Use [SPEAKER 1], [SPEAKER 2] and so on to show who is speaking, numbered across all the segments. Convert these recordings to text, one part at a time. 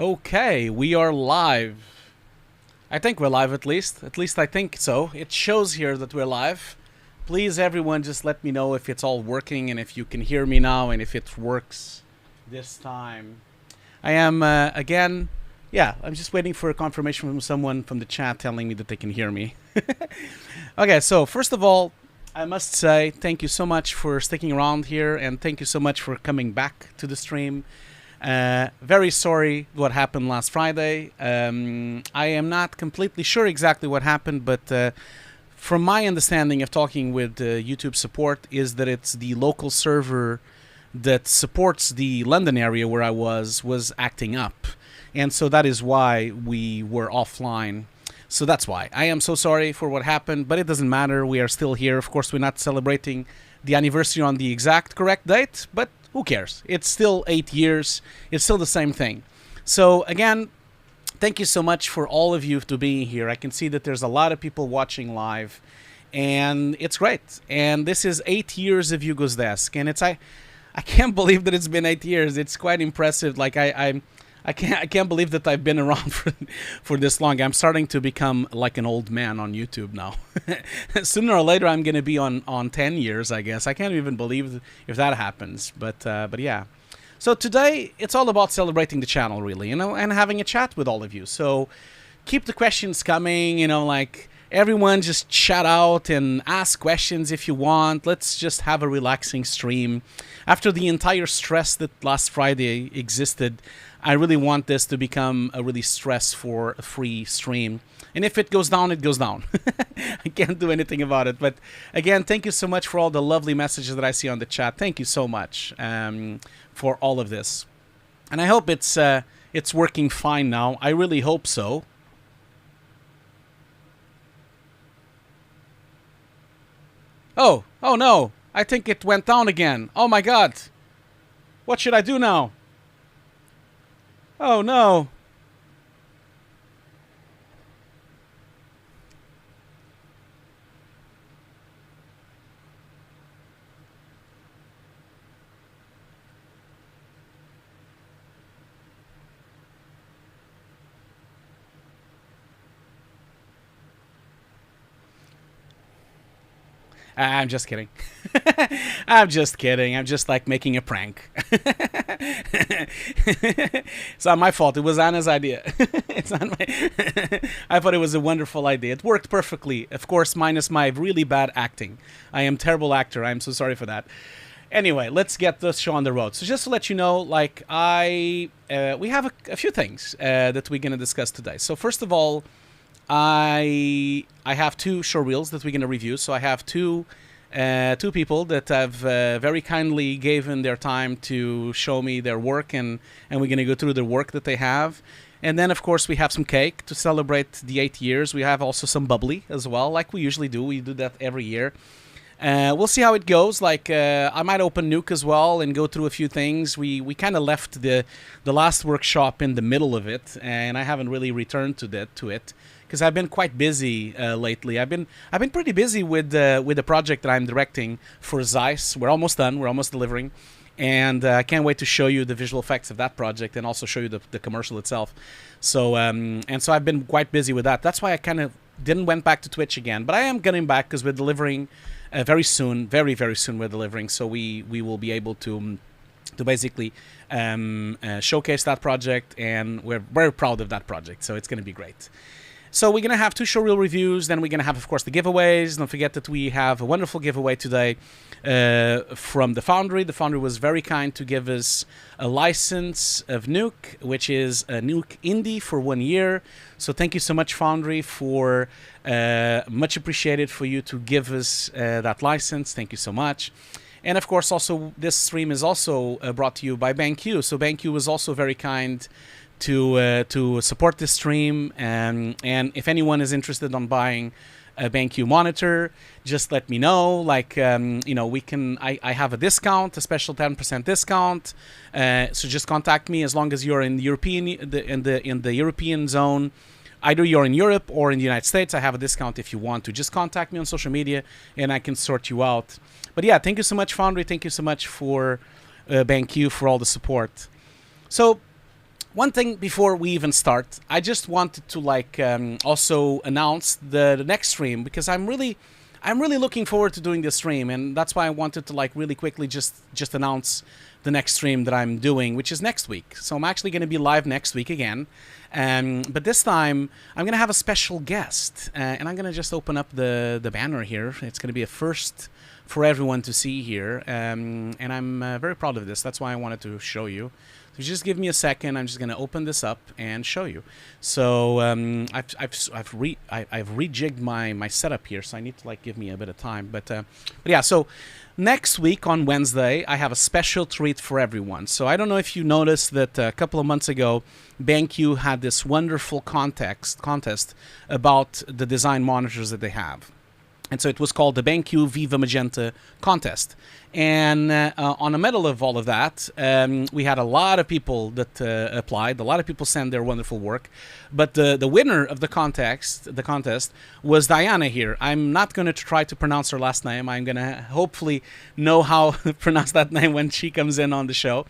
[SPEAKER 1] Okay, we are live. I think we're live at least. At least I think so. It shows here that we're live. Please, everyone, just let me know if it's all working and if you can hear me now and if it works this time. I am, again, yeah, I'm just waiting for a confirmation from someone from the chat telling me that they can hear me. Okay, so first of all, I must say thank you so much for sticking around here and thank you so much for coming back to the stream. Very sorry what happened last Friday. I am not completely sure exactly what happened, but from my understanding of talking with YouTube support is that it's the local server that supports the London area where I was acting up. And so that is why we were offline. So that's why. I am so sorry for what happened, but it doesn't matter. We are still here. Of course, we're not celebrating the anniversary on the exact correct date, but who cares? It's still 8 years. It's still the same thing. So again, thank you so much for all of you to being here. I can see that there's a lot of people watching live, and it's great. And this is 8 years of Hugo's Desk, and I can't believe that it's been 8 years. It's quite impressive. Like I can't believe that I've been around for this long. I'm starting to become like an old man on YouTube now. Sooner or later, I'm going to be on 10 years, I guess. I can't even believe if that happens. But yeah. So today, it's all about celebrating the channel, really, and having a chat with all of you. So keep the questions coming, like everyone just shout out and ask questions if you want. Let's just have a relaxing stream. After the entire stress that last Friday existed, I really want this to become a really stress-free stream. And if it goes down, it goes down. I can't do anything about it. But again, thank you so much for all the lovely messages that I see on the chat. Thank you so much for all of this. And I hope it's working fine now. I really hope so. Oh no. I think it went down again. Oh my God. What should I do now? Oh no. I'm just kidding. I'm just kidding. I'm just like making a prank. It's not my fault. It was Anna's idea. It's not my. I thought it was a wonderful idea. It worked perfectly. Of course, minus my really bad acting. I am a terrible actor. I'm so sorry for that. Anyway, let's get this show on the road. So just to let you know, like we have a few things that we're gonna discuss today. So first of all, I have two showreels that we're going to review. So I have two people that have very kindly given their time to show me their work, and we're going to go through the work that they have. And then, of course, we have some cake to celebrate the 8 years. We have also some bubbly as well, like we usually do. We do that every year. We'll see how it goes. Like I might open Nuke as well and go through a few things. We kind of left the last workshop in the middle of it, and I haven't really returned to it. Because I've been quite busy lately. I've been pretty busy with the project that I'm directing for Zeiss. We're almost done. We're almost delivering, and I can't wait to show you the visual effects of that project and also show you the commercial itself. So so I've been quite busy with that. That's why I kind of didn't went back to Twitch again. But I am getting back because we're delivering very soon. Very soon we're delivering. So we will be able to basically showcase that project, and we're very proud of that project. So it's going to be great. So we're going to have two showreel reviews. Then we're going to have, of course, the giveaways. Don't forget that we have a wonderful giveaway today from the Foundry. The Foundry was very kind to give us a license of Nuke, which is a Nuke Indie for 1 year. So thank you so much, Foundry, for much appreciated for you to give us that license. Thank you so much. And, of course, also this stream is also brought to you by BenQ. So BenQ was also very kind to support this stream, and if anyone is interested on buying a BenQ monitor, just let me know. Like we can. I have a discount, a special 10% discount. So just contact me as long as you're in the European zone. Either you're in Europe or in the United States. I have a discount if you want to. Just contact me on social media, and I can sort you out. But yeah, thank you so much, Foundry. Thank you so much for BenQ for all the support. So one thing before we even start, I just wanted to also announce the next stream, because I'm really looking forward to doing this stream, and that's why I wanted to really quickly just announce the next stream that I'm doing, which is next week. So I'm actually going to be live next week again, but this time I'm going to have a special guest, and I'm going to just open up the banner here. It's going to be a first for everyone to see here, and I'm very proud of this. That's why I wanted to show you. So just give me a second. I'm just going to open this up and show you. So I've rejigged my setup here, so I need to give me a bit of time. But yeah, so next week on Wednesday, I have a special treat for everyone. So I don't know if you noticed that a couple of months ago, BenQ had this wonderful contest about the design monitors that they have. And so it was called the BenQ Viva Magenta contest. And on the middle of all of that, we had a lot of people that applied. A lot of people sent their wonderful work. But the winner of the contest was Diana here. I'm not going to try to pronounce her last name. I'm going to hopefully know how to pronounce that name when she comes in on the show.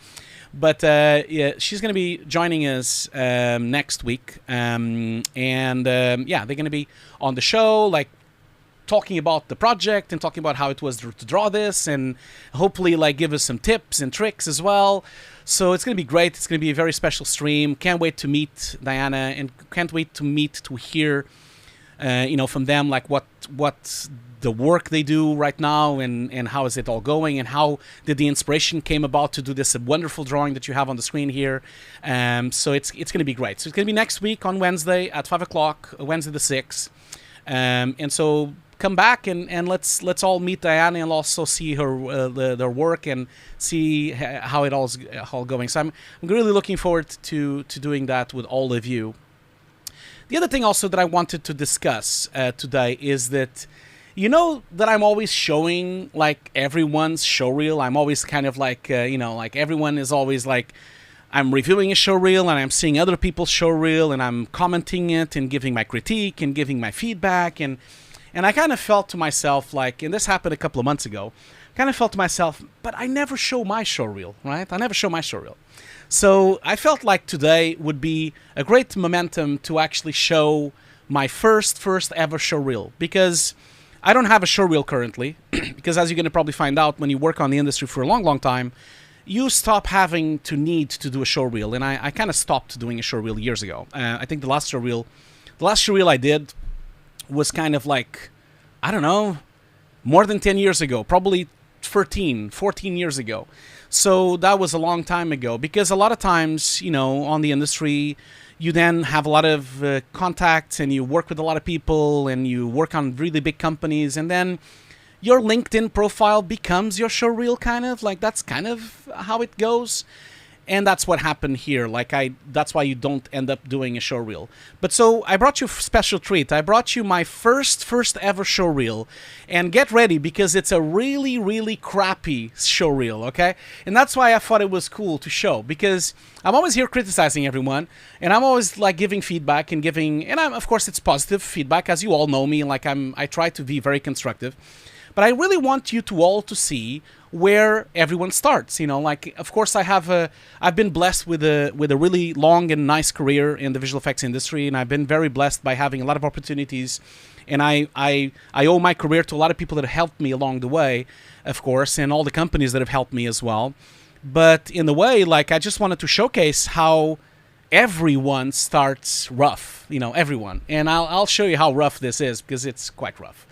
[SPEAKER 1] But yeah, she's going to be joining us next week. Yeah, they're going to be on the show, talking about the project and talking about how it was to draw this, and hopefully give us some tips and tricks as well. So it's going to be great. It's going to be a very special stream. Can't wait to meet Diana, and can't wait to hear from them what the work they do right now, and how is it all going, and how did the inspiration came about to do this wonderful drawing that you have on the screen here. So it's going to be great. So it's going to be next week on Wednesday at 5 o'clock, Wednesday the 6th. And so come back and let's all meet Diana and also see her their work and see how it all's all going. So I'm really looking forward to doing that with all of you. The other thing also that I wanted to discuss today is that that I'm always showing everyone's showreel. I'm always kind of everyone is always I'm reviewing a showreel and I'm seeing other people's showreel and I'm commenting it and giving my critique and giving my feedback, and I kind of felt to myself and this happened a couple of months ago, kind of felt to myself, but I never show my showreel, right? I never show my showreel. So I felt like today would be a great momentum to actually show my first ever showreel, because I don't have a showreel currently, because as you're going to probably find out when you work on the industry for a long time, you stop having to need to do a showreel, and I kind of stopped doing a showreel years ago. I think the last showreel I did was kind of I don't know, more than 10 years ago, probably 14 years ago. So that was a long time ago, because a lot of times, on the industry, you then have a lot of contacts and you work with a lot of people and you work on really big companies, and then your LinkedIn profile becomes your showreel, kind of that's kind of how it goes. And that's what happened here. That's why you don't end up doing a showreel. But so I brought you a special treat. I brought you my first ever showreel, and get ready, because it's a really, really crappy showreel, okay? And that's why I thought it was cool to show, because I'm always here criticizing everyone, and I'm always giving feedback and of course it's positive feedback, as you all know me. I try to be very constructive. But I really want you all to see where everyone starts. Of course, I've been blessed with a really long and nice career in the visual effects industry, and I've been very blessed by having a lot of opportunities. And I owe my career to a lot of people that have helped me along the way, of course, and all the companies that have helped me as well. But in the way, I just wanted to showcase how everyone starts rough, everyone. And I'll show you how rough this is, because it's quite rough.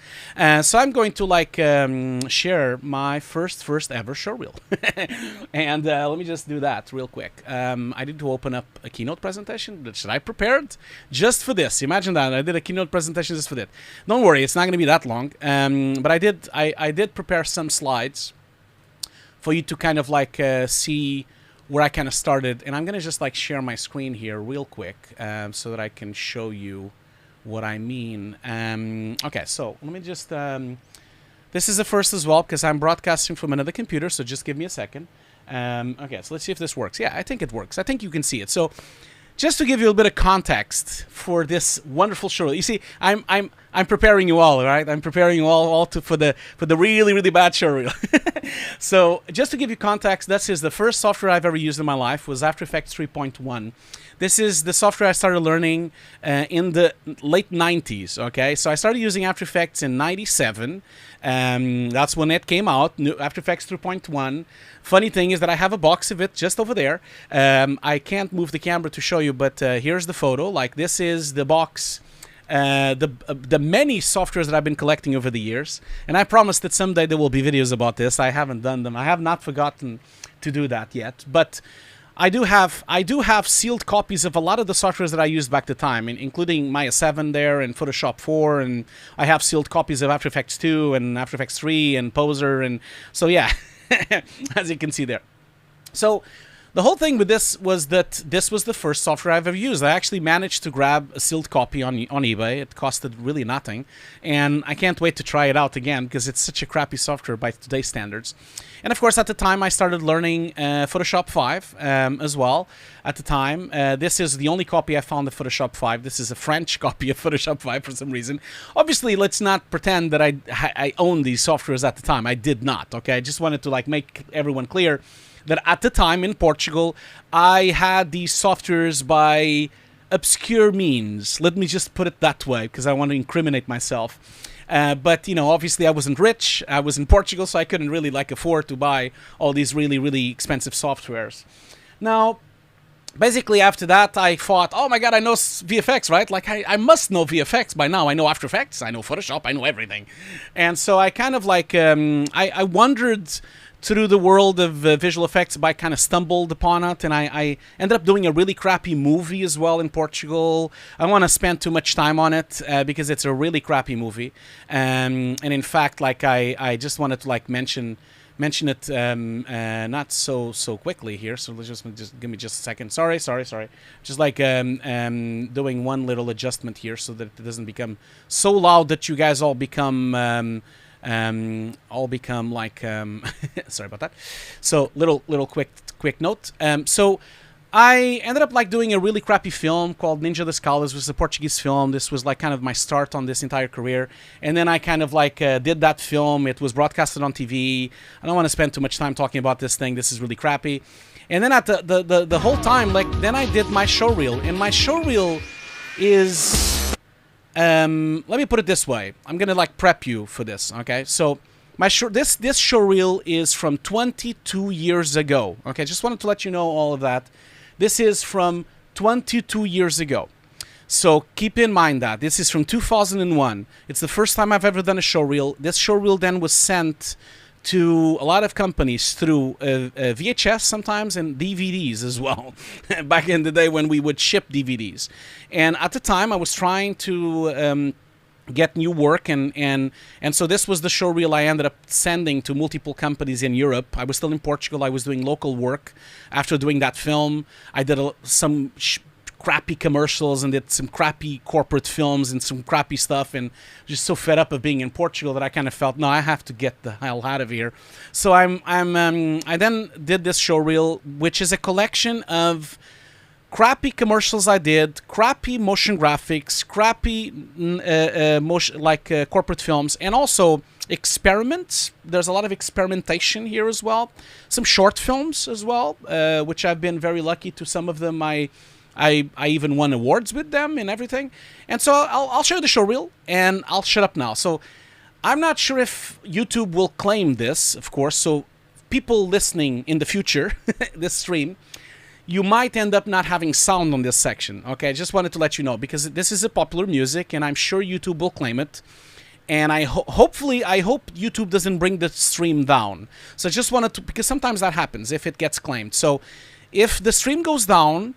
[SPEAKER 1] So I'm going to share my first ever showreel. And let me just do that real quick. I need to open up a keynote presentation that I prepared just for this. Imagine that. I did a keynote presentation just for that. Don't worry, it's not going to be that long. But I did prepare some slides for you to kind of see where I kind of started. And I'm going to just share my screen here real quick so that I can show you what I mean. Okay, so let me just... this is the first as well, because I'm broadcasting from another computer, so just give me a second. Okay, so let's see if this works. Yeah, I think it works. I think you can see it. So just to give you a bit of context for this wonderful show. You see, I'm preparing you all, right? I'm preparing you all for the really, really bad showreel. So just to give you context, this is the first software I've ever used in my life was After Effects 3.1. This is the software I started learning in the late 90s, okay? So I started using After Effects in 97. That's when it came out, After Effects 3.1. Funny thing is that I have a box of it just over there. I can't move the camera to show you, but here's the photo. Like, this is the box, the many softwares that I've been collecting over the years. And I promise that someday there will be videos about this. I haven't done them. I have not forgotten to do that yet. But I do have sealed copies of a lot of the softwares that I used back at the time, including Maya 7 there and Photoshop 4, and I have sealed copies of After Effects 2 and After Effects 3 and Poser, and so yeah, as you can see there. So the whole thing with this was that this was the first software I've ever used. I actually managed to grab a sealed copy on eBay. It costed really nothing, and I can't wait to try it out again because it's such a crappy software by today's standards. And of course, at the time, I started learning Photoshop 5 as well. At the time, this is the only copy I found of Photoshop 5. This is a French copy of Photoshop 5 for some reason. Obviously, let's not pretend that I owned these softwares at the time. I did not. Okay, I just wanted to like make everyone clear that at the time in Portugal, I had these softwares by obscure means. Let me just put it that way, because I want to incriminate myself. But, you know, obviously I wasn't rich. I was in Portugal, so I couldn't really like afford to buy all these really, really expensive softwares. Now, basically after that, I thought, oh my God, I know VFX, right? Like I must know VFX by now. I know After Effects, I know Photoshop, I know everything. And so I kind of like, I wandered through the world of visual effects, but I kind of stumbled upon it, and I ended up doing a really crappy movie as well in Portugal. I don't want to spend too much time on it because it's a really crappy movie, and in fact, like I just wanted to like mention it not so quickly here. So let's just give me just a second. Sorry. Just like doing one little adjustment here so that it doesn't become so loud that you guys all become like sorry about that. So little quick note. So I ended up like doing a really crappy film called Ninja da Scala. This was a Portuguese film. This was like kind of my start on this entire career. And then I kind of like did that film. It was broadcasted on TV. I don't want to spend too much time talking about this thing. This is really crappy. And then at the whole time, like then I did my showreel, and my showreel is let me put it this way. I'm gonna like prep you for this, okay? So this showreel is from 22 years ago. Okay, just wanted to let you know all of that. This is from 22 years ago. So keep in mind that this is from 2001. It's the first time I've ever done a showreel. This showreel then was sent to a lot of companies through VHS sometimes and DVDs as well, back in the day when we would ship DVDs. And at the time I was trying to get new work, and so this was the showreel I ended up sending to multiple companies in Europe. I was still in Portugal. I was doing local work. After doing that film, I did some crappy commercials and did some crappy corporate films and some crappy stuff, and just so fed up of being in Portugal that I kind of felt, no, I have to get the hell out of here. So I then did this showreel, which is a collection of crappy commercials I did, crappy motion graphics, crappy corporate films, and also experiments. There's a lot of experimentation here as well. Some short films as well, which I've been very lucky to. Some of them I even won awards with them and everything. And so I'll show you the showreel, and I'll shut up now. So I'm not sure if YouTube will claim this, of course. So people listening in the future, this stream, you might end up not having sound on this section. Okay, I just wanted to let you know, because this is a popular music, and I'm sure YouTube will claim it. And I hope YouTube doesn't bring the stream down. So I just wanted to, because sometimes that happens if it gets claimed. So if the stream goes down,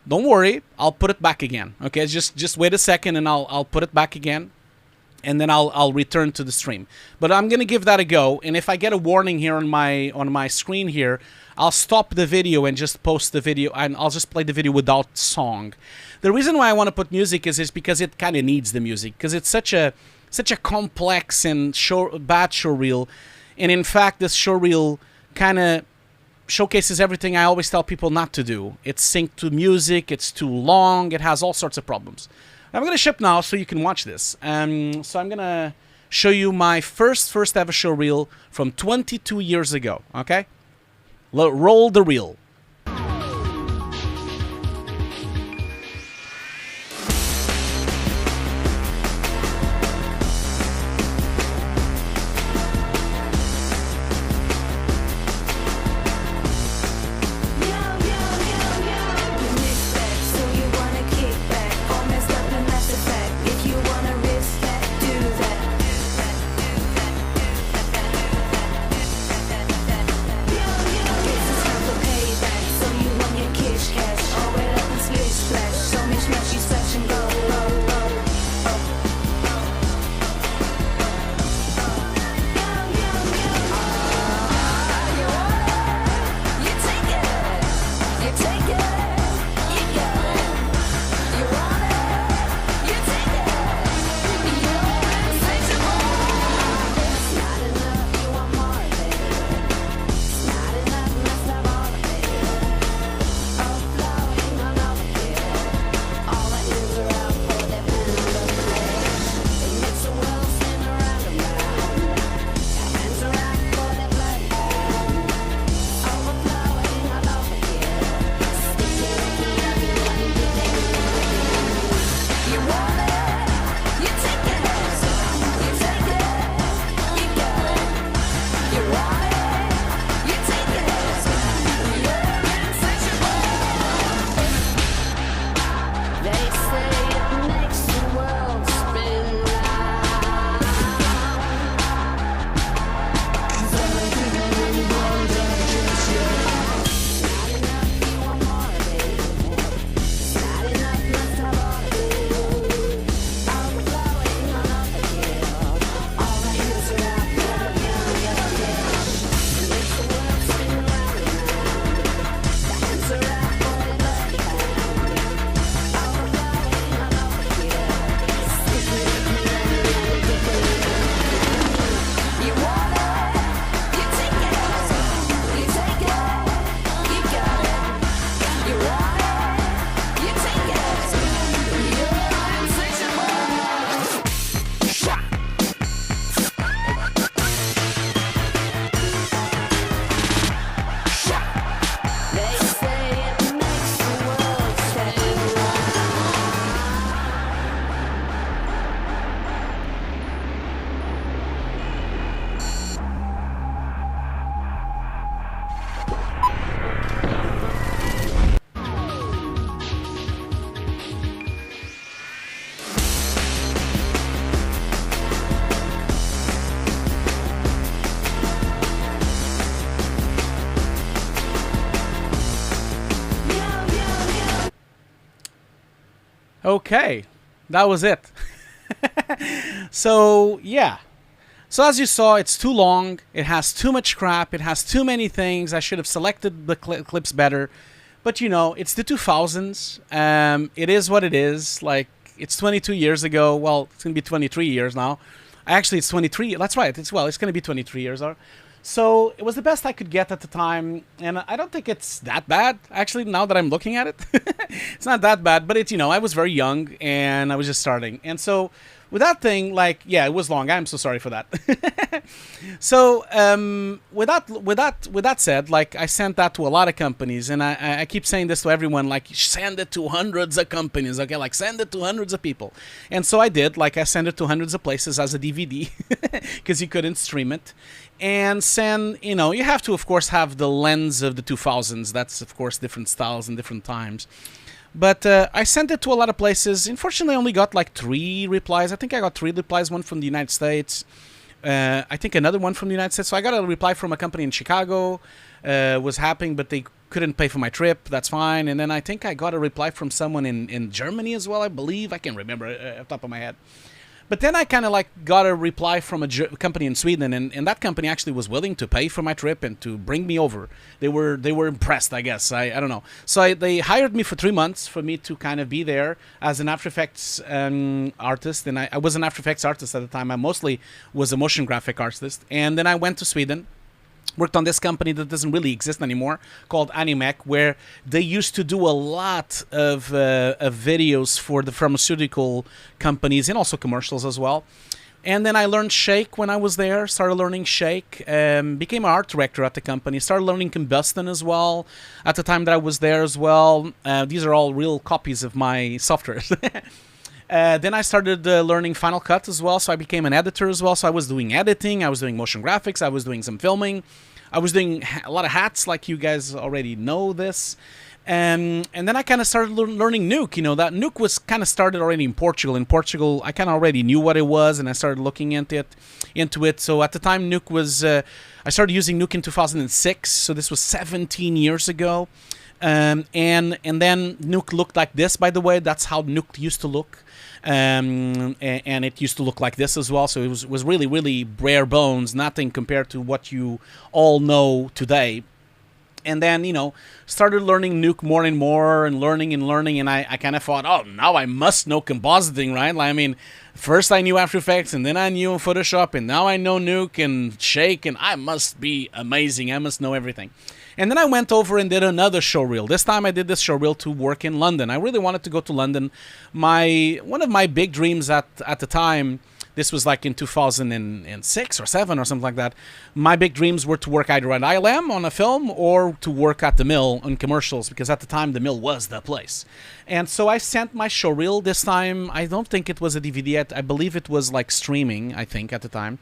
[SPEAKER 1] don't worry, I'll put it back again. Okay, just wait a second, and I'll put it back again, and then I'll return to the stream. But I'm gonna give that a go, and if I get a warning here on my screen here, I'll stop the video and just post the video, and I'll just play the video without song. The reason why I want to put music is because it kind of needs the music, because it's such a complex and bad showreel, and in fact this showreel kind of showcases everything I always tell people not to do. It's synced to music, it's too long, it has all sorts of problems. I'm going to ship now so you can watch this. So I'm going to show you my first ever show reel from 22 years ago, okay? Roll the reel. Okay, that was it. So, yeah. So as you saw, it's too long, it has too much crap, it has too many things. I should have selected the clips better. But you know, it's the 2000s. It is what it is. Like, it's 22 years ago. Well, it's going to be 23 years now. Actually, it's 23. That's right. It's going to be 23 years. So it was the best I could get at the time. And I don't think it's that bad. Actually, now that I'm looking at it, it's not that bad. But it's, you know, I was very young and I was just starting. And so with that thing, like, yeah, it was long. I'm so sorry for that. So with that said, like, I sent that to a lot of companies, and I keep saying this to everyone, like, send it to hundreds of companies, okay? Like, send it to hundreds of people. And so I did. Like, I sent it to hundreds of places as a DVD because you couldn't stream it. And send, you know, you have to, of course, have the lens of the 2000s. That's, of course, different styles and different times. But I sent it to a lot of places. Unfortunately, I only got like 3 replies. I think I got 3 replies, one from the United States. I think another one from the United States. So I got a reply from a company in Chicago. Was happening, but they couldn't pay for my trip. That's fine. And then I think I got a reply from someone in Germany as well, I believe. I can't remember off the top of my head. But then I kind of like got a reply from a company in Sweden, and that company actually was willing to pay for my trip and to bring me over. They were impressed, I guess. I don't know. So they hired me for 3 months for me to kind of be there as an After Effects artist. And I was an After Effects artist at the time. I mostly was a motion graphic artist. And then I went to Sweden. worked on this company that doesn't really exist anymore called Animec, where they used to do a lot of videos for the pharmaceutical companies and also commercials as well. And then I learned Shake when I was there, started learning Shake, became an art director at the company, started learning Combustion as well at the time that I was there as well. These are all real copies of my software. Then I started learning Final Cut as well, so I became an editor as well. So I was doing editing, I was doing motion graphics, I was doing some filming, I was doing a lot of hats, like you guys already know this. And then I kind of started learning Nuke. You know, that Nuke was kind of started already in Portugal. In Portugal, I kind of already knew what it was, and I started looking into it. So at the time, Nuke was... I started using Nuke in 2006, so this was 17 years ago. And then Nuke looked like this, by the way. That's how Nuke used to look. And it used to look like this as well. So it was really, really bare bones, nothing compared to what you all know today. And then, you know, started learning Nuke more and more and learning. And I kind of thought, oh, now I must know compositing, right? Like, I mean, first I knew After Effects, and then I knew Photoshop, and now I know Nuke and Shake, and I must be amazing. I must know everything. And then I went over and did another showreel. This time I did this showreel to work in London. I really wanted to go to London. One of my big dreams at the time, this was like in 2006 or 7 or something like that, my big dreams were to work either at ILM on a film or to work at the mill on commercials, because at the time the mill was the place. And so I sent my showreel this time. I don't think it was a DVD yet. I believe it was like streaming, I think, at the time.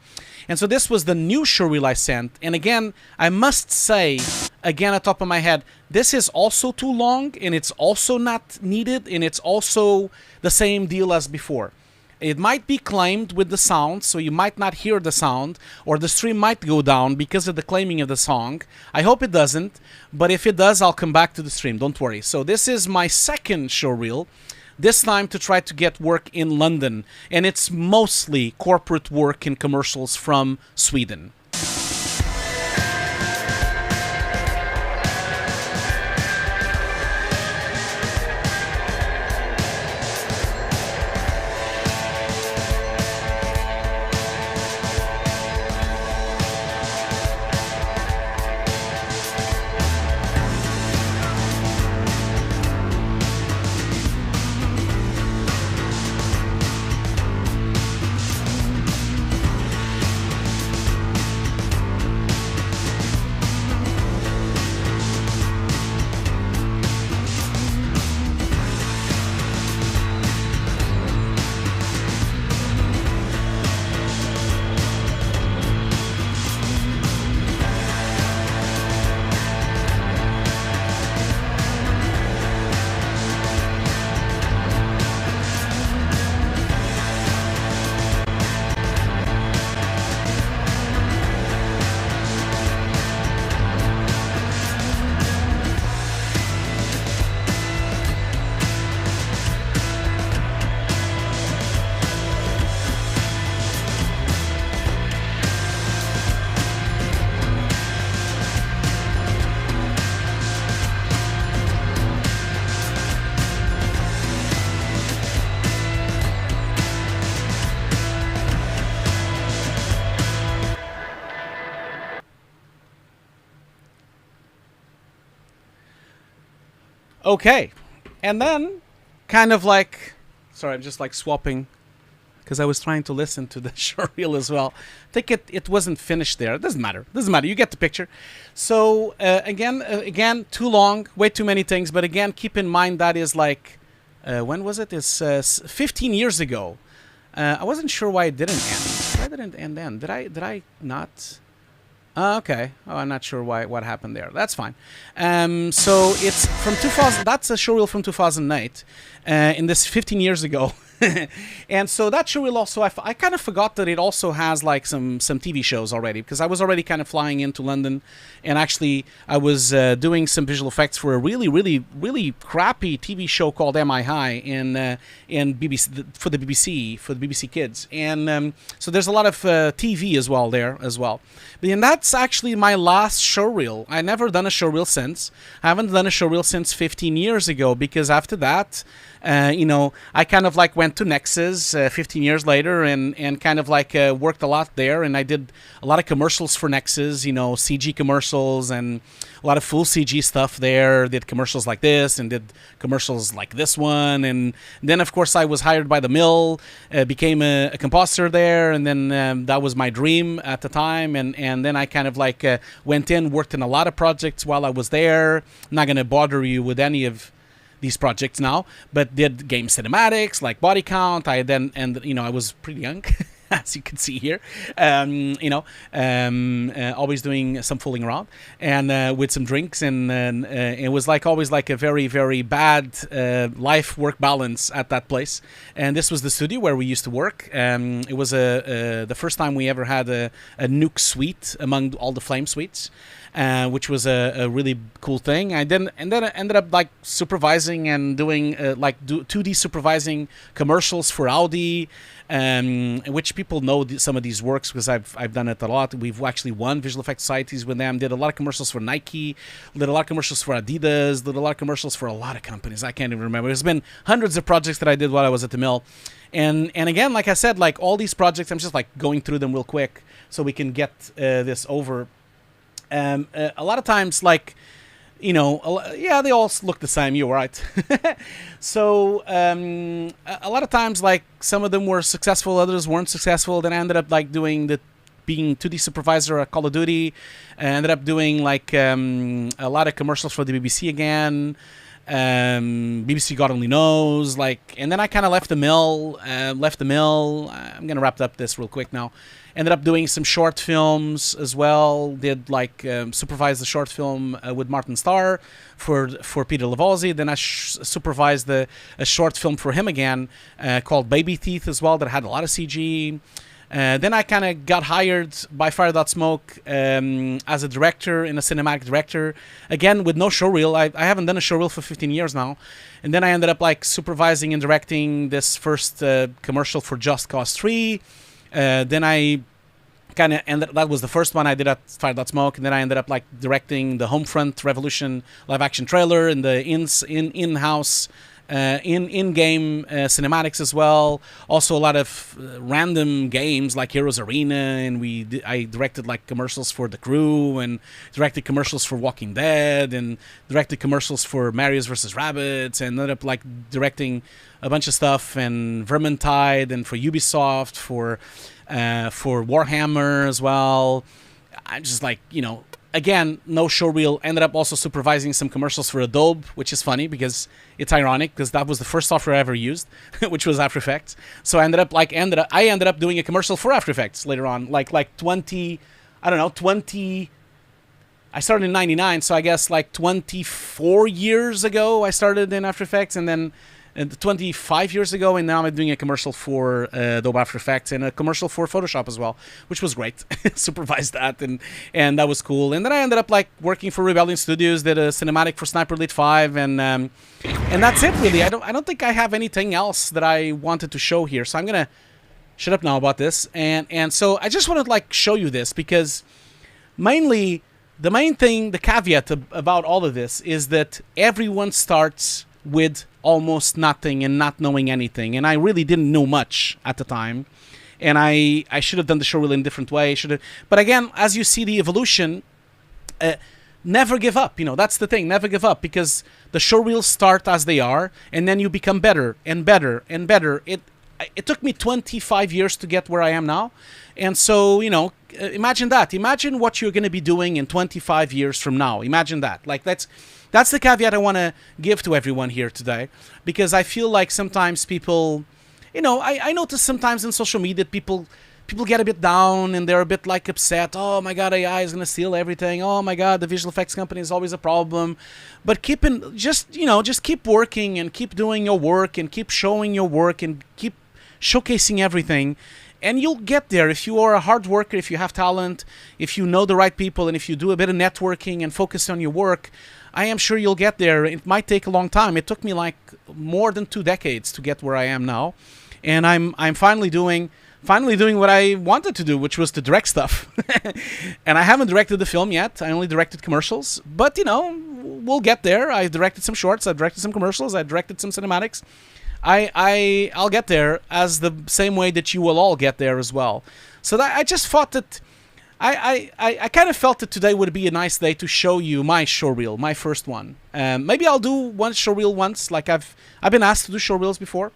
[SPEAKER 1] And so this was the new showreel I sent. And again, I must say, again, at the top of my head, this is also too long, and it's also not needed, and it's also the same deal as before. It might be claimed with the sound, so you might not hear the sound, or the stream might go down because of the claiming of the song. I hope it doesn't, but if it does, I'll come back to the stream, don't worry. So this is my second showreel, this time to try to get work in London, and it's mostly corporate work in commercials from Sweden. Okay, and then kind of like, sorry, I'm just like swapping because I was trying to listen to the showreel as well. I think it wasn't finished there. It doesn't matter. You get the picture. So again, too long, way too many things. But again, keep in mind that is like, when was it? It's 15 years ago. I wasn't sure why it didn't end. Why didn't it end then? Did I not? Okay. Oh, I'm not sure what happened there. That's fine. So it's from 2000. That's a showreel from 2008. In this 15 years ago. And so that showreel also, I kind of forgot that it also has like some TV shows already, because I was already kind of flying into London, and actually I was doing some visual effects for a really crappy TV show called MI High in BBC, for the BBC Kids, and so there's a lot of TV as well there as well. And that's actually my last showreel. I never done a showreel since. I haven't done a showreel since 15 years ago, because after that, I kind of like went went to Nexus 15 years later and kind of like worked a lot there. And I did a lot of commercials for Nexus, you know, CG commercials and a lot of full CG stuff there. Did commercials like this and did commercials like this one. And then, of course, I was hired by the mill, became a compositor there. And then that was my dream at the time. And then I kind of like went in, worked in a lot of projects while I was there. I'm not going to bother you with any of these projects now, but did game cinematics like body count. I then, and you know, I was pretty young, as you can see here, always doing some fooling around and with some drinks, and it was like always like a very, very bad life work balance at that place. And this was the studio where we used to work. It was the first time we ever had a Nuke suite among all the Flame suites. Which was a really cool thing. And then I ended up like supervising and doing 2D supervising commercials for Audi, which people know some of these works because I've done it a lot. We've actually won visual effects societies with them. Did a lot of commercials for Nike, did a lot of commercials for Adidas, did a lot of commercials for a lot of companies. I can't even remember. There's been hundreds of projects that I did while I was at the mill. And again, like I said, like all these projects, I'm just like going through them real quick so we can get this over. A lot of times, like, you know, yeah, they all look the same. You're right. So a lot of times, like, some of them were successful, others weren't successful. Then I ended up like being 2D supervisor at Call of Duty. I ended up doing like a lot of commercials for the BBC again. BBC God Only Knows, like, and then I kind of left the mill. I'm gonna wrap up this real quick now. Ended up doing some short films as well. Did like supervise the short film with Martin Starr for Peter Lavolzi. Then I supervised a short film for him again called Baby Teeth as well that had a lot of CG. Then I kind of got hired by Fire.Smoke as a director and a cinematic director. Again, with no showreel. I haven't done a showreel for 15 years now. And then I ended up like supervising and directing this first commercial for Just Cause 3. Then I kind of ended, that was the first one I did at Fire.Smoke, and then I ended up like directing the Homefront Revolution live action trailer and the in-house in-game cinematics as well. Also a lot of random games like Heroes Arena, and I directed like commercials for The Crew and directed commercials for Walking Dead and directed commercials for Mario's vs. Rabbids, and ended up like directing a bunch of stuff and Vermintide and for Ubisoft, for Warhammer as well. I'm just like, you know, again, no showreel. Ended up also supervising some commercials for Adobe, which is funny because it's ironic because that was the first software I ever used, which was After Effects. So I ended up doing a commercial for After Effects later on, like 20. I started in 99, so I guess like 24 years ago I started in After Effects, and then 25 years ago, and now I'm doing a commercial for Adobe After Effects and a commercial for Photoshop as well, which was great. Supervised that, and that was cool. And then I ended up like working for Rebellion Studios, did a cinematic for Sniper Elite 5, and that's it really. I don't think I have anything else that I wanted to show here, so I'm gonna shut up now about this. And so I just wanted to like show you this because mainly the main thing, the caveat about all of this is that everyone starts with almost nothing and not knowing anything, and I really didn't know much at the time, and I should have done the showreel in a different way. But again, as you see the evolution, never give up. You know, that's the thing. Never give up, because the showreels start as they are, and then you become better and better and better. It took me 25 years to get where I am now, and so, you know, imagine that. Imagine what you're going to be doing in 25 years from now. Imagine that. Like, that's the caveat I want to give to everyone here today, because I feel like sometimes people, you know, I notice sometimes in social media people get a bit down and they're a bit like upset. Oh my God, AI is going to steal everything. Oh my God, the visual effects company is always a problem. But just keep working and keep doing your work and keep showing your work and keep showcasing everything. And you'll get there if you are a hard worker, if you have talent, if you know the right people, and if you do a bit of networking and focus on your work. I am sure you'll get there. It might take a long time. It took me like more than 2 decades to get where I am now, and I'm finally doing what I wanted to do, which was to direct stuff. And I haven't directed the film yet. I only directed commercials, but you know, we'll get there. I directed some shorts. I directed some commercials. I directed some cinematics. I'll get there as the same way that you will all get there as well. So that I just thought that I kind of felt that today would be a nice day to show you my showreel, my first one. Maybe I'll do one showreel once, like I've been asked to do showreels before,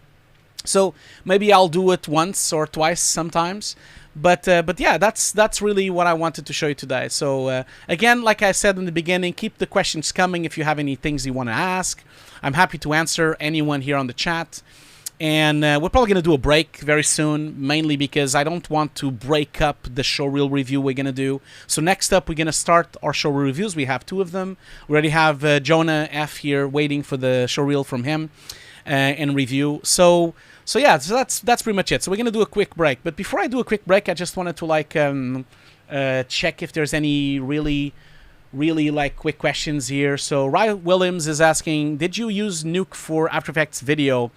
[SPEAKER 1] so maybe I'll do it once or twice sometimes. But yeah, that's really what I wanted to show you today. So again, like I said in the beginning, keep the questions coming if you have any things you want to ask. I'm happy to answer anyone here on the chat. And we're probably going to do a break very soon, mainly because I don't want to break up the showreel review we're going to do. So next up, we're going to start our showreel reviews. We have two of them. We already have Jonah F here waiting for the showreel from him and review. So yeah, so that's pretty much it. So we're going to do a quick break. But before I do a quick break, I just wanted to check if there's any really like quick questions here. So Ryan Williams is asking, did you use Nuke for After Effects video?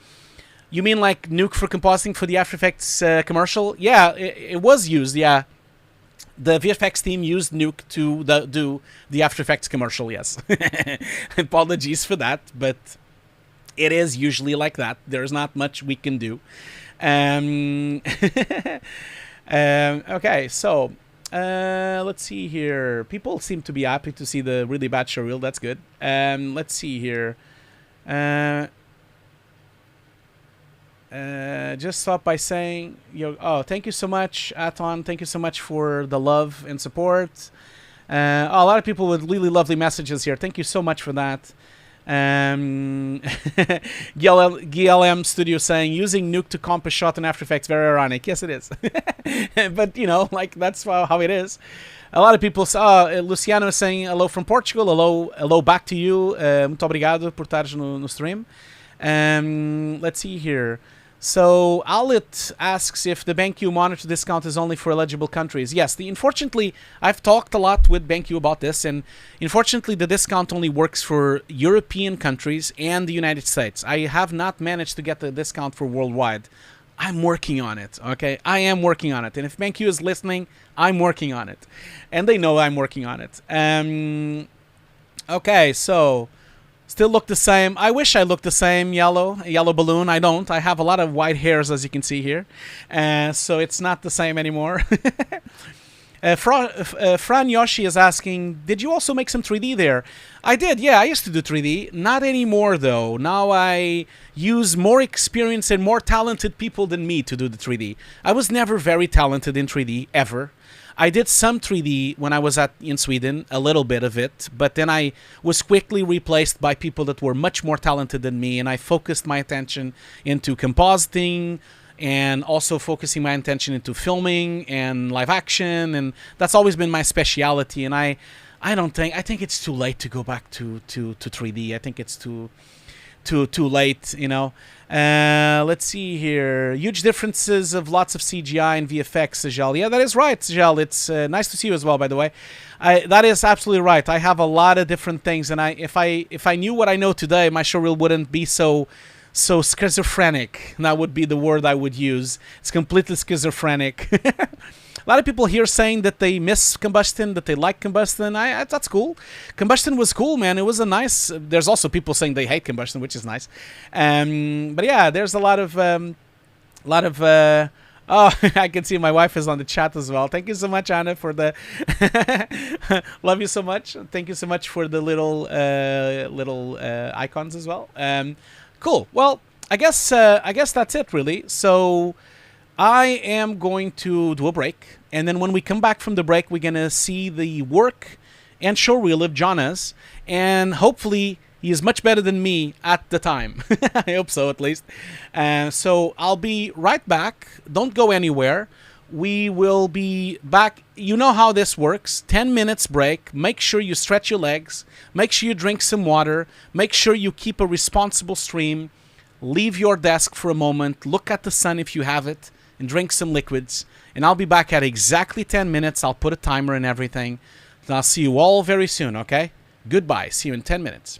[SPEAKER 1] You mean like Nuke for compositing for the After Effects commercial? Yeah, it was used, yeah. The VFX team used Nuke to do the After Effects commercial, yes. Apologies for that, but it is usually like that. There's not much we can do. Okay, so let's see here. People seem to be happy to see the really bad showreel. That's good. Let's see here. Just stop by saying, oh, thank you so much, Aton. Thank you so much for the love and support. A lot of people with really lovely messages here. Thank you so much for that. GLM Studio saying, using Nuke to comp a shot in After Effects, very ironic. Yes, it is. But, like, that's how it is. A lot of people, Luciano is saying hello from Portugal. Hello back to you. Muito obrigado por estares no stream. Let's see here. So Alit asks if the BenQ monitor discount is only for eligible countries. Yes, unfortunately, I've talked a lot with BenQ about this, and unfortunately the discount only works for European countries and the United States. I have not managed to get the discount for worldwide. I'm working on it, okay? I am working on it. And if BenQ is listening, I'm working on it. And they know I'm working on it. Okay, so still look the same. I wish I looked the same, yellow balloon. I don't. I have a lot of white hairs, as you can see here. So it's not the same anymore. Fran Yoshi is asking, did you also make some 3D there? I did, yeah. I used to do 3D. Not anymore, though. Now I use more experienced and more talented people than me to do the 3D. I was never very talented in 3D, ever. I did some 3D when I was in Sweden, a little bit of it, but then I was quickly replaced by people that were much more talented than me, and I focused my attention into compositing and also focusing my attention into filming and live action, and that's always been my speciality. And I think it's too late to go back to 3D. I think it's too late, Let's see here. Huge differences of lots of CGI and VFX, Sajal. Yeah, that is right, Sajal. It's nice to see you as well, by the way. That is absolutely right. I have a lot of different things, and if I knew what I know today, my showreel wouldn't be so schizophrenic. That would be the word I would use. It's completely schizophrenic. A lot of people here saying that they miss Combustion, that they like Combustion. That's cool. Combustion was cool, man. It was a nice... There's also people saying they hate Combustion, which is nice. But yeah, there's a lot of... Oh, I can see my wife is on the chat as well. Thank you so much, Anna, for the... Love you so much. Thank you so much for the little icons as well. Cool. Well, I guess that's it, really. So I am going to do a break. And then when we come back from the break, we're going to see the work and showreel of Jonas. And hopefully he is much better than me at the time. I hope so, at least. So I'll be right back. Don't go anywhere. We will be back. You know how this works. 10 minutes break. Make sure you stretch your legs. Make sure you drink some water. Make sure you keep a responsible stream. Leave your desk for a moment. Look at the sun if you have it. And drink some liquids. And I'll be back at exactly 10 minutes. I'll put a timer and everything. And I'll see you all very soon, okay? Goodbye. See you in 10 minutes.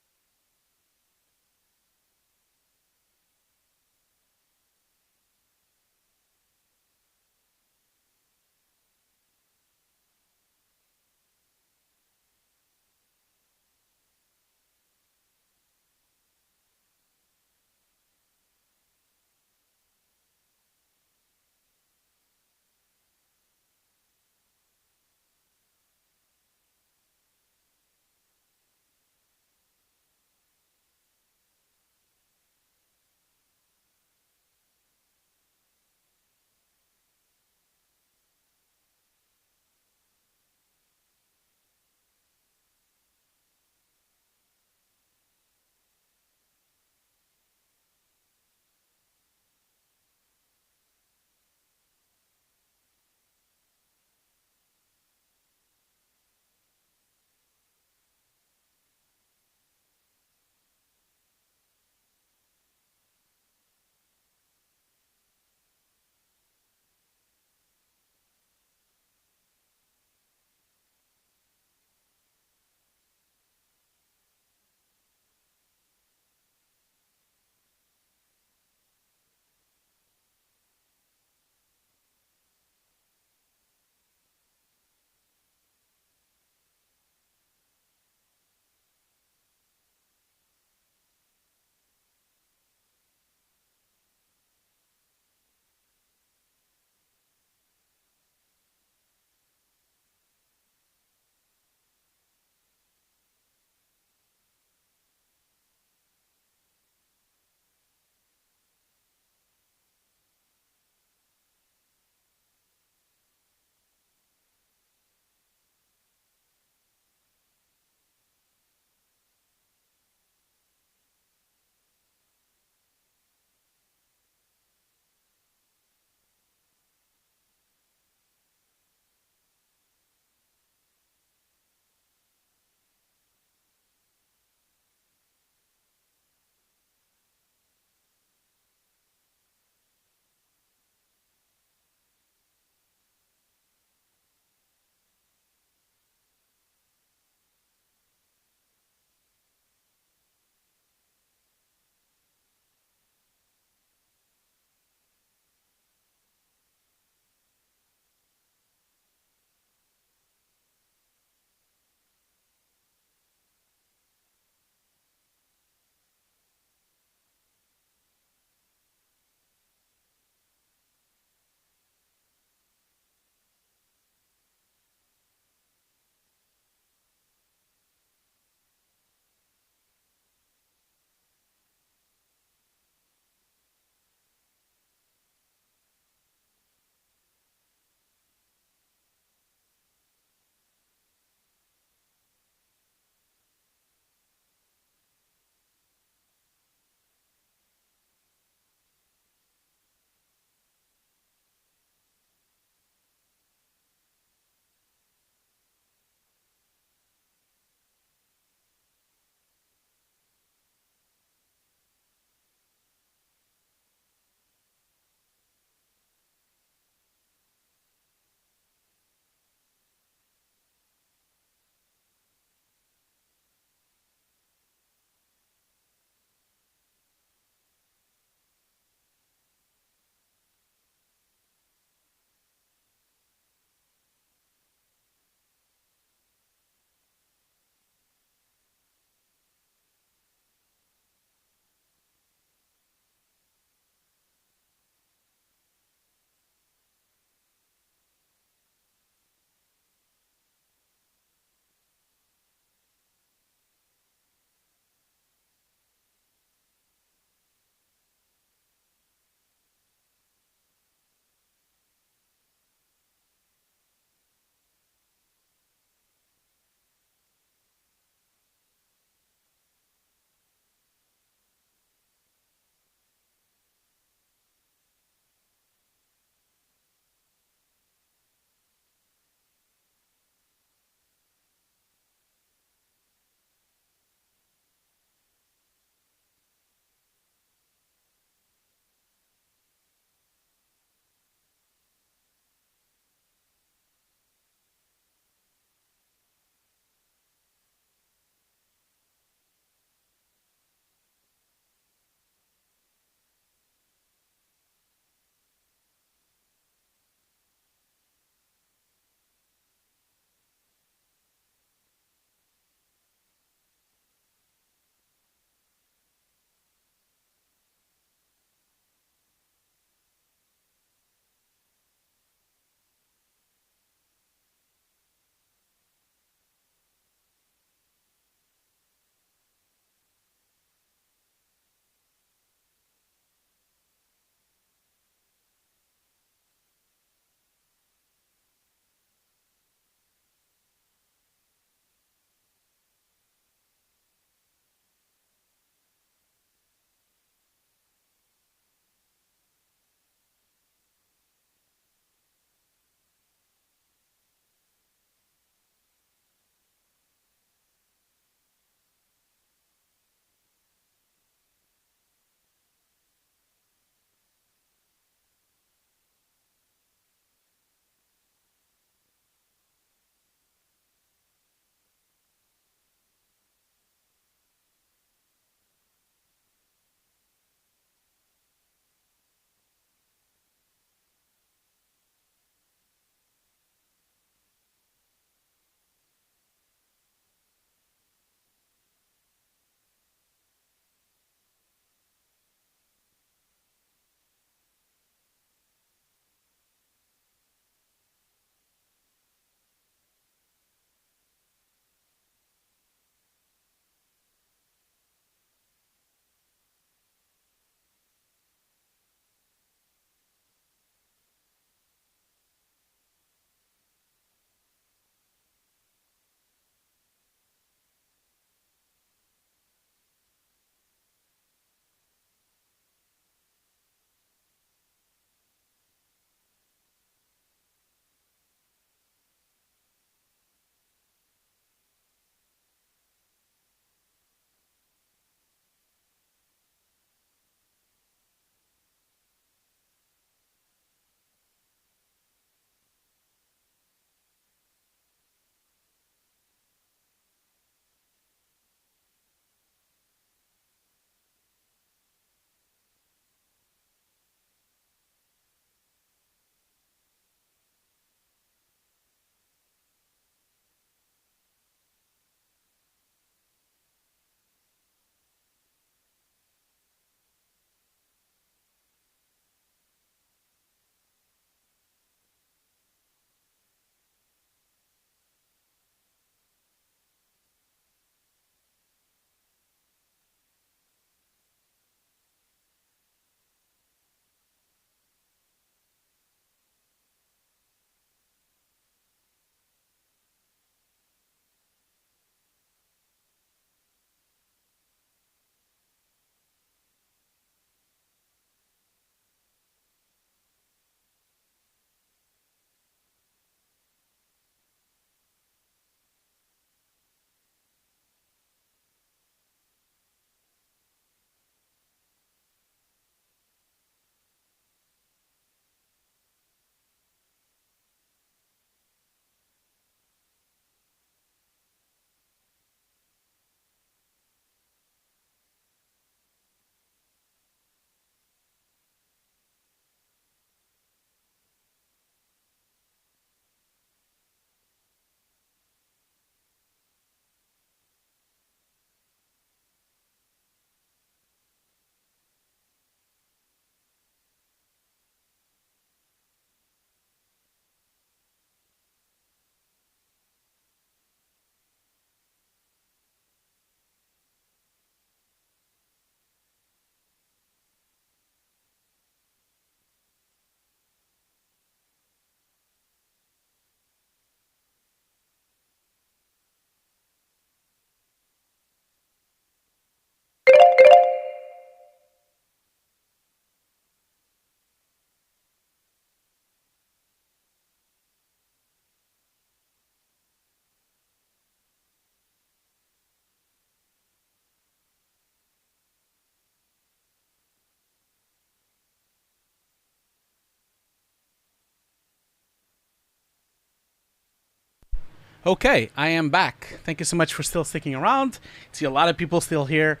[SPEAKER 1] Okay, I am back. Thank you so much for still sticking around. See a lot of people still here.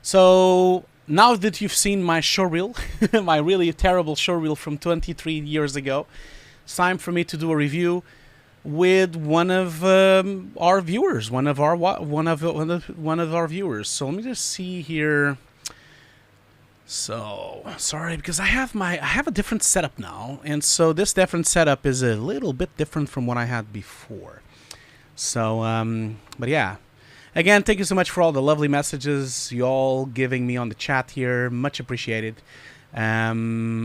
[SPEAKER 1] So now that you've seen my showreel, my really terrible showreel from 23 years ago, it's time for me to do a review with one of our viewers, one of our viewers. So let me just see here. So sorry, because I have a different setup now, and so this different setup is a little bit different from what I had before. So but yeah, again, thank you so much for all the lovely messages you all giving me on the chat here. Much appreciated. I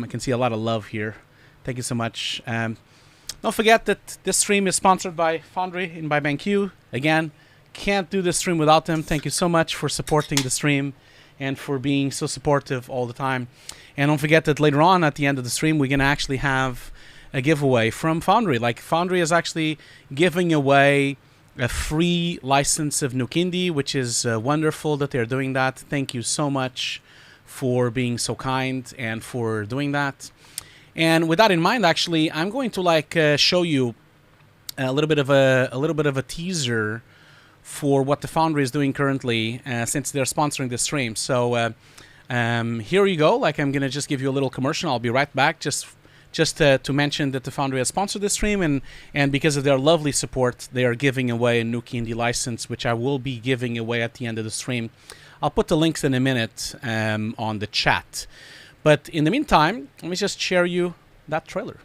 [SPEAKER 1] can see a lot of love here. Thank you so much. Don't forget that this stream is sponsored by Foundry and by BenQ. Again, can't do this stream without them. Thank you so much for supporting the stream and for being so supportive all the time. And don't forget that later on at the end of the stream, we're going to actually have a giveaway from Foundry. Like, Foundry is actually giving away a free license of Nuke Indie, which is wonderful that they're doing that. Thank you so much for being so kind and for doing that. And with that in mind, actually, I'm going to show you a little bit of a teaser for what the Foundry is doing currently, since they're sponsoring this stream. So here you go. Like, I'm gonna just give you a little commercial. I'll be right back. Just to mention that the Foundry has sponsored this stream, and because of their lovely support, they are giving away a Nuke Indie license, which I will be giving away at the end of the stream. I'll put the links in a minute on the chat. But in the meantime, let me just share you that trailer.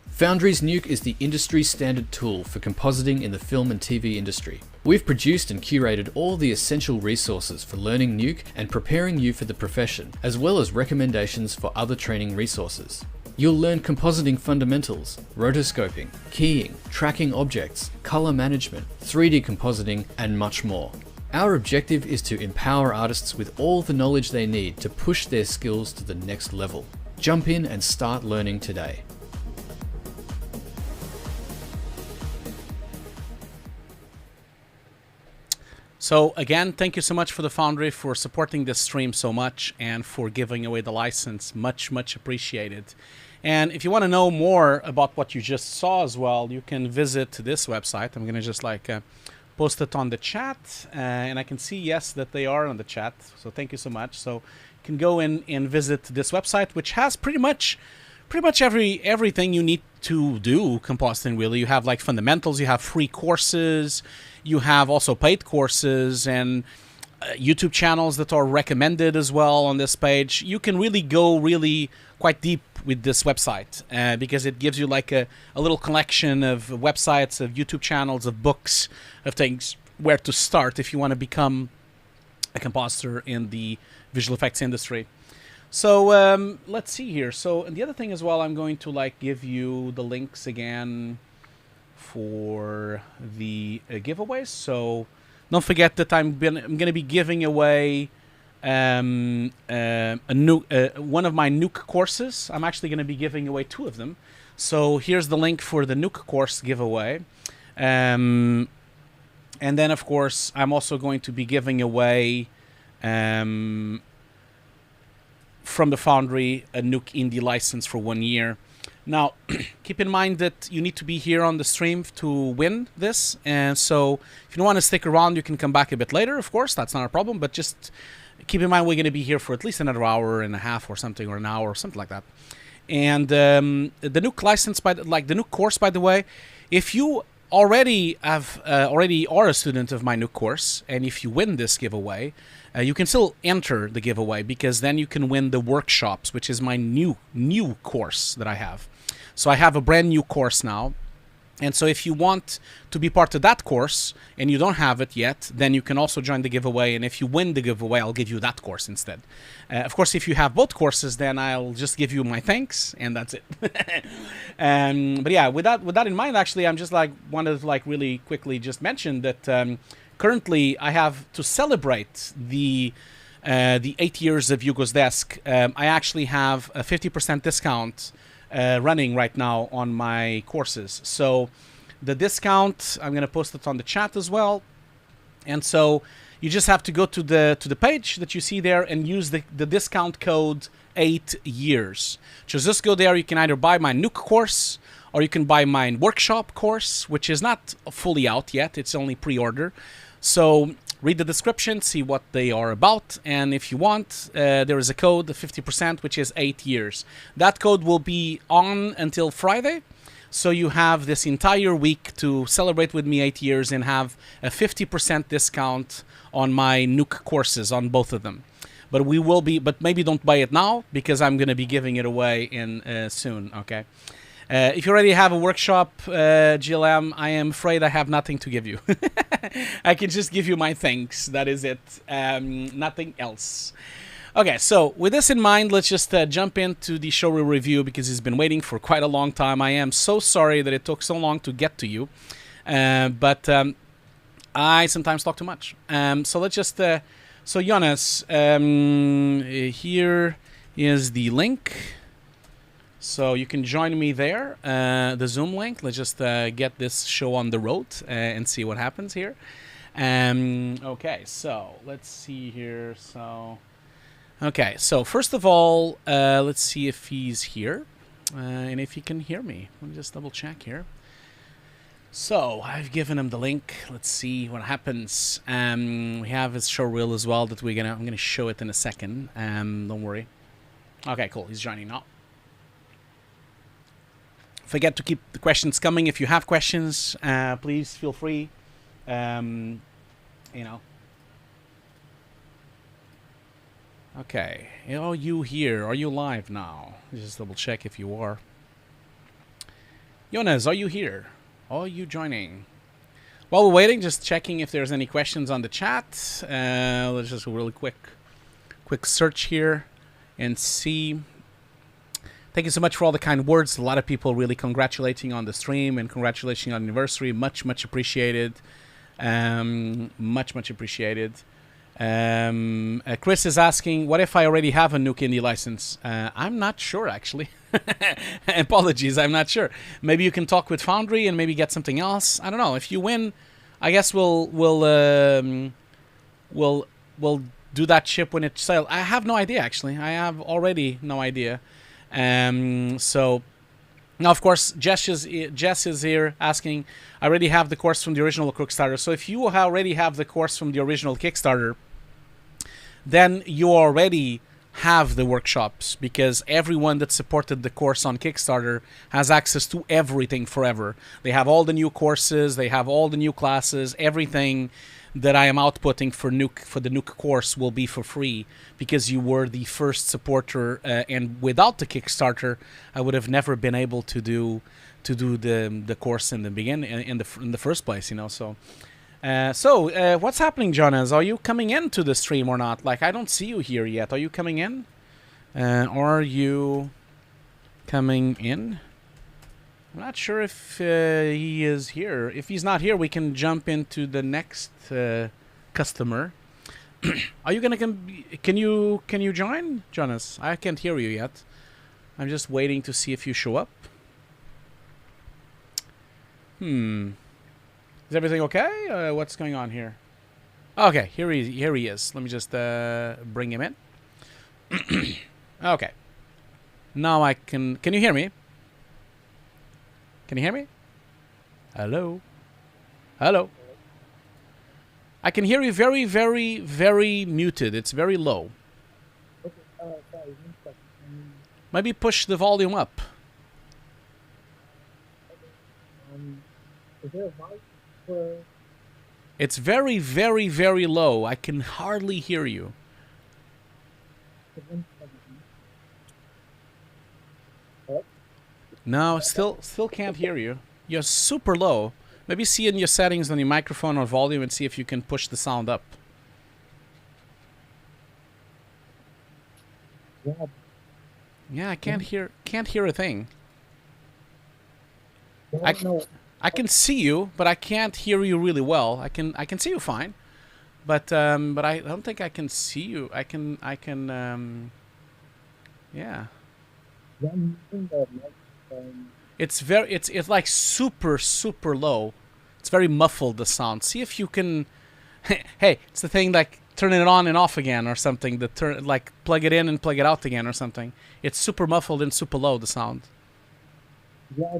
[SPEAKER 2] Foundry's Nuke is the industry standard tool for compositing in the film and TV industry. We've produced and curated all the essential resources for learning Nuke and preparing you for the profession, as well as recommendations for other training resources. You'll learn compositing fundamentals, rotoscoping, keying, tracking objects, color management, 3D compositing, and much more. Our objective is to empower artists with all the knowledge they need to push their skills to the next level. Jump in and start learning today.
[SPEAKER 1] So again, thank you so much for the Foundry for supporting this stream so much and for giving away the license. Much, much appreciated. And if you want to know more about what you just saw as well, you can visit this website. I'm going to just post it on the chat, and I can see, yes, that they are on the chat. So thank you so much. So you can go in and visit this website, which has pretty much everything you need to do compositing, really. You have like fundamentals, you have free courses, you have also paid courses, and YouTube channels that are recommended as well on this page. You can really go quite deep with this website because it gives you like a little collection of websites, of YouTube channels, of books, of things where to start if you want to become a compositor in the visual effects industry. So let's see here. So, and the other thing as well, I'm going to give you the links again for the giveaways. So don't forget that I'm going to be giving away one of my Nuke courses. I'm actually going to be giving away 2 of them. So here's the link for the Nuke course giveaway. And then, of course, I'm also going to be giving away from the Foundry a Nuke Indie license for 1 year. Now, keep in mind that you need to be here on the stream to win this. And so if you don't want to stick around, you can come back a bit later, of course. That's not a problem. But just keep in mind we're going to be here for at least another hour and a half or something, or an hour or something like that. And the Nuke license, the Nuke course, by the way, if you already are a student of my Nuke course, and if you win this giveaway, you can still enter the giveaway, because then you can win the workshops, which is my new course that I have. So I have a brand new course now. And so if you want to be part of that course and you don't have it yet, then you can also join the giveaway. And if you win the giveaway, I'll give you that course instead. Of course, if you have both courses, then I'll just give you my thanks, and that's it. But yeah, with that in mind, actually, I'm just wanted to really quickly just mention that currently I have to celebrate the 8 years of Hugo's Desk. I actually have a 50% discount running right now on my courses. So the discount, I'm going to post it on the chat as well. And so you just have to go to the page that you see there and use the discount code 8 years. So just go there. You can either buy my Nuke course, or you can buy my workshop course, which is not fully out yet. It's only pre-order. So read the description, see what they are about, and if you want, there is a code, 50%, which is 8 years. That code will be on until Friday. So you have this entire week to celebrate with me 8 years and have a 50% discount on my Nuke courses, on both of them. But maybe don't buy it now, because I'm going to be giving it away in soon, okay? If you already have a workshop, GLM, I am afraid I have nothing to give you. I can just give you my thanks. That is it. Nothing else. Okay, so with this in mind, let's just jump into the showreel review, because it's been waiting for quite a long time. I am so sorry that it took so long to get to you, but I sometimes talk too much. So let's just... so Jonas, here is the link. So you can join me there, the Zoom link. Let's just get this show on the road and see what happens here. Okay, so let's see here. Okay, so first of all, let's see if he's here and if he can hear me. Let me just double check here. So I've given him the link. Let's see what happens. We have his showreel as well that I'm gonna show it in a second. Don't worry. Okay, cool. He's joining now. Forget to keep the questions coming. If you have questions, please feel free. Okay, are you here? Are you live now? Just double check if you are. Jonas, are you here? Are you joining? While we're waiting, just checking if there's any questions on the chat. Let's just a really quick search here and see. Thank you so much for all the kind words. A lot of people really congratulating on the stream and congratulating on the anniversary. Much appreciated. Much appreciated. Chris is asking, what if I already have a Nuke Indie license? I'm not sure, actually. Apologies, I'm not sure. Maybe you can talk with Foundry and maybe get something else. I don't know. If you win, I guess we'll do that chip when it's sale. I have no idea, actually. I have already no idea. So now, of course, Jess is here asking, I already have the course from the original Kickstarter. So if you already have the course from the original Kickstarter, then you already have the workshops, because everyone that supported the course on Kickstarter has access to everything forever. They have all the new courses, they have all the new classes, everything that I am outputting for the Nuke course will be for free, because you were the first supporter, and without the Kickstarter, I would have never been able to do the course in the beginning, in the first place, you know. So what's happening, Jonas? Are you coming into the stream or not? Like, I don't see you here yet. Are you coming in? Are you coming in? I'm not sure if he is here. If he's not here, we can jump into the next customer. Are you gonna can you join, Jonas? I can't hear you yet. I'm just waiting to see if you show up. Is everything okay? What's going on here? Okay, here he is. Let me just bring him in. Okay. Now I can you hear me? Can you hear me? Hello? Hello? I can hear you very muted. It's very low.
[SPEAKER 3] Sorry,
[SPEAKER 1] Maybe push the volume up.
[SPEAKER 3] is there a mic for...
[SPEAKER 1] It's very low. I can hardly hear you. No, still can't hear you. You're super low. Maybe see in your settings on your microphone or volume and see if you can push the sound up. Yeah, I can't hear a thing. I can see you, but I can't hear you really well. I can see you fine, but I don't think I can see you. Yeah. It's like super low. It's very muffled, the sound. See if you can. Hey, it's the thing like turning it on and off again or something. Like plug it in and plug it out again or something. It's super muffled and super low, the sound.
[SPEAKER 3] Yeah,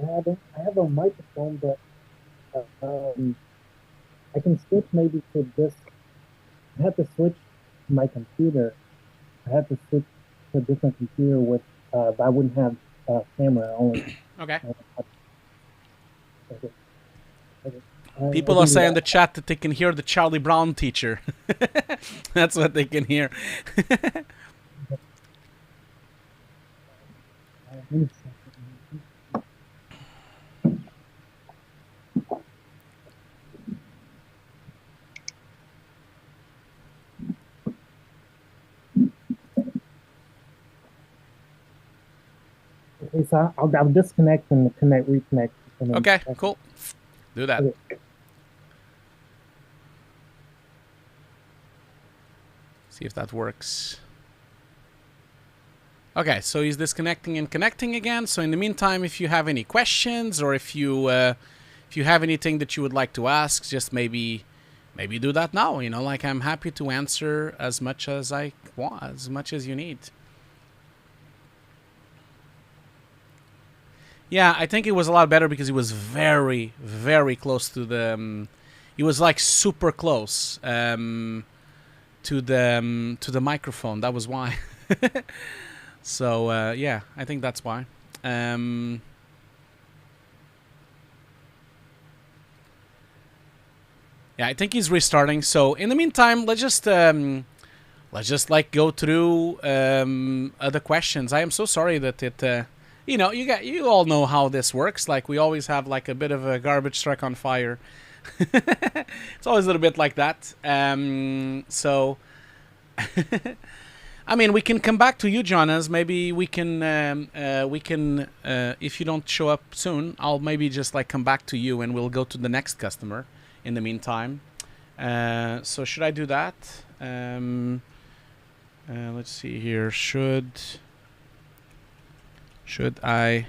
[SPEAKER 3] I have a microphone, but I can switch maybe to this. I have to switch to my computer. I have to switch to a different computer with, but I wouldn't have camera only.
[SPEAKER 1] Okay.
[SPEAKER 3] Okay. Okay.
[SPEAKER 1] People
[SPEAKER 3] I
[SPEAKER 1] are
[SPEAKER 3] can do
[SPEAKER 1] saying in
[SPEAKER 3] that.
[SPEAKER 1] the chat that they can hear the Charlie Brown teacher. That's what they can hear.
[SPEAKER 3] Let me see. Okay, so I'll disconnect and reconnect. And then,
[SPEAKER 1] Okay, cool. Do that.
[SPEAKER 3] Okay.
[SPEAKER 1] See if that works. Okay, so he's disconnecting and connecting again. So in the meantime, if you have any questions or if you have anything that you would like to ask, just maybe do that now. You know, like I'm happy to answer as much as I want, as much as you need. Yeah, I think it was a lot better because he was very, very close to the. He was like super close to the microphone. That was why. So yeah, I think that's why. Yeah, I think he's restarting. So in the meantime, let's just like go through other questions. I am so sorry that it. You know, you all know how this works. Like we always have like a bit of a garbage truck on fire. It's always a little bit like that. So, I mean, we can come back to you, Jonas. Maybe we can, if you don't show up soon, I'll maybe just like come back to you and we'll go to the next customer in the meantime. So should I do that? Let's see here. Should I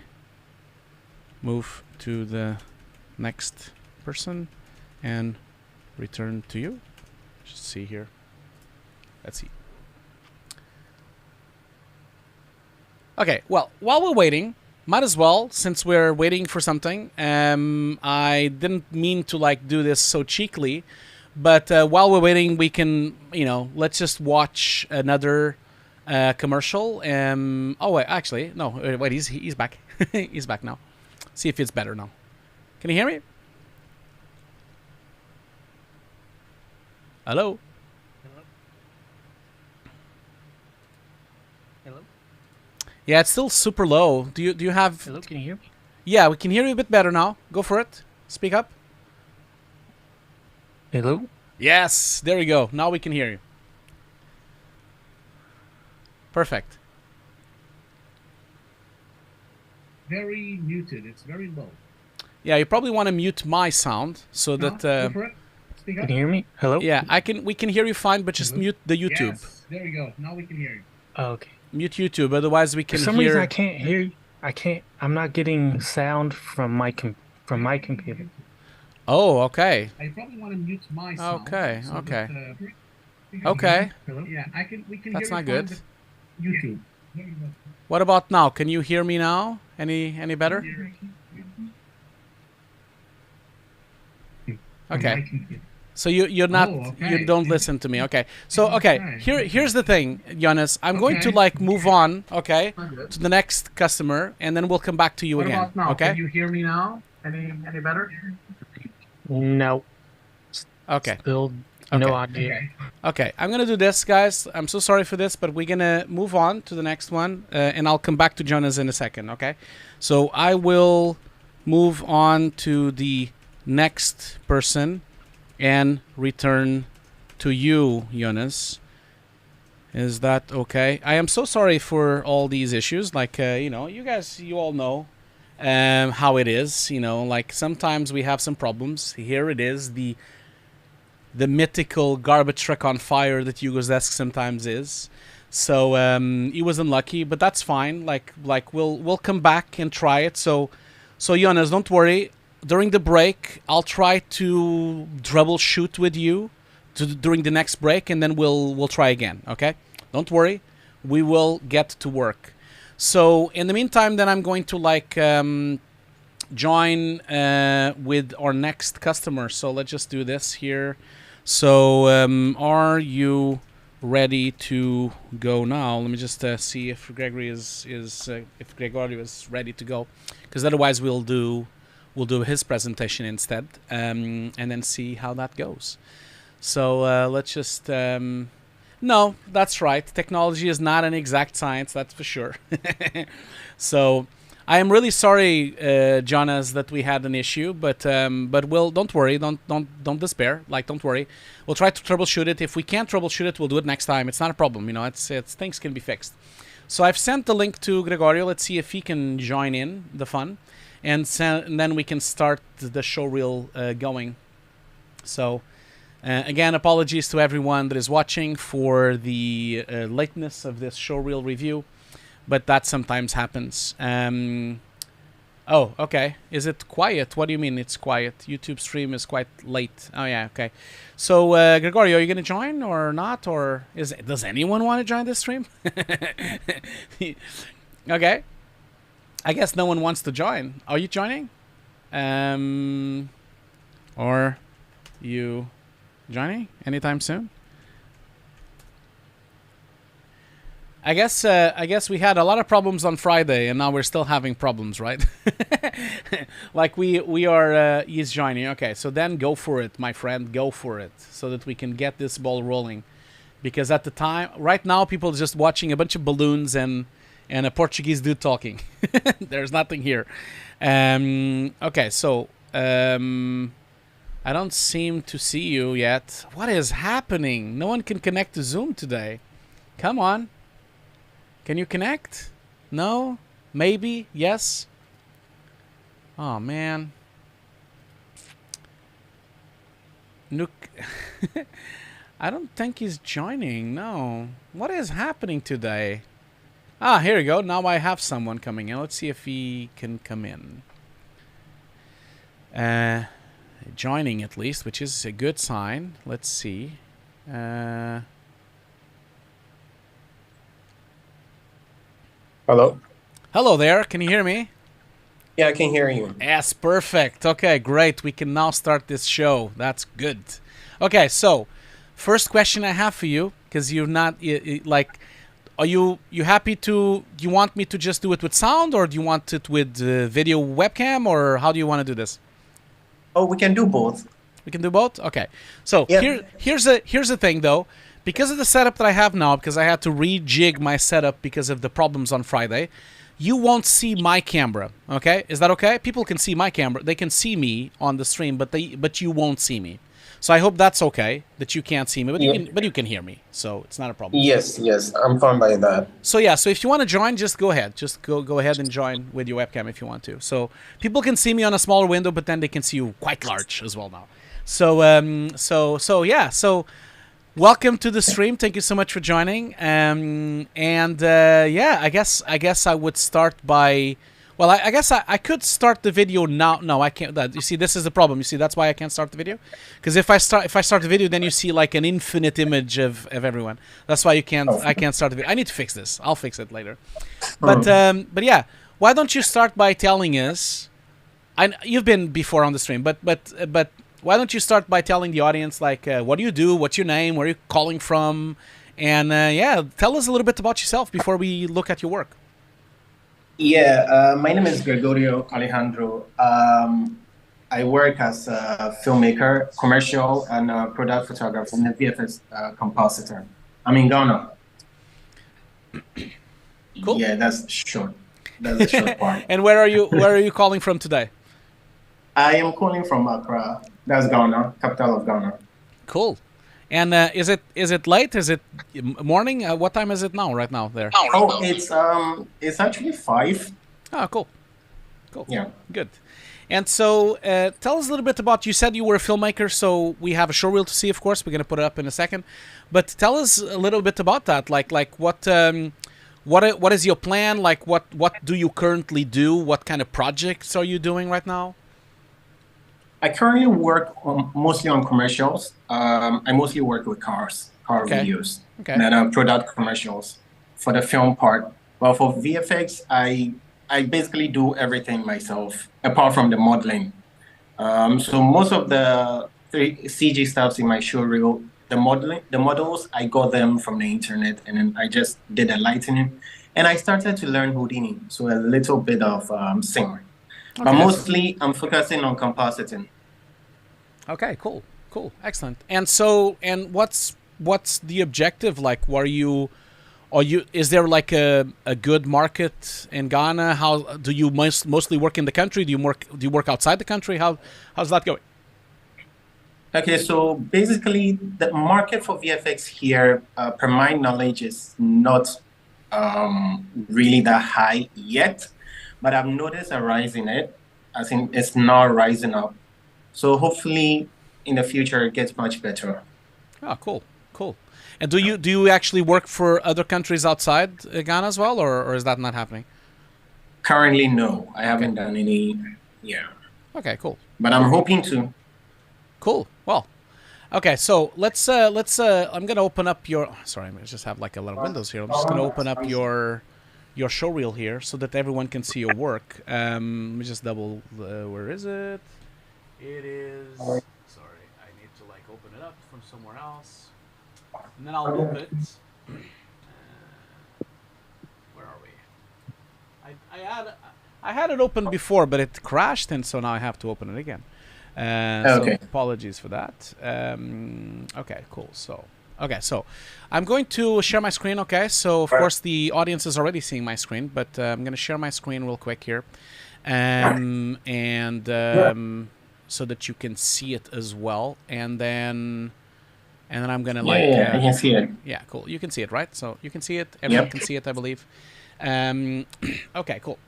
[SPEAKER 1] move to the next person and return to you? Just see here. Let's see. Okay, well, while we're waiting, might as well, since we're waiting for something, I didn't mean to like do this so cheekily, but while we're waiting, we can, you know, let's just watch another commercial. Oh wait, actually, no, wait, he's back. He's back now. See if it's better now. Can you hear me? Hello?
[SPEAKER 4] Hello?
[SPEAKER 1] Yeah, it's still super low. Do you have?
[SPEAKER 4] Hello, can you hear me?
[SPEAKER 1] Yeah, we can hear you a bit better now. Go for it. Speak up.
[SPEAKER 4] Hello?
[SPEAKER 1] Yes, there you go. Now we can hear you. Perfect.
[SPEAKER 5] Very muted. It's very low.
[SPEAKER 1] Yeah, you probably want to mute my sound so
[SPEAKER 5] No,
[SPEAKER 1] that.
[SPEAKER 5] go for it. Speak up.
[SPEAKER 4] Can you hear me? Hello?
[SPEAKER 1] Yeah, we can hear you fine, but just
[SPEAKER 5] Hello?
[SPEAKER 1] mute the YouTube.
[SPEAKER 5] Yes, there we go. Now we can hear you.
[SPEAKER 4] Oh, okay.
[SPEAKER 1] Mute YouTube, otherwise we
[SPEAKER 4] For
[SPEAKER 1] can
[SPEAKER 4] some
[SPEAKER 1] hear.
[SPEAKER 4] reason, I can't hear you. I'm not getting sound from my computer.
[SPEAKER 1] Oh, okay.
[SPEAKER 5] I probably want to mute my sound.
[SPEAKER 1] Okay,
[SPEAKER 5] so
[SPEAKER 1] okay.
[SPEAKER 5] that,
[SPEAKER 1] Okay.
[SPEAKER 5] Hello? Yeah, we can
[SPEAKER 1] That's
[SPEAKER 5] hear
[SPEAKER 1] not
[SPEAKER 5] you fine,
[SPEAKER 1] good.
[SPEAKER 5] but YouTube. There you go.
[SPEAKER 1] What about now? Can you hear me now? Any better? Okay.
[SPEAKER 5] My computer.
[SPEAKER 1] So you're not
[SPEAKER 5] Oh, okay.
[SPEAKER 1] you don't listen to me. Okay. So okay,
[SPEAKER 5] Okay.
[SPEAKER 1] here's the thing, Jonas. I'm going to
[SPEAKER 5] Okay.
[SPEAKER 1] like move on, okay,
[SPEAKER 5] Good.
[SPEAKER 1] to the next customer, and then we'll come back to you
[SPEAKER 5] What
[SPEAKER 1] again.
[SPEAKER 5] about now?
[SPEAKER 1] Okay.
[SPEAKER 5] Can you hear me now? Any better?
[SPEAKER 4] No.
[SPEAKER 1] Okay.
[SPEAKER 4] Still
[SPEAKER 1] Okay.
[SPEAKER 4] no idea.
[SPEAKER 5] Okay.
[SPEAKER 1] Okay. I'm gonna do this, guys. I'm so sorry for this, but we're gonna move on to the next one, and I'll come back to Jonas in a second. Okay. So I will move on to the next person and return to you, Jonas. Is that okay? I am so sorry for all these issues. Like, you know, you all know how it is. You know, like sometimes we have some problems. Here it is, the mythical garbage truck on fire that Hugo's desk sometimes is. So he was unlucky, but that's fine. Like we'll come back and try it. So Jonas, don't worry. During the break, I'll try to troubleshoot with you during the next break, and then we'll try again. Okay? Don't worry, we will get to work. So in the meantime, then I'm going to like join with our next customer. So let's just do this here. So are you ready to go now? Let me just see if Gregory if Gregorio is ready to go, because otherwise we'll do his presentation instead, and then see how that goes. So let's just no, that's right. Technology is not an exact science, that's for sure. So I am really sorry, Jonas, that we had an issue, but we'll don't worry, don't despair. Like, don't worry. We'll try to troubleshoot it. If we can't troubleshoot it, we'll do it next time. It's not a problem, you know. It's things can be fixed. So I've sent the link to Gregorio. Let's see if he can join in the fun, and then we can start the showreel going. So again, apologies to everyone that is watching for the lateness of this showreel review. But that sometimes happens. Oh, okay. Is it quiet? What do you mean it's quiet? YouTube stream is quite late. Oh, yeah, okay. So, Gregorio, are you going to join or not? Or does anyone want to join this stream? Okay. I guess no one wants to join. Are you joining? Or you joining anytime soon? I guess we had a lot of problems on Friday, and now we're still having problems, right? Like we are, he's joining. Okay, so then go for it, my friend, go for it, so that we can get this ball rolling. Because at the time, right now, people are just watching a bunch of balloons and a Portuguese dude talking. There's nothing here. Okay, so I don't seem to see you yet. What is happening? No one can connect to Zoom today. Come on. Can you connect? No? Maybe? Yes? Oh, man. Nook. I don't think he's joining. No. What is happening today? Ah, here we go. Now I have someone coming in. Let's see if he can come in. Joining at least, which is a good sign. Let's see.
[SPEAKER 6] Hello?
[SPEAKER 1] Hello there. Can you hear me?
[SPEAKER 6] Yeah, I can hear you.
[SPEAKER 1] Yes, perfect. Okay, great. We can now start this show. That's good. Okay, so first question I have for you, because you're not like, are you happy to? Do you want me to just do it with sound, or do you want it with video webcam, or how do you want to do this?
[SPEAKER 6] Oh, we can do both.
[SPEAKER 1] We can do both. Okay. So
[SPEAKER 6] Yeah.
[SPEAKER 1] here's the thing though. Because of the setup that I have now, because I had to rejig my setup because of the problems on Friday, you won't see my camera, okay? Is that okay? People can see my camera. They can see me on the stream, but you won't see me. So I hope that's okay, that you can't see me, but you can hear me. So it's not a problem.
[SPEAKER 6] Yes, I'm fine by that.
[SPEAKER 1] So yeah, so if you want to join, just go ahead. Just go ahead and join with your webcam if you want to. So people can see me on a smaller window, but then they can see you quite large as well now. So yeah, so welcome to the stream. Thank you so much for joining. Yeah, I guess I would start by, well, I guess I could start the video now. No, I can't. You see, this is the problem. You see, that's why I can't start the video. Because if I start the video, then you see like an infinite image of everyone. That's why I can't start the video. I need to fix this. I'll fix it later. But yeah, why don't you start by telling us? You've been before on the stream, but why don't you start by telling the audience, like, what do you do? What's your name? Where are you calling from? And yeah, tell us a little bit about yourself before we look at your work.
[SPEAKER 6] Yeah, my name is Gregorio Alejandro. I work as a filmmaker, commercial, and product photographer, and a VFX compositor. I'm in Ghana.
[SPEAKER 1] Cool.
[SPEAKER 6] Yeah, that's short. That's the short part.
[SPEAKER 1] And where are you calling from today?
[SPEAKER 6] I am calling from Accra. That's Ghana, capital of Ghana.
[SPEAKER 1] Cool. And is it late? Is it morning? What time is it now? Right now there.
[SPEAKER 6] Oh, it's actually 5.
[SPEAKER 1] Oh, cool.
[SPEAKER 6] Yeah.
[SPEAKER 1] Good. And so tell us a little bit about. You said you were a filmmaker, so we have a showreel to see. Of course, we're gonna put it up in a second. But tell us a little bit about that. Like what is your plan? Like what do you currently do? What kind of projects are you doing right now?
[SPEAKER 6] I currently work mostly on commercials. I mostly work with car videos, and product commercials for the film part. Well, for VFX, I I basically do everything myself, apart from the modeling. So most of the CG stuffs in my showreel, the models, I got them from the internet, and then I just did the lighting, and I started to learn Houdini, so a little bit of Sing. But
[SPEAKER 1] Okay.
[SPEAKER 6] mostly, I'm focusing on compositing.
[SPEAKER 1] Okay, cool, excellent. And so, and what's the objective? Like, is there like a good market in Ghana? How do you mostly work in the country? Do you work outside the country? How's that going?
[SPEAKER 6] Okay, so basically, the market for VFX here, per my knowledge, is not really that high yet, but I've noticed a rise in it. I think it's now rising up. So hopefully, in the future, it gets much better.
[SPEAKER 1] Oh, cool. And do you actually work for other countries outside Ghana as well, or is that not happening?
[SPEAKER 6] Currently, no, I haven't done any. Yeah.
[SPEAKER 1] Okay, cool.
[SPEAKER 6] But I'm hoping to.
[SPEAKER 1] Cool. Well, okay. So let's. I'm gonna open up your. Sorry, I just have like a lot of windows here. I'm just gonna open up your showreel here so that everyone can see your work. Let me just double. Where is it? It is. Sorry, I need to like open it up from somewhere else, and then I'll loop it. Where are we? I had it open before, but it crashed, and so now I have to open it again.
[SPEAKER 6] Okay.
[SPEAKER 1] So apologies for that. Okay, cool. So I'm going to share my screen. Okay, so of course the audience is already seeing my screen, but I'm going to share my screen real quick here, and so that you can see it as well, and then I'm going to
[SPEAKER 6] Yeah, I can see it.
[SPEAKER 1] Yeah, cool. You can see it, right? So you can see it. Everyone can see it, I believe. Okay, cool.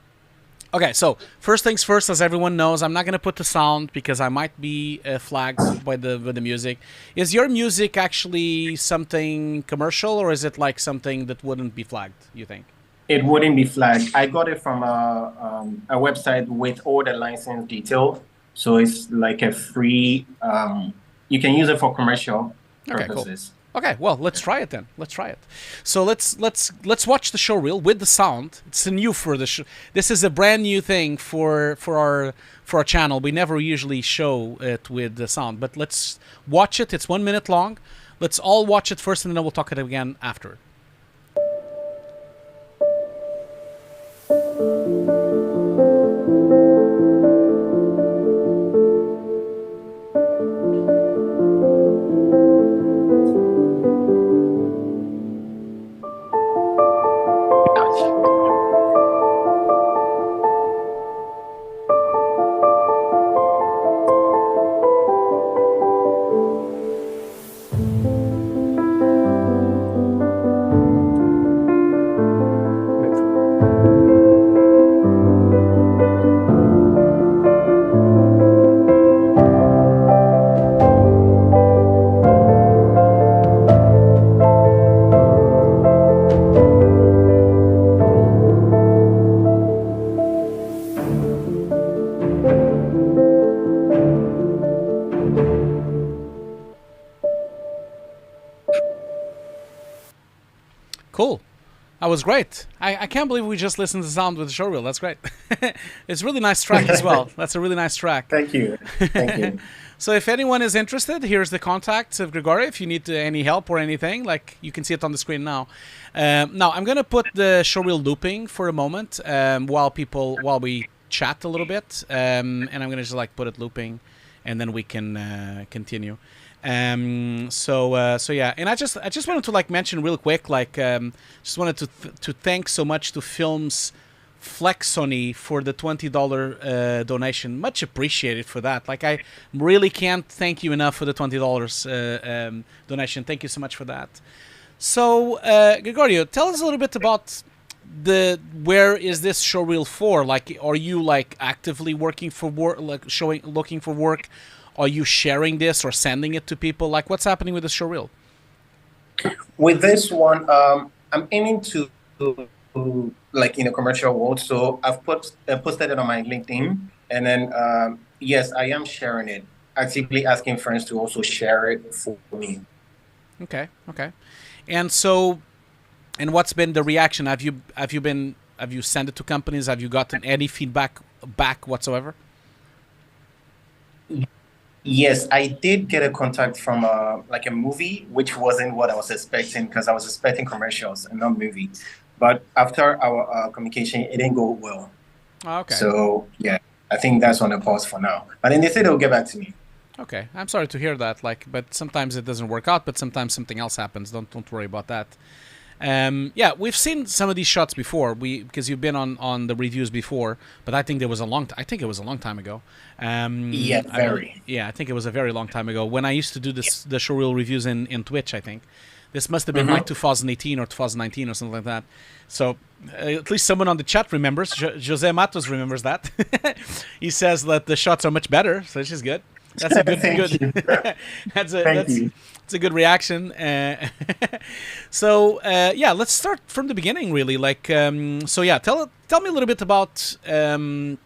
[SPEAKER 1] Okay, so first things first, as everyone knows, I'm not going to put the sound because I might be flagged by the music. Is your music actually something commercial, or is it like something that wouldn't be flagged, you think?
[SPEAKER 6] It wouldn't be flagged. I got it from a website with all the license detail. So it's like a free, you can use it for commercial purposes.
[SPEAKER 1] Cool. Okay, well, let's try it then. Let's try it. So let's watch the show reel with the sound. It's new for the show. This is a brand new thing for our channel. We never usually show it with the sound, but let's watch it. It's 1 minute long. Let's all watch it first, and then we'll talk it again after. Cool. That was great. I can't believe we just listened to sound with the showreel. That's great. It's a really nice track as well. That's a really nice track.
[SPEAKER 6] Thank you. Thank you.
[SPEAKER 1] So if anyone is interested, here's the contacts of Gregorio. If you need any help or anything, like you can see it on the screen now. Now I'm gonna put the showreel looping for a moment while we chat a little bit, and I'm gonna just like put it looping, and then we can continue. So yeah, and I just wanted to like mention real quick, like just wanted to thank so much to Films Flexony for the $20 donation. Much appreciated for that. Like I really can't thank you enough for the $20 donation. Thank you so much for that. So Gregorio, tell us a little bit about where is this showreel for? Like, are you like actively working for work, like looking for work? Are you sharing this or sending it to people? Like, what's happening with the showreel?
[SPEAKER 6] With this one, I'm aiming to like in a commercial world. So I've posted it on my LinkedIn, and then yes, I am sharing it. Actively asking friends to also share it for me.
[SPEAKER 1] Okay. And so, and what's been the reaction? Have you been have you sent it to companies? Have you gotten any feedback back whatsoever?
[SPEAKER 6] Yes, I did get a contact from like a movie, which wasn't what I was expecting because I was expecting commercials and not movie. But after our communication, it didn't go well.
[SPEAKER 1] Oh, okay.
[SPEAKER 6] So yeah, I think that's on a pause for now. But then they said they'll get back to me.
[SPEAKER 1] Okay, I'm sorry to hear that. Like, but sometimes it doesn't work out. But sometimes something else happens. Don't worry about that. Yeah, we've seen some of these shots before. Because you've been on the reviews before. But I think there was I think it was a long time ago.
[SPEAKER 6] Yeah, very.
[SPEAKER 1] I think it was a very long time ago when I used to do the showreel reviews in Twitch. I think this must have been like 2018 or 2019 or something like that. So at least someone on the chat remembers. Jose Matos remembers that. He says that the shots are much better, so which is good. That's a good. That's a good reaction. So yeah, let's start from the beginning, really. Like, so yeah, tell me a little bit about the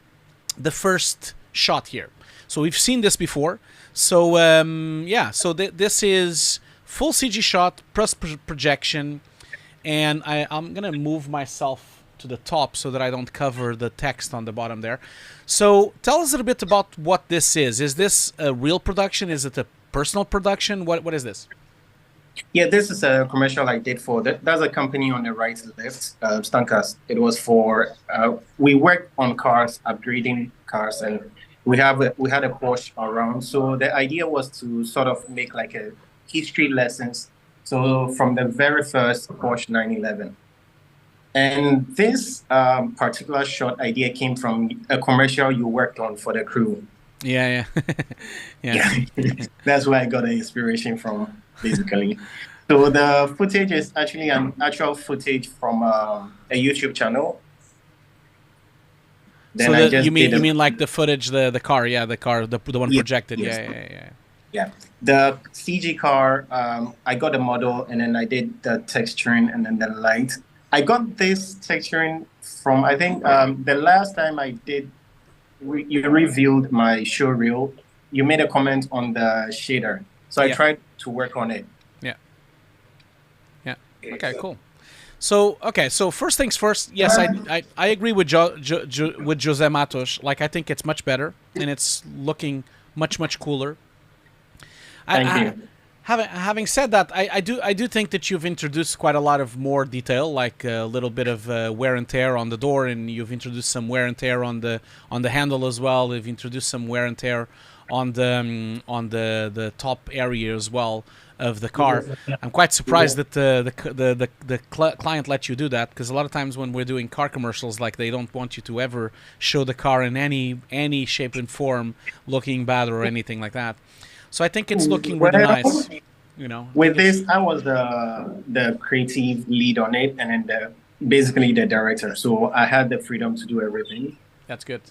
[SPEAKER 1] first shot here. So we've seen this before. So yeah, so this is full CG shot plus projection, and I'm gonna move myself to the top so that I don't cover the text on the bottom there. So tell us a little bit about what this is. Is this a real production? Is it a personal production? What is this?
[SPEAKER 6] Yeah, this is a commercial I did for that's a company on the right left, Stuncast. It was for we work on cars, upgrading cars, and we had a Porsche around. So the idea was to sort of make like a history lessons. So from the very first Porsche 911. And this particular shot idea came from a commercial you worked on for the crew.
[SPEAKER 1] Yeah.
[SPEAKER 6] Yeah. That's where I got the inspiration from, basically. So the footage is actually an actual footage from a YouTube channel.
[SPEAKER 1] Then so you mean like the footage, the car, the one projected,
[SPEAKER 6] yes. Yeah, the CG car. I got the model, and then I did the texturing, and then the light. I got this texturing from, I think, the last time I did, you reviewed my showreel, you made a comment on the shader. So I tried to work on it. Yeah.
[SPEAKER 1] Okay, cool. So first things first, yes, I agree with with Jose Matos. Like, I think it's much better, and it's looking much cooler.
[SPEAKER 6] Thank you.
[SPEAKER 1] Having said that, I do think that you've introduced quite a lot of more detail, like a little bit of wear and tear on the door, and you've introduced some wear and tear on the handle as well. You've introduced some wear and tear on the top area as well of the car. I'm quite surprised that the client let you do that, because a lot of times when we're doing car commercials, like, they don't want you to ever show the car in any shape and form looking bad or anything like that. So I think it's looking really nice, you know.
[SPEAKER 6] With this, I was the creative lead on it, and then basically the director. So I had the freedom to do everything.
[SPEAKER 1] That's good.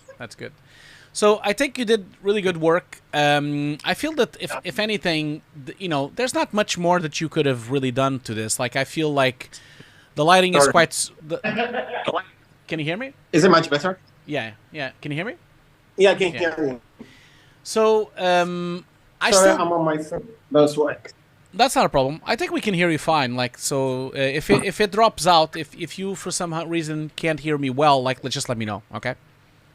[SPEAKER 1] So I think you did really good work. I feel that if anything, you know, there's not much more that you could have really done to this. Like, I feel like the lighting is quite. Can you hear me?
[SPEAKER 6] Is it much better?
[SPEAKER 1] Yeah. Can you hear me?
[SPEAKER 6] Yeah, I can hear you.
[SPEAKER 1] So
[SPEAKER 6] I'm on my phone. That's why.
[SPEAKER 1] That's not a problem. I think we can hear you fine. Like, so if it drops out, if you for some reason can't hear me well, like, just let me know. Okay,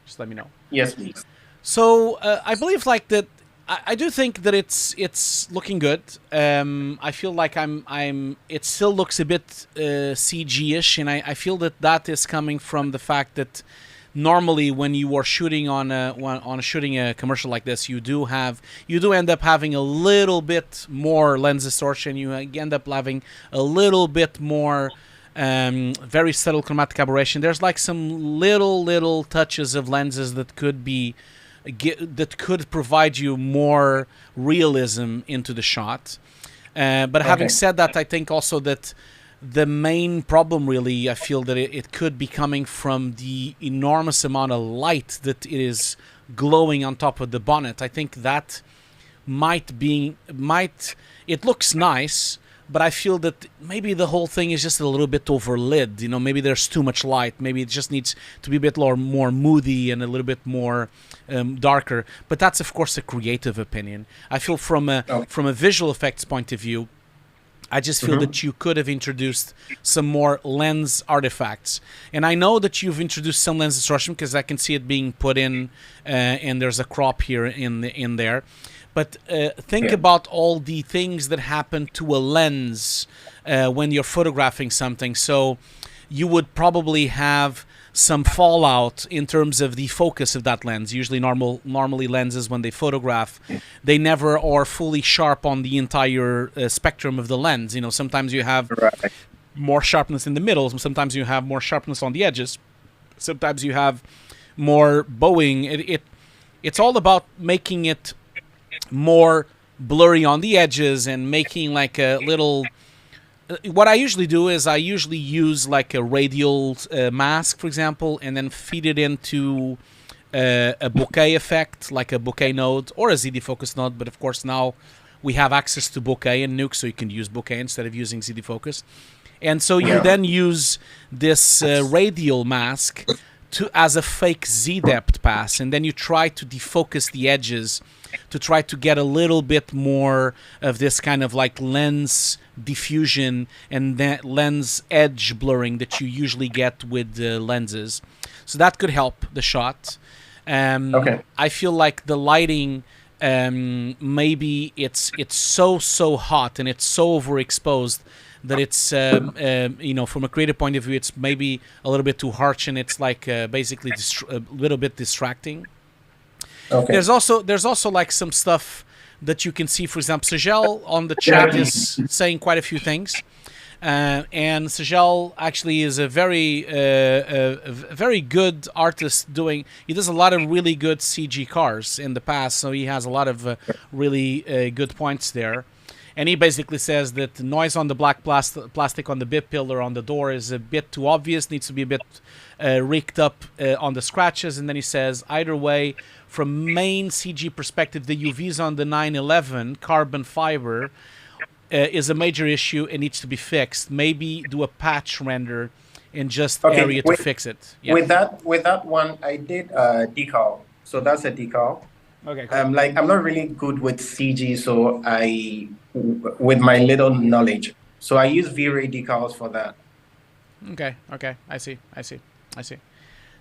[SPEAKER 1] just let me know.
[SPEAKER 6] Yes, please.
[SPEAKER 1] So I believe like that. I do think that it's looking good. I feel like it still looks a bit CG-ish, and I feel that is coming from the fact that normally when you are shooting on a commercial like this, you do end up having a little bit more lens distortion. You end up having a little bit more very subtle chromatic aberration. There's like some little touches of lenses that could provide you more realism into the shot. But having said that, I think also that the main problem, really, I feel that it could be coming from the enormous amount of light that it is glowing on top of the bonnet. I think that it looks nice, but I feel that maybe the whole thing is just a little bit overlit. You know, maybe there's too much light. Maybe it just needs to be a bit more moody and a little bit more darker. But that's, of course, a creative opinion. I feel from a visual effects point of view, I just feel that you could have introduced some more lens artifacts. And I know that you've introduced some lens distortion because I can see it being put in, and there's a crop here in there. But think about all the things that happen to a lens when you're photographing something. So you would probably have some fallout in terms of the focus of that lens. Usually normally lenses, when they photograph, they never are fully sharp on the entire spectrum of the lens. You know, sometimes you have more sharpness in the middle, sometimes you have more sharpness on the edges, sometimes you have more bowing. It's all about making it more blurry on the edges and making like a little... What I usually do is I usually use like a radial mask, for example, and then feed it into a bokeh effect, like a bokeh node or a ZD focus node. But of course now we have access to bokeh in Nuke, so you can use bokeh instead of using ZD focus. And so you then use this radial mask as a fake Z depth pass, and then you try to defocus the edges to try to get a little bit more of this kind of like lens diffusion and that lens edge blurring that you usually get with the lenses. So that could help the shot. I feel like the lighting, maybe it's so hot and it's so overexposed that it's you know, from a creative point of view, it's maybe a little bit too harsh, and it's like basically a little bit distracting. There's also like some stuff that you can see. For example, Sajel on the chat is saying quite a few things, and Sajel actually is a very good artist. He does a lot of really good CG cars in the past, so he has a lot of really good points there. And he basically says that the noise on the black plastic on the bib pillar on the door is a bit too obvious, needs to be a bit rigged up on the scratches. And then he says, either way, from main CG perspective, the UVs on the 911 carbon fiber is a major issue and needs to be fixed. Maybe do a patch render in just area to fix it. Yeah.
[SPEAKER 6] With that one, I did a decal. So that's a decal.
[SPEAKER 1] Okay. Cool.
[SPEAKER 6] Like, I'm not really good with CG, so with my little knowledge, so I use V-Ray decals for that.
[SPEAKER 1] Okay. I see.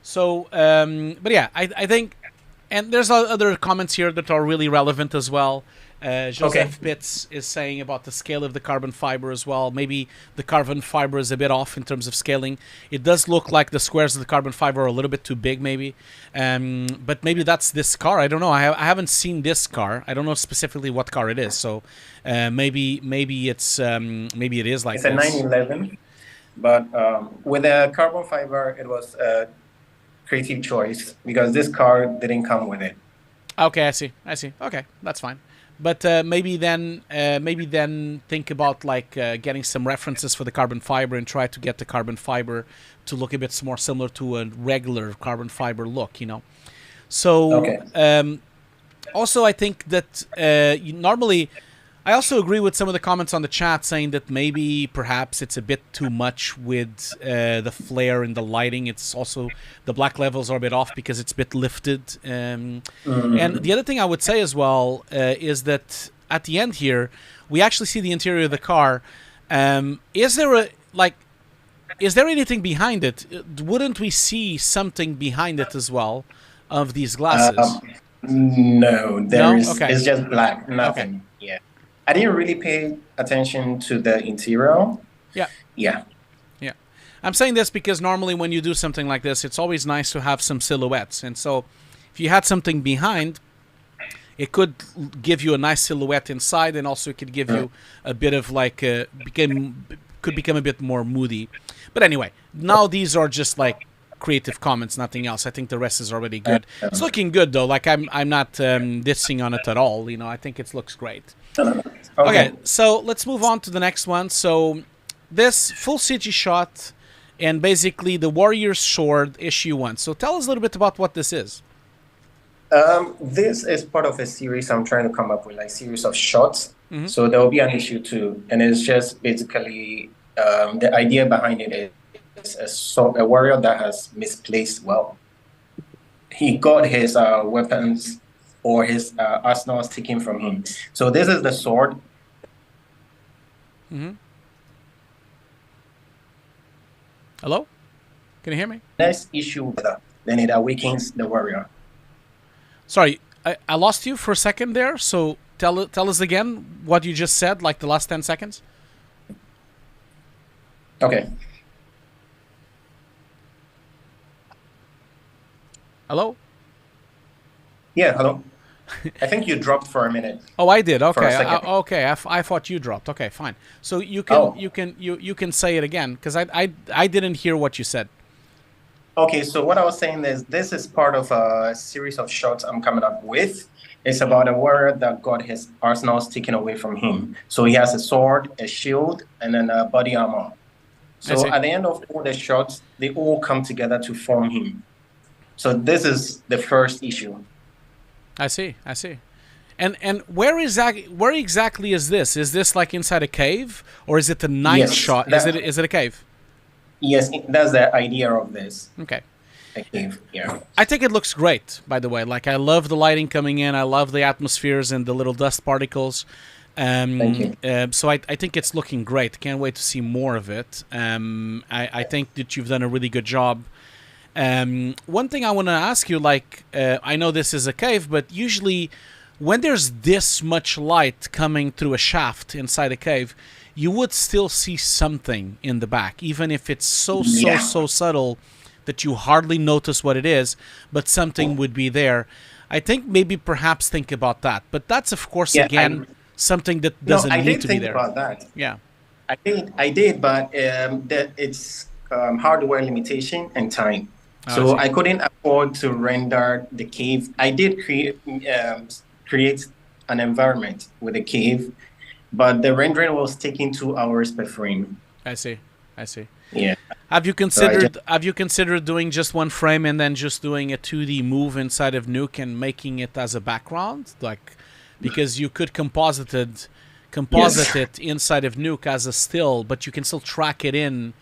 [SPEAKER 1] So, but yeah, I think, and there's other comments here that are really relevant as well. Joseph Pitts is saying about the scale of the carbon fiber as well. Maybe the carbon fiber is a bit off in terms of scaling. It does look like the squares of the carbon fiber are a little bit too big, maybe. But maybe that's this car. I don't know. I haven't seen this car. I don't know specifically what car it is. So maybe it's maybe it is like
[SPEAKER 6] it's a 911, but with a carbon fiber, it was a creative choice because this car didn't come with it.
[SPEAKER 1] Okay, I see. Okay, that's fine. But maybe then think about like getting some references for the carbon fiber and try to get the carbon fiber to look a bit more similar to a regular carbon fiber look, you know. So also I think that normally I also agree with some of the comments on the chat saying that maybe perhaps it's a bit too much with the flare and the lighting. It's also the black levels are a bit off because it's a bit lifted. And the other thing I would say as well is that at the end here, we actually see the interior of the car. Is there anything behind it? Wouldn't we see something behind it as well of these glasses?
[SPEAKER 6] No, there is.
[SPEAKER 1] Okay.
[SPEAKER 6] It's just black. Nothing.
[SPEAKER 1] Okay.
[SPEAKER 6] Yeah. I didn't really pay attention to the interior. Yeah.
[SPEAKER 1] I'm saying this because normally when you do something like this, it's always nice to have some silhouettes. And so if you had something behind, it could give you a nice silhouette inside, and also it could give you a bit of like could become a bit more moody. But anyway, now these are just like creative comments, nothing else. I think the rest is already good. It's looking good though. Like I'm not dissing on it at all. You know, I think it looks great. Okay, so let's move on to the next one. So this full CG shot and basically the Warrior's Sword issue 1. So tell us a little bit about what this is.
[SPEAKER 6] This is part of a series I'm trying to come up with, like series of shots. So there will be an issue 2, and it's just basically the idea behind it is a warrior that has misplaced well. He got his weapons or his arsenals taken from him. So this is the sword.
[SPEAKER 1] Hello? Can you hear me?
[SPEAKER 6] Next issue, then it awakens the warrior.
[SPEAKER 1] Sorry, I lost you for a second there. So tell us again what you just said, like the last 10 seconds.
[SPEAKER 6] Okay.
[SPEAKER 1] Hello?
[SPEAKER 6] Yeah, hello. I think you dropped for a minute.
[SPEAKER 1] Oh, I did.
[SPEAKER 6] For a
[SPEAKER 1] Okay.
[SPEAKER 6] second.
[SPEAKER 1] Okay. I thought you dropped. Okay, fine. So you can say it again because I didn't hear what you said.
[SPEAKER 6] Okay, so what I was saying is this is part of a series of shots I'm coming up with. It's about a warrior that got his arsenals taken away from him. So he has a sword, a shield, and then a body armor. So at the end of all the shots, they all come together to form him. So this is the first issue.
[SPEAKER 1] I see. And where exactly is this? Is this like inside a cave, or is it a night shot? Is it a cave?
[SPEAKER 6] Yes, that's the idea of this.
[SPEAKER 1] Okay.
[SPEAKER 6] A cave, yeah.
[SPEAKER 1] I think it looks great, by the way. Like, I love the lighting coming in. I love the atmospheres and the little dust particles.
[SPEAKER 6] Thank you.
[SPEAKER 1] So I think it's looking great. Can't wait to see more of it. I think that you've done a really good job. One thing I want to ask you, like, I know this is a cave, but usually when there's this much light coming through a shaft inside a cave, you would still see something in the back, even if it's so subtle that you hardly notice what it is, but something would be there. I think maybe perhaps think about that. But that's, of course, something that doesn't need to be there.
[SPEAKER 6] I did think about that.
[SPEAKER 1] Yeah.
[SPEAKER 6] I did, but it's hardware limitation and time. So I couldn't afford to render the cave. I did create an environment with a cave, but the rendering was taking 2 hours per frame.
[SPEAKER 1] I see.
[SPEAKER 6] Yeah.
[SPEAKER 1] Have you considered doing just one frame and then just doing a 2D move inside of Nuke and making it as a background? Like, because you could composite it inside of Nuke as a still, but you can still track it in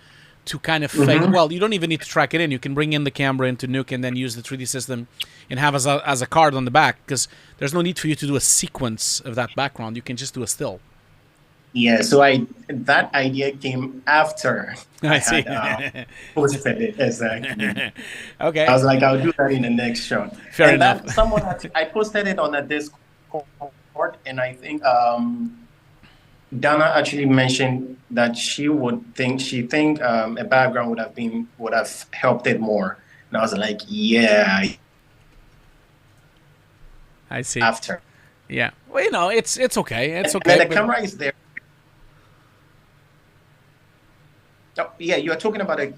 [SPEAKER 1] to kind of fake. Well, you don't even need to track it in. You can bring in the camera into Nuke and then use the 3D system and have as a card on the back, because there's no need for you to do a sequence of that background. You can just do a still.
[SPEAKER 6] Yeah, so that idea came after
[SPEAKER 1] I see.
[SPEAKER 6] Posted it, exactly.
[SPEAKER 1] Okay.
[SPEAKER 6] I was like, I'll do that in the next shot.
[SPEAKER 1] Fair enough.
[SPEAKER 6] I posted it on a Discord, and I think Dana actually mentioned that she think a background would have helped it more. And I was like, yeah.
[SPEAKER 1] I see.
[SPEAKER 6] After.
[SPEAKER 1] Yeah. Well, you know, it's okay. It's okay.
[SPEAKER 6] And the camera is there. Oh, yeah, you are talking about a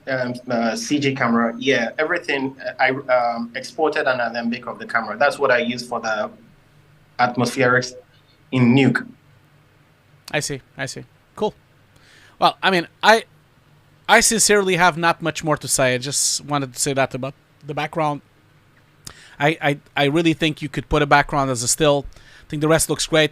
[SPEAKER 6] CG camera. Yeah, everything I exported an alembic of the camera. That's what I use for the atmospherics in Nuke.
[SPEAKER 1] I see. Cool. Well, I mean, I sincerely have not much more to say. I just wanted to say that about the background. I really think you could put a background as a still. I think the rest looks great.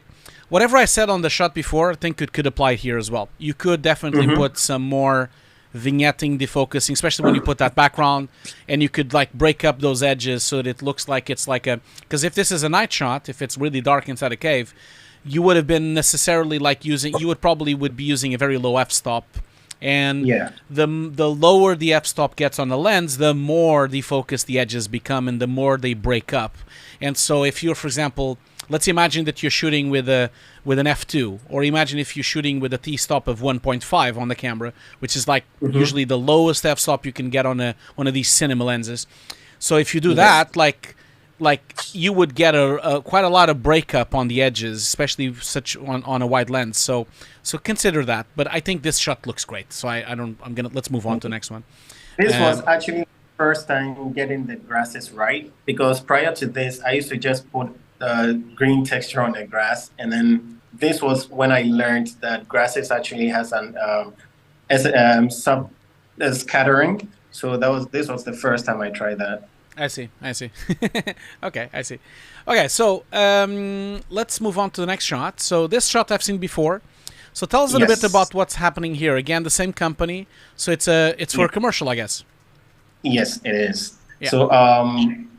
[SPEAKER 1] Whatever I said on the shot before, I think it could apply here as well. You could definitely put some more vignetting, defocusing, especially when you put that background, and you could like break up those edges so that it looks like it's like a, because if this is a night shot, if it's really dark inside a cave, you would have been necessarily like using, you would probably be using a very low f-stop, and the lower the f-stop gets on the lens, the more defocused the edges become and the more they break up. And so if you're, for example, let's imagine that you're shooting with an f2, or imagine if you're shooting with a t-stop of 1.5 on the camera, which is like usually the lowest f-stop you can get on one of these cinema lenses. So if you do that, like you would get quite a lot of breakup on the edges, especially on a wide lens. So consider that. But I think this shot looks great. So let's move on to the next one.
[SPEAKER 6] This was actually the first time getting the grasses right, because prior to this, I used to just put green texture on the grass, and then this was when I learned that grasses actually has a scattering. So this was the first time I tried that.
[SPEAKER 1] I see. Okay, I see. Okay, so let's move on to the next shot. So this shot I've seen before. So tell us a little bit about what's happening here. Again, the same company. So it's for a commercial, I guess.
[SPEAKER 6] Yes, it is.
[SPEAKER 1] Yeah.
[SPEAKER 6] So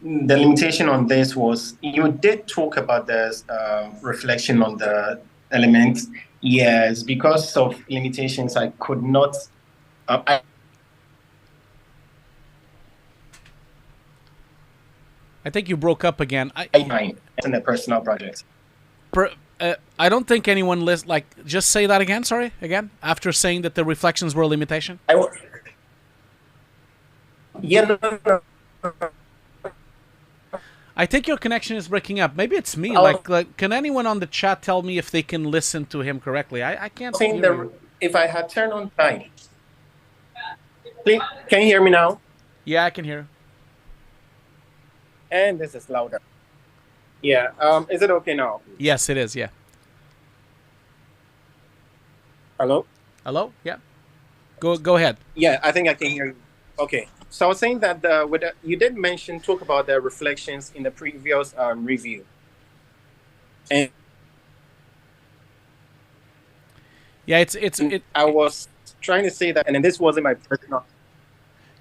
[SPEAKER 6] the limitation on this was, you did talk about the reflection on the elements, Yes, because of limitations, I could not.
[SPEAKER 1] I think you broke up again.
[SPEAKER 6] Mine in a personal project.
[SPEAKER 1] I don't think anyone like. Just say that again. Sorry, again. After saying that the reflections were a limitation.
[SPEAKER 6] Yeah, no.
[SPEAKER 1] I think your connection is breaking up. Maybe it's me.
[SPEAKER 6] Oh.
[SPEAKER 1] Like, can anyone on the chat tell me if they can listen to him correctly? I can't hear you.
[SPEAKER 6] If I had turned on time. Please, can you hear me now?
[SPEAKER 1] Yeah, I can hear.
[SPEAKER 6] And this is louder. Yeah. Is it okay now?
[SPEAKER 1] Yes, it is. Yeah.
[SPEAKER 6] Hello?
[SPEAKER 1] Hello? Yeah. Go ahead.
[SPEAKER 6] Yeah, I think I can hear you. Okay. So I was saying that you did talk about the reflections in the previous review. And
[SPEAKER 1] yeah,
[SPEAKER 6] I was trying to say that, and this wasn't my personal.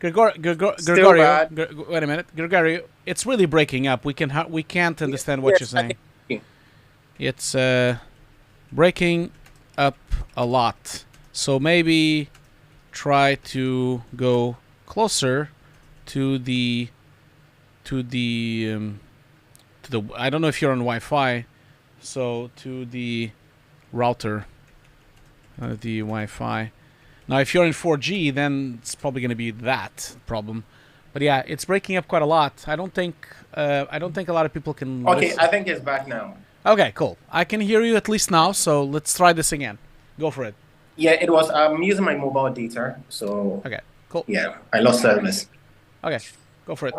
[SPEAKER 1] Gregorio, wait a minute, Gregorio. It's really breaking up. We can't understand what you're saying. It's breaking up a lot. So maybe try to go closer to the I don't know if you're on Wi-Fi, so to the router, the Wi-Fi. Now, if you're in 4G, then it's probably going to be that problem. But yeah, it's breaking up quite a lot. I don't think a lot of people can.
[SPEAKER 6] Okay,
[SPEAKER 1] listen.
[SPEAKER 6] I think it's back now.
[SPEAKER 1] Okay, cool. I can hear you at least now. So let's try this again. Go for it.
[SPEAKER 6] Yeah, it was. I'm using my mobile data, so.
[SPEAKER 1] Okay, cool.
[SPEAKER 6] Yeah, I lost service.
[SPEAKER 1] Okay, go for it.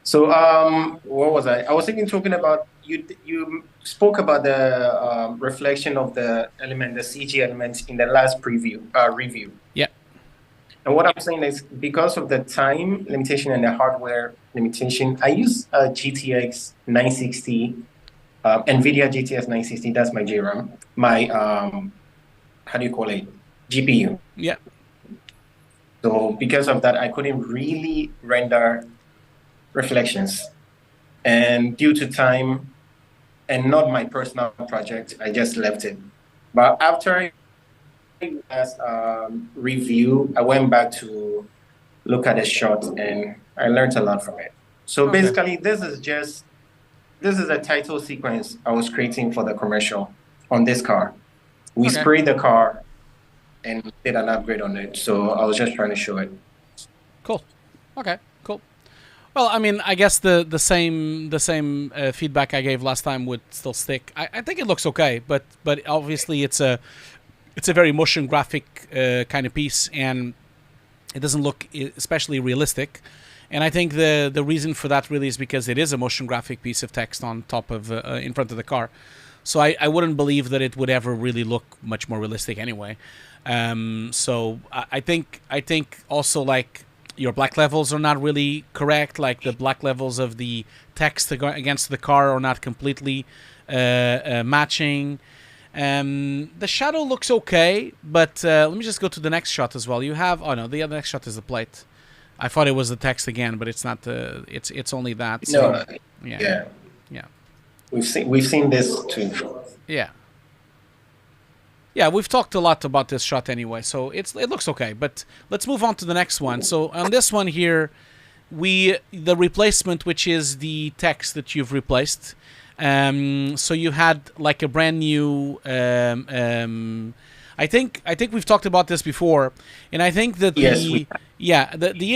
[SPEAKER 6] So, what was I? I was talking about you spoke about the reflection of the CG element in the last review.
[SPEAKER 1] Yeah.
[SPEAKER 6] And what I'm saying is because of the time limitation and the hardware limitation, I use GTX 960, NVIDIA GTX 960. That's my JRAM. My how do you call it? GPU.
[SPEAKER 1] Yeah.
[SPEAKER 6] So because of that, I couldn't really render reflections, and due to time and not my personal project, I just left it. But after last review, I went back to look at the shot and I learned a lot from it. So basically, this is a title sequence I was creating for the commercial on this car. We sprayed the car and did an upgrade on it. So I was just trying to show it.
[SPEAKER 1] Cool. Okay. Cool. Well, I mean, I guess the same feedback I gave last time would still stick. I think it looks okay, but obviously it's a very motion graphic kind of piece, and it doesn't look especially realistic. And I think the reason for that really is because it is a motion graphic piece of text on top of in front of the car. So I wouldn't believe that it would ever really look much more realistic anyway. So I think also like your black levels are not really correct. Like the black levels of the text against the car are not completely matching. The shadow looks okay, but let me just go to the next shot as well. You have the other next shot is the plate. I thought it was the text again, but it's not. It's only that. So,
[SPEAKER 6] No.
[SPEAKER 1] Yeah.
[SPEAKER 6] We've seen this too.
[SPEAKER 1] Yeah. Yeah, we've talked a lot about this shot anyway, so it looks okay. But let's move on to the next one. So on this one here, the replacement, which is the text that you've replaced. So you had like a brand new. I think we've talked about this before, and I think that the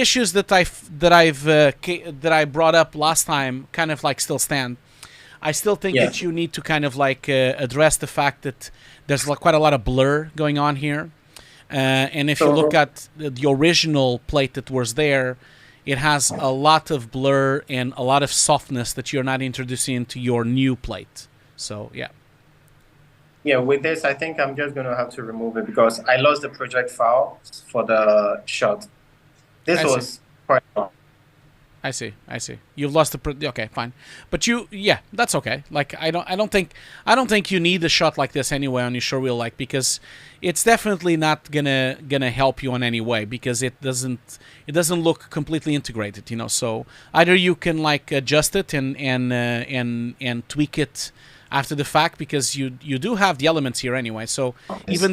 [SPEAKER 1] issues that I brought up last time kind of like still stand. I still think that you need to kind of like address the fact that there's quite a lot of blur going on here, and if you look at the original plate that was there, it has a lot of blur and a lot of softness that you're not introducing into your new plate. So yeah.
[SPEAKER 6] Yeah, with this, I think I'm just going to have to remove it because I lost the project file for the shot. This was quite long.
[SPEAKER 1] I see. You've lost the okay, fine. But that's okay. Like I don't think you need a shot like this anyway on your showreel, like, because it's definitely not gonna help you in any way because it doesn't look completely integrated, So either you can like adjust it and tweak it after the fact, because you do have the elements here anyway. So
[SPEAKER 6] Yes.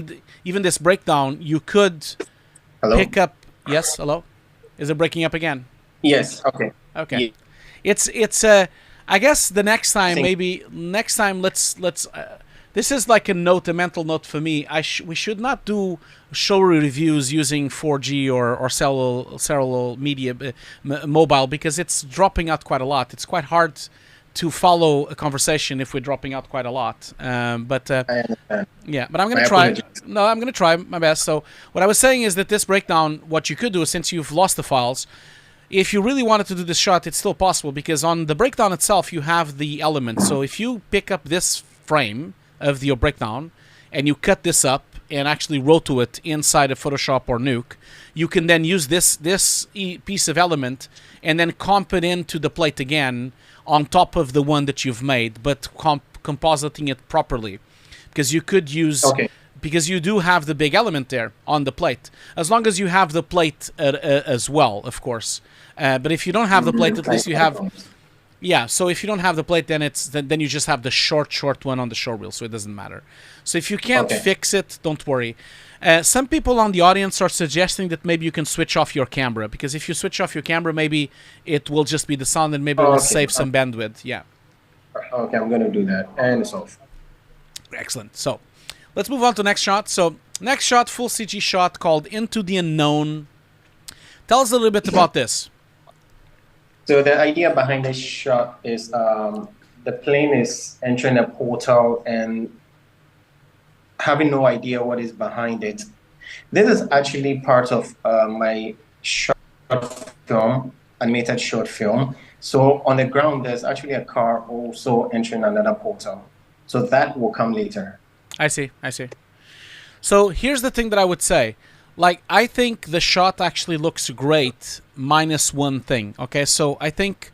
[SPEAKER 1] even this breakdown, you could
[SPEAKER 6] Hello?
[SPEAKER 1] pick up. Yes, hello. Is it breaking up again?
[SPEAKER 6] Yes. Okay.
[SPEAKER 1] Okay.
[SPEAKER 6] Yeah.
[SPEAKER 1] It's I guess the next time, let's this is like a mental note for me. We should not do show reviews using 4G or cellular media mobile, because it's dropping out quite a lot. It's quite hard to follow a conversation if we're dropping out quite a lot. But
[SPEAKER 6] I understand.
[SPEAKER 1] yeah, but I'm going
[SPEAKER 6] My
[SPEAKER 1] to try.
[SPEAKER 6] apologies.
[SPEAKER 1] No, I'm going to try my best. So what I was saying is that this breakdown, what you could do is, since you've lost the files, if you really wanted to do this shot, it's still possible, because on the breakdown itself, you have the elements. So if you pick up this frame of your breakdown and you cut this up and actually roto it inside of Photoshop or Nuke, you can then use this piece of element and then comp it into the plate again on top of the one that you've made, but compositing it properly. Because you could use...
[SPEAKER 6] Okay.
[SPEAKER 1] Because you do have the big element there on the plate, as long as you have the plate as well, of course. But if you don't have the plate, at least you have... Yeah, so if you don't have the plate, then then you just have the short one on the showreel, so it doesn't matter. So if you can't fix it, don't worry. Some people on the audience are suggesting that maybe you can switch off your camera, because if you switch off your camera, maybe it will just be the sound, and maybe it will save some bandwidth. Yeah.
[SPEAKER 6] Okay, I'm gonna do that, and it's off.
[SPEAKER 1] Excellent. So let's move on to the next shot. So next shot, full CG shot called Into the Unknown. Tell us a little bit about this.
[SPEAKER 6] So the idea behind this shot is the plane is entering a portal and having no idea what is behind it. This is actually part of my short film, animated short film. So on the ground, there's actually a car also entering another portal. So that will come later.
[SPEAKER 1] I see. So here's the thing that I would say. Like, I think the shot actually looks great, minus one thing. Okay, so I think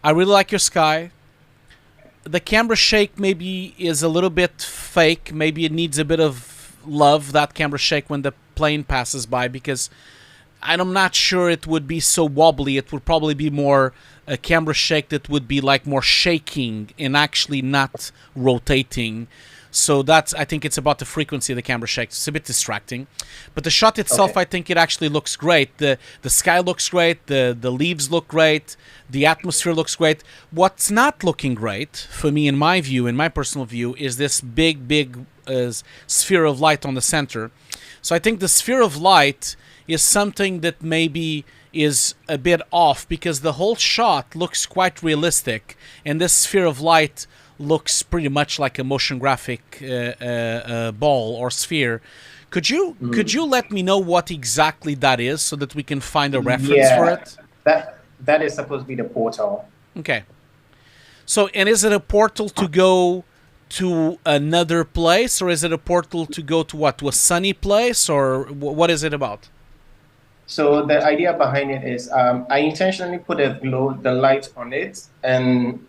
[SPEAKER 1] I really like your sky. The camera shake maybe is a little bit fake. Maybe it needs a bit of love, that camera shake, when the plane passes by, because I'm not sure it would be so wobbly. It would probably be more a camera shake that would be like more shaking and actually not rotating. So I think it's about the frequency of the camera shake. It's a bit distracting. But the shot itself, I think it actually looks great. The sky looks great. The leaves look great. The atmosphere looks great. What's not looking great, for me, in my view, in my personal view, is this big sphere of light on the center. So I think the sphere of light is something that maybe is a bit off, because the whole shot looks quite realistic. And this sphere of light looks pretty much like a motion graphic ball or sphere. Could you let me know what exactly that is, so that we can find a reference for it?
[SPEAKER 6] That is supposed to be the portal.
[SPEAKER 1] Okay. So, and is it a portal to go to another place, or is it a portal to go to what? To a sunny place, or what is it about?
[SPEAKER 6] So the idea behind it is I intentionally put the light on it, and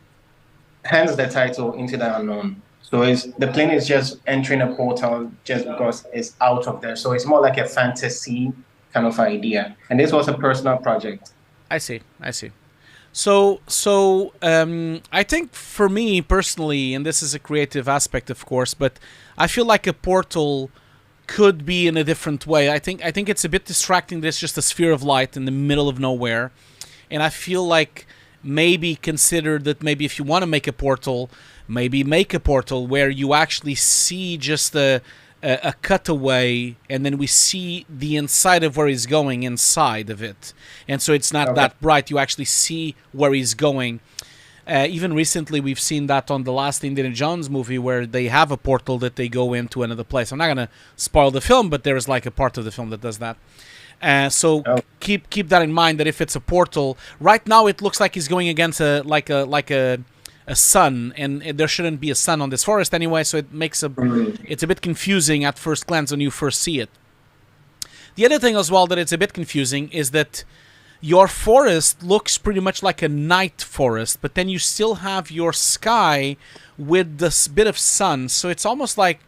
[SPEAKER 6] hence the title, Into the Unknown. So the plane is just entering a portal just because it's out of there. So it's more like a fantasy kind of idea. And this was a personal project.
[SPEAKER 1] I see. So I think for me personally, and this is a creative aspect, of course, but I feel like a portal could be in a different way. I think it's a bit distracting. There's just a sphere of light in the middle of nowhere, and I feel like maybe consider that maybe if you want to make a portal, maybe make a portal where you actually see just a cutaway, and then we see the inside of where he's going inside of it. And so it's not that bright. You actually see where he's going. Even recently, we've seen that on the last Indiana Jones movie, where they have a portal that they go into another place. I'm not going to spoil the film, but there is like a part of the film that does that. So keep that in mind, that if it's a portal, right now it looks like he's going against a sun, and there shouldn't be a sun on this forest anyway, so it makes it's a bit confusing at first glance when you first see it. The other thing as well that it's a bit confusing is that your forest looks pretty much like a night forest, but then you still have your sky with this bit of sun, so it's almost like,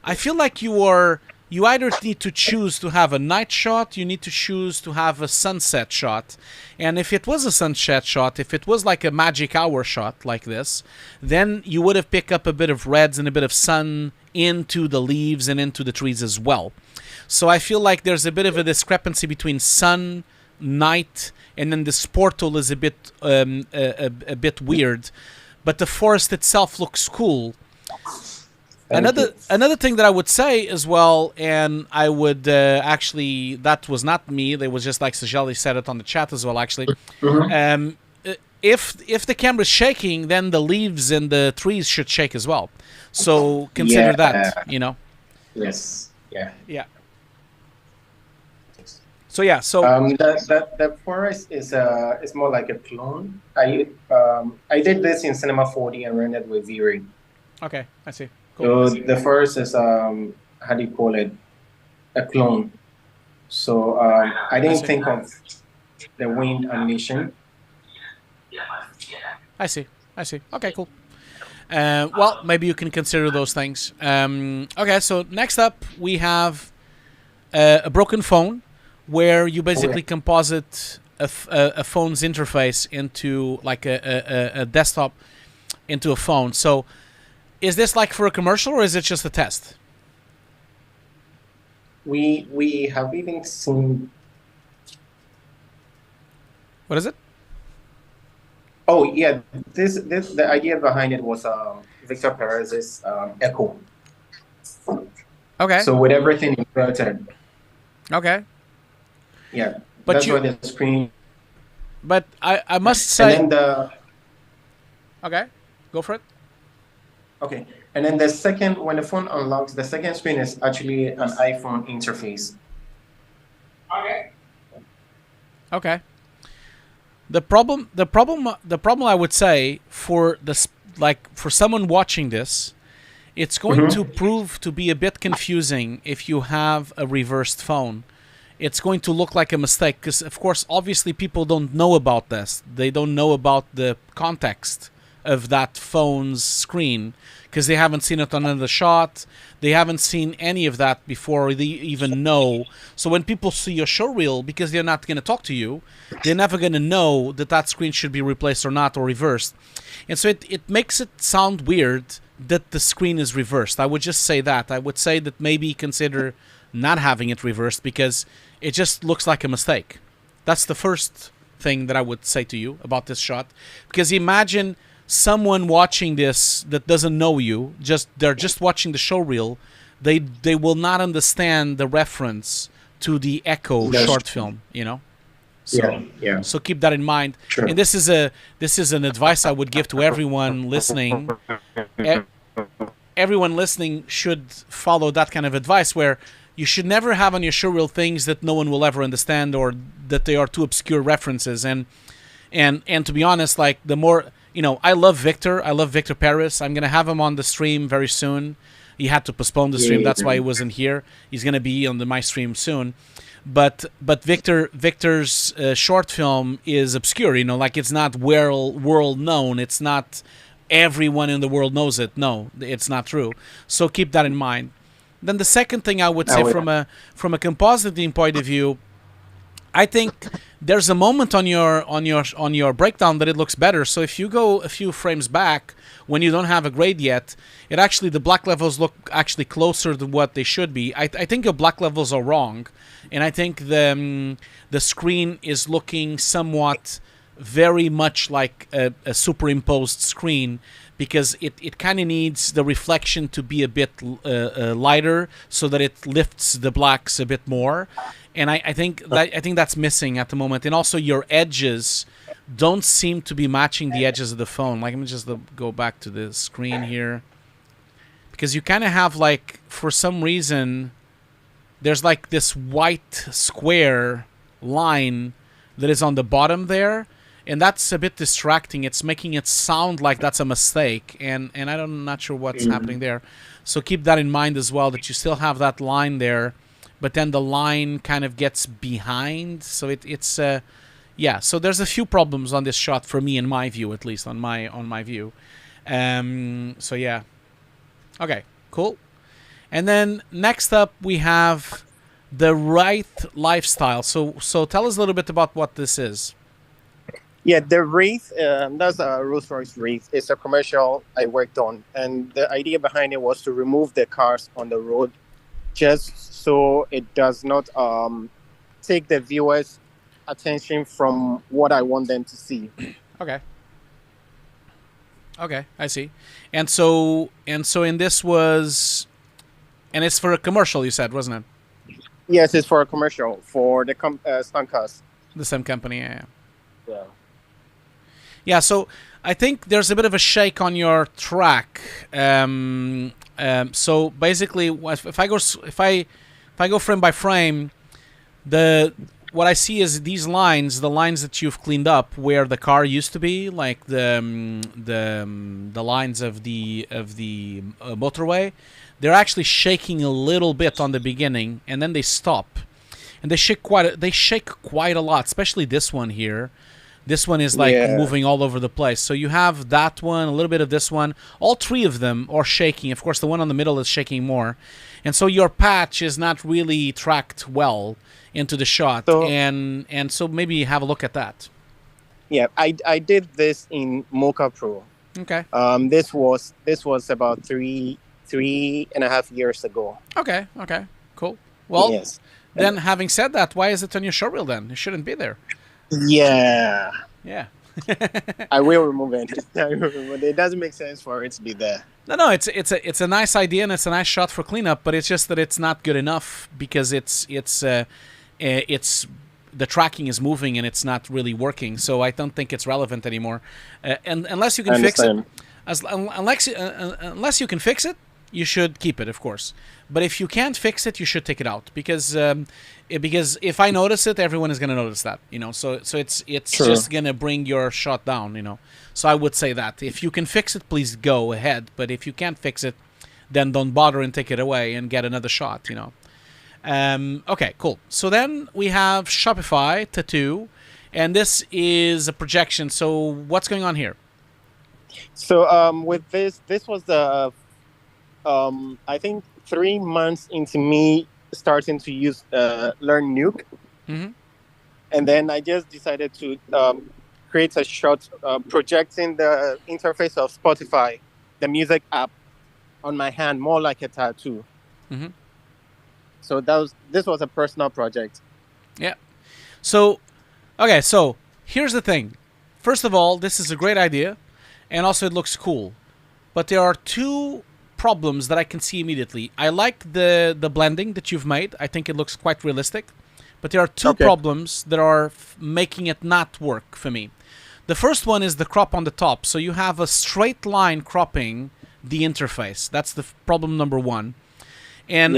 [SPEAKER 1] I feel like you are you either need to choose to have a night shot, you need to choose to have a sunset shot. And if it was a sunset shot, if it was like a magic hour shot like this, then you would have picked up a bit of reds and a bit of sun into the leaves and into the trees as well. So I feel like there's a bit of a discrepancy between sun, night, and then this portal is a bit weird. But the forest itself looks cool. Another thing that I would say as well, and I would actually, that was not me, that was just like Sajali said it on the chat as well, actually. If the camera is shaking, then the leaves and the trees should shake as well. So consider that, you know.
[SPEAKER 6] Yes. Yeah.
[SPEAKER 1] Yeah. So yeah. So
[SPEAKER 6] the forest is more like a clone. I did this in Cinema 4D and rendered with V-Ray.
[SPEAKER 1] Okay, I see. Cool.
[SPEAKER 6] So the forest is how do you call it? A clone. So I didn't think of the wind animation.
[SPEAKER 1] I see. Okay, cool. Well, maybe you can consider those things. Okay, so next up we have a broken phone, where you basically composite a phone's interface into like a desktop into a phone. So is this like for a commercial or is it just a test?
[SPEAKER 6] We have even seen.
[SPEAKER 1] What is it?
[SPEAKER 6] Oh yeah, the idea behind it was Victor Perez's Echo.
[SPEAKER 1] Okay.
[SPEAKER 6] So with everything inverted.
[SPEAKER 1] Okay.
[SPEAKER 6] Yeah,
[SPEAKER 1] but
[SPEAKER 6] that's why the screen.
[SPEAKER 1] But I must say.
[SPEAKER 6] And then
[SPEAKER 1] okay, go for it.
[SPEAKER 6] Okay, and then the second, when the phone unlocks, the second screen is actually an iPhone interface.
[SPEAKER 1] Okay. The problem I would say for for someone watching this, it's going to prove to be a bit confusing if you have a reversed phone. It's going to look like a mistake because, of course, obviously people don't know about this. They don't know about the context of that phone's screen because they haven't seen it on another shot. They haven't seen any of that before they even know. So when people see your showreel, because they're not going to talk to you, they're never going to know that that screen should be replaced or not or reversed. And so it makes it sound weird that the screen is reversed. I would just say that. I would say that maybe consider not having it reversed because it just looks like a mistake. That's the first thing that I would say to you about this shot. Because imagine someone watching this that doesn't know you, they're just watching the showreel, they will not understand the reference to the Echo short film, you know. So,
[SPEAKER 6] yeah.
[SPEAKER 1] So keep that in mind.
[SPEAKER 6] Sure.
[SPEAKER 1] And this is an advice I would give to everyone listening. Everyone listening should follow that kind of advice where you should never have on your showreel things that no one will ever understand or that they are too obscure references. And to be honest, like the more, you know, I love Victor Perez. I'm going to have him on the stream very soon. He had to postpone the stream. That's why he wasn't here. He's going to be on my stream soon. But Victor's short film is obscure, you know, like it's not world known. It's not everyone in the world knows it. No, it's not true. So keep that in mind. Then the second thing I would say from a compositing point of view, I think there's a moment on your breakdown that it looks better. So if you go a few frames back when you don't have a grade yet, it actually the black levels look actually closer to what they should be. I think your black levels are wrong, and I think the screen is looking somewhat very much like a superimposed screen because it kind of needs the reflection to be a bit lighter so that it lifts the blacks a bit more. And I think that's missing at the moment. And also your edges don't seem to be matching the edges of the phone. Like, let me just go back to the screen here. Because you kind of have, like, for some reason, there's like this white square line that is on the bottom there. And that's a bit distracting. It's making it sound like that's a mistake. And I'm not sure what's happening there. So keep that in mind as well, that you still have that line there. But then the line kind of gets behind. So it's yeah. So there's a few problems on this shot for me, in my view, at least on my view. So yeah. Okay, cool. And then next up we have the right lifestyle. So tell us a little bit about what this is.
[SPEAKER 7] Yeah, the Wraith, that's a Rolls-Royce Wraith. It's a commercial I worked on. And the idea behind it was to remove the cars on the road just so it does not take the viewers' attention from what I want them to see.
[SPEAKER 1] Okay. Okay, I see. And so in this was, and it's for a commercial, you said, wasn't it?
[SPEAKER 7] Yes, it's for a commercial for the stunt cars.
[SPEAKER 1] The same company, yeah.
[SPEAKER 7] Yeah.
[SPEAKER 1] Yeah, so I think there's a bit of a shake on your track. So basically, if I go frame by frame, what I see is these lines, the lines that you've cleaned up where the car used to be, like the lines of the motorway, they're actually shaking a little bit on the beginning, and then they stop, and they shake quite a lot, especially this one here. This one is like moving all over the place. So you have that one, a little bit of this one. All three of them are shaking. Of course, the one on the middle is shaking more. And so your patch is not really tracked well into the shot.
[SPEAKER 7] So,
[SPEAKER 1] and so maybe have a look at that.
[SPEAKER 7] Yeah, I did this in Mocha Pro.
[SPEAKER 1] Okay.
[SPEAKER 7] This was about three and a half years ago.
[SPEAKER 1] Okay. Cool. Well,
[SPEAKER 7] yes.
[SPEAKER 1] Then having said that, why is it on your showreel then? It shouldn't be there.
[SPEAKER 7] Yeah.
[SPEAKER 1] Yeah.
[SPEAKER 7] I will remove it. It doesn't make sense for it to be there.
[SPEAKER 1] No, it's a nice idea and it's a nice shot for cleanup, but it's just that it's not good enough because it's the tracking is moving and it's not really working. So I don't think it's relevant anymore. And unless you can fix it, unless you can fix it, you should keep it, of course. But if you can't fix it, you should take it out because if I notice it, everyone is going to notice that, So it's
[SPEAKER 7] True.
[SPEAKER 1] just going to bring your shot down, So I would say that if you can fix it, please go ahead. But if you can't fix it, then don't bother and take it away and get another shot, Okay, cool. So then we have Shopify Tattoo, and this is a projection. So what's going on here?
[SPEAKER 7] So with this was the I think 3 months into me starting to learn Nuke.
[SPEAKER 1] Mm-hmm.
[SPEAKER 7] And then I just decided to create a shot projecting the interface of Spotify, the music app, on my hand, more like a tattoo.
[SPEAKER 1] Mm-hmm.
[SPEAKER 7] So this was a personal project.
[SPEAKER 1] Yeah. So, okay, so here's the thing. First of all, this is a great idea, and also it looks cool. But there are two problems that I can see immediately. I like the blending that you've made. I think it looks quite realistic. But there are two problems that are making it not work for me. The first one is the crop on the top. So you have a straight line cropping the interface. That's the problem number one. And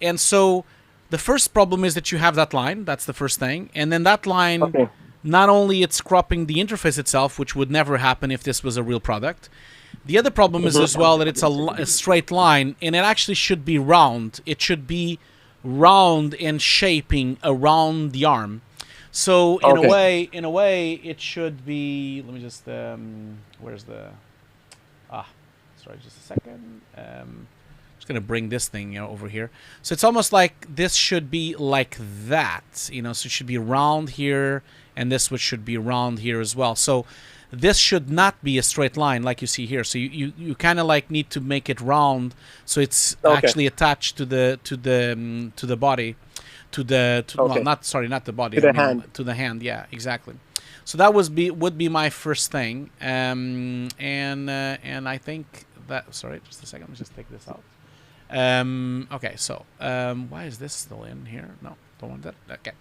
[SPEAKER 1] and so the first problem is that you have that line. That's the first thing. And then that line, not only it's cropping the interface itself, which would never happen if this was a real product. The other problem is as well that it's a straight line, and it actually should be round. It should be round and shaping around the arm. So in a way, it should be. Let me just. Where's the? Sorry, just a second. Just gonna bring this thing over here. So it's almost like this should be like that, So it should be round here, and this should be round here as well. So this should not be a straight line like you see here. So you kind of like need to make it round so it's actually attached to the body, well, not the body,
[SPEAKER 7] to the hand.
[SPEAKER 1] To the hand. Yeah, exactly. So that would be my first thing. And I think that. Sorry, just a second. Let me just take this out. Okay. So why is this still in here? No, don't want that. Okay.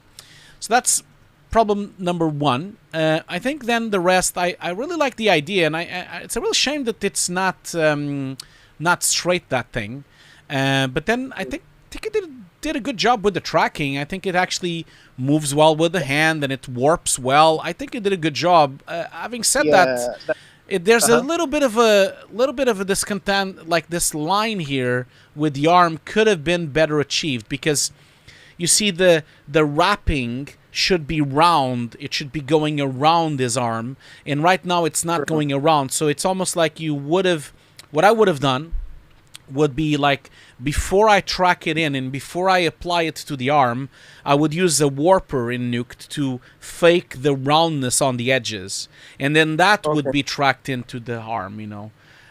[SPEAKER 1] So that's problem number one. I think then the rest, I really like the idea, and it's a real shame that it's not straight, that thing. But then I think it did a good job with the tracking. I think it actually moves well with the hand and it warps well. I think it did a good job. Having said that, there's a little bit of a discontent, like this line here with the arm could have been better achieved because you see the wrapping should be round. It should be going around his arm, and right now it's not going around. So it's almost like what I would have done would be like, before I track it in and before I apply it to the arm, I would use a warper in Nuke to fake the roundness on the edges, and then that would be tracked into the arm,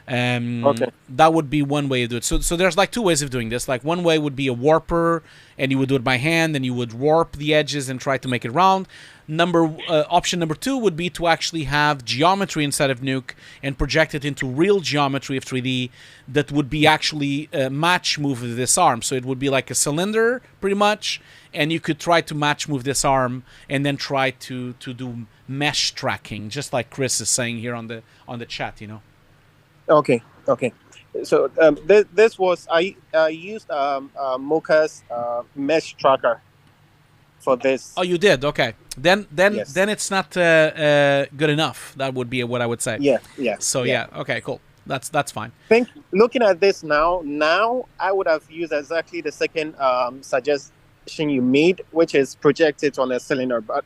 [SPEAKER 1] That would be one way to do it. So there's like two ways of doing this. Like, one way would be a warper, and you would do it by hand, and you would warp the edges and try to make it round. Option number two would be to actually have geometry inside of Nuke and project it into real geometry of 3D that would be actually a match move of this arm. So it would be like a cylinder, pretty much, and you could try to match move this arm and then try to do mesh tracking, just like Chris is saying here on the chat,
[SPEAKER 7] Okay. So this was I used Mocha's mesh tracker for this.
[SPEAKER 1] Oh, you did? Okay. Then
[SPEAKER 7] Yes.
[SPEAKER 1] it's not good enough. That would be what I would say.
[SPEAKER 7] Yeah.
[SPEAKER 1] So yeah. Okay. Cool. That's fine.
[SPEAKER 7] Looking at this now I would have used exactly the second suggestion you made, which is projected on a cylinder, but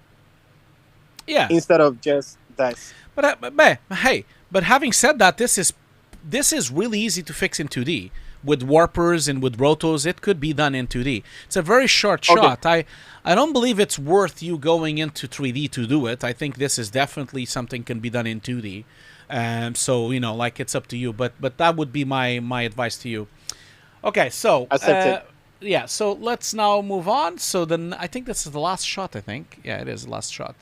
[SPEAKER 7] instead of just this.
[SPEAKER 1] But having said that, this is really easy to fix in 2D. With warpers and with rotos, it could be done in 2D. It's a very short shot. I don't believe it's worth you going into 3D to do it. I think this is definitely something can be done in 2D. So, like, it's up to you. But that would be my advice to you. Okay, so so let's now move on. So then I think this is the last shot, I think. Yeah, it is the last shot.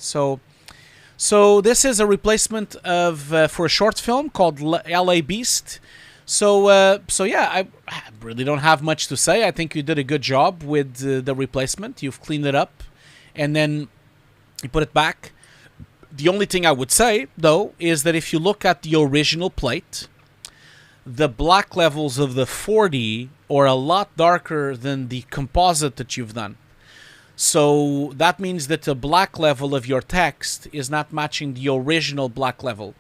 [SPEAKER 1] So this is a replacement of for a short film called LA Beast. So I really don't have much to say. I think you did a good job with the replacement. You've cleaned it up, and then you put it back. The only thing I would say, though, is that if you look at the original plate, the black levels of the 4D are a lot darker than the composite that you've done. So that means that the black level of your text is not matching the original black level.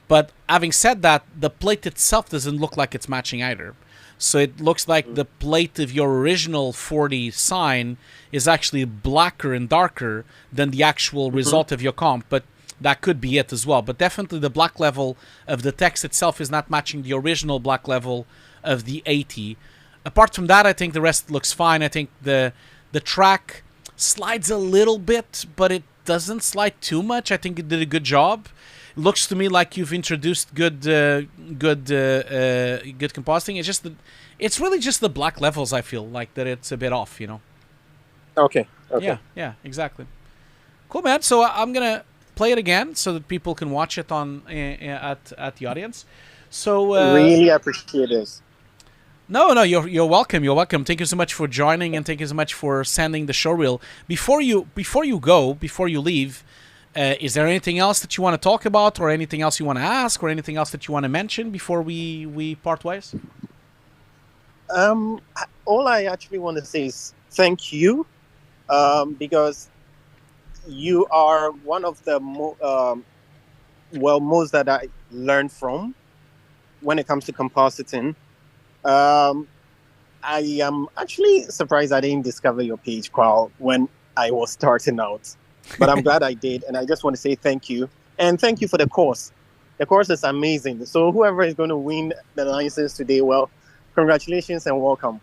[SPEAKER 1] But having said that, the plate itself doesn't look like it's matching either. So it looks like the plate of your original 4D sign is actually blacker and darker than the actual result of your comp. But that could be it as well. But definitely the black level of the text itself is not matching the original black level of the 80. Apart from that, I think the rest looks fine. I think the track slides a little bit, but it doesn't slide too much. I think it did a good job. It looks to me like you've introduced good compositing. It's really just the black levels. I feel like that it's a bit off.
[SPEAKER 7] Okay.
[SPEAKER 1] Yeah, exactly. Cool, man. So I'm gonna play it again so that people can watch it on at the audience. So
[SPEAKER 7] really appreciate this.
[SPEAKER 1] No, you're welcome. You're welcome. Thank you so much for joining, and thank you so much for sending the showreel. Before you leave, is there anything else that you want to talk about, or anything else you want to ask, or anything else that you want to mention before we part ways?
[SPEAKER 7] All I actually want to say is thank you, because you are one of the most that I learned from when it comes to compositing. I am actually surprised I didn't discover your page, Carl, when I was starting out. But I'm glad I did, and I just want to say thank you. And thank you for the course. The course is amazing. So whoever is going to win the license today, well, congratulations and welcome.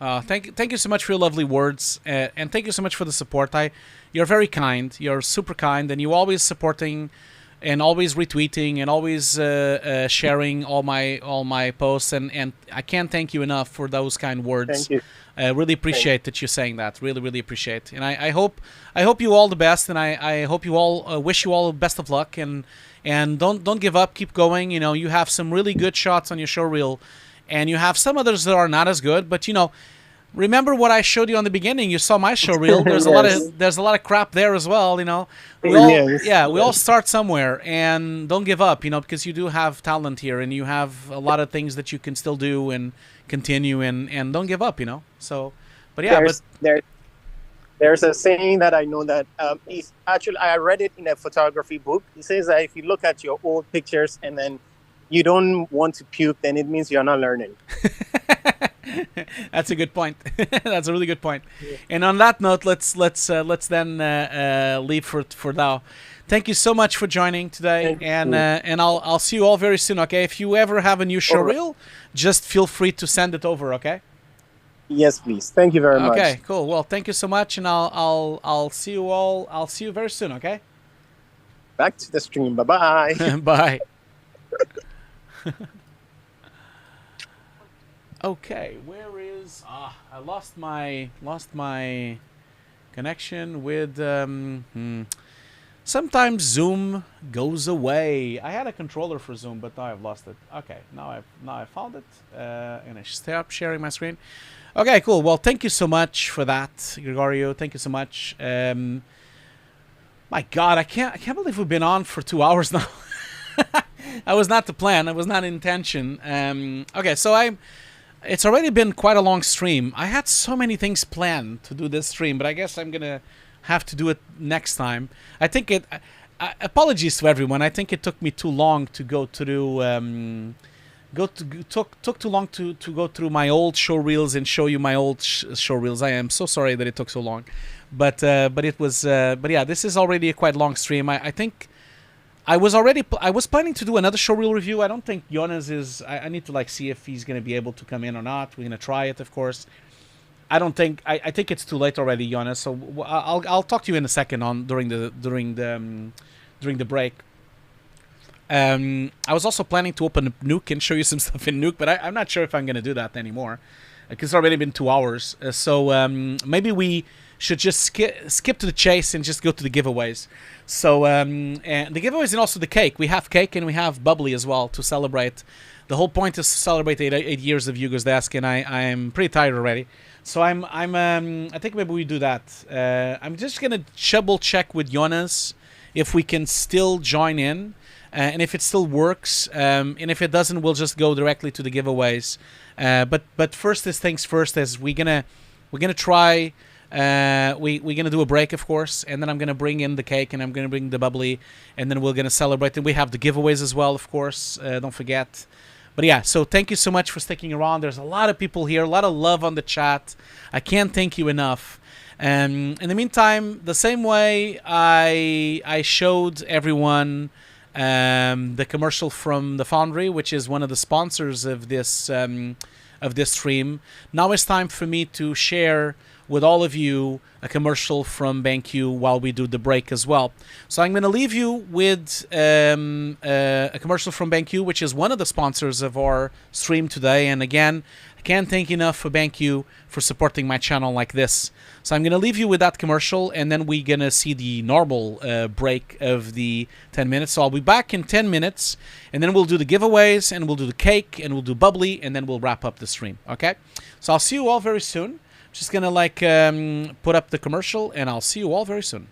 [SPEAKER 1] Thank you so much for your lovely words, and thank you so much for the support. You're very kind. You're super kind, and you're always supporting and always retweeting and always sharing all my posts, and I can't thank you enough for those kind words.
[SPEAKER 7] Thank you.
[SPEAKER 1] I really appreciate that you're saying that. Really appreciate. And I hope you all the best, and I hope you all wish you all the best of luck, and don't give up. Keep going. You have some really good shots on your showreel, and you have some others that are not as good, but remember what I showed you on the beginning. You saw my showreel. There's a lot of crap there as well. We all start somewhere, and don't give up. Because you do have talent here, and you have a lot of things that you can still do and continue, and don't give up. So, but yeah,
[SPEAKER 7] there's a saying that I know that is actually I read it in a photography book. It says that if you look at your old pictures and then you don't want to puke, then it means you're not learning.
[SPEAKER 1] That's a good point. That's a really good point. And on that note, let's then leave for now. Thank you so much for joining today, and I'll see you all very soon. Okay, if you ever have a new showreel, just feel free to send it over. Okay.
[SPEAKER 7] Yes, please. Thank you very much.
[SPEAKER 1] Okay, cool. Well, thank you so much, and I'll see you all. I'll see you very soon. Okay.
[SPEAKER 7] Back to the stream. Bye-bye.
[SPEAKER 1] Bye. Okay, where is I lost my connection with sometimes Zoom goes away. I had a controller for Zoom, but now I've lost it. Okay, now I found it, and I stop sharing my screen. Okay, cool. Well, thank you so much for that, Gregorio. Thank you so much. My God, I can't believe we've been on for 2 hours now. That was not the plan. That was not intention. Okay, so it's already been quite a long stream. I had so many things planned to do this stream, but I guess I'm gonna have to do it next time. I think apologies to everyone. I think it took me too long to go through. Took too long to go through my old show reels and show you my old show reels. I am so sorry that it took so long, but it was. But yeah, this is already a quite long stream. I think. I was planning to do another showreel review. I don't think Jonas is. I need to see if he's going to be able to come in or not. We're going to try it, of course. I don't think. I think it's too late already, Jonas. So I'll talk to you in a second during the break. I was also planning to open Nuke and show you some stuff in Nuke, but I'm not sure if I'm going to do that anymore. It's already been 2 hours. So maybe we should just skip to the chase and just go to the giveaways. So and the giveaways and also the cake. We have cake and we have bubbly as well to celebrate. The whole point is to celebrate 8 years of Hugo's Desk, and I'm pretty tired already. So I think maybe we do that. I'm just gonna double check with Jonas if we can still join in, and if it still works. And if it doesn't, we'll just go directly to the giveaways. But first things first, is we're gonna try. We're gonna do a break, of course, and then I'm gonna bring in the cake and I'm gonna bring the bubbly, and then we're gonna celebrate. And we have the giveaways as well, of course. Don't forget. But yeah, so thank you so much for sticking around. There's a lot of people here, a lot of love on the chat. I can't thank you enough. In the meantime, the same way I showed everyone the commercial from the Foundry, which is one of the sponsors of this stream. Now it's time for me to share with all of you a commercial from BenQ while we do the break as well. So I'm going to leave you with a commercial from BenQ, which is one of the sponsors of our stream today. And again, I can't thank enough for BenQ for supporting my channel like this. So I'm going to leave you with that commercial, and then we're going to see the normal break of the 10 minutes. So I'll be back in 10 minutes, and then we'll do the giveaways, and we'll do the cake, and we'll do bubbly, and then we'll wrap up the stream. Okay? So I'll see you all very soon. Just gonna put up the commercial, and I'll see you all very soon.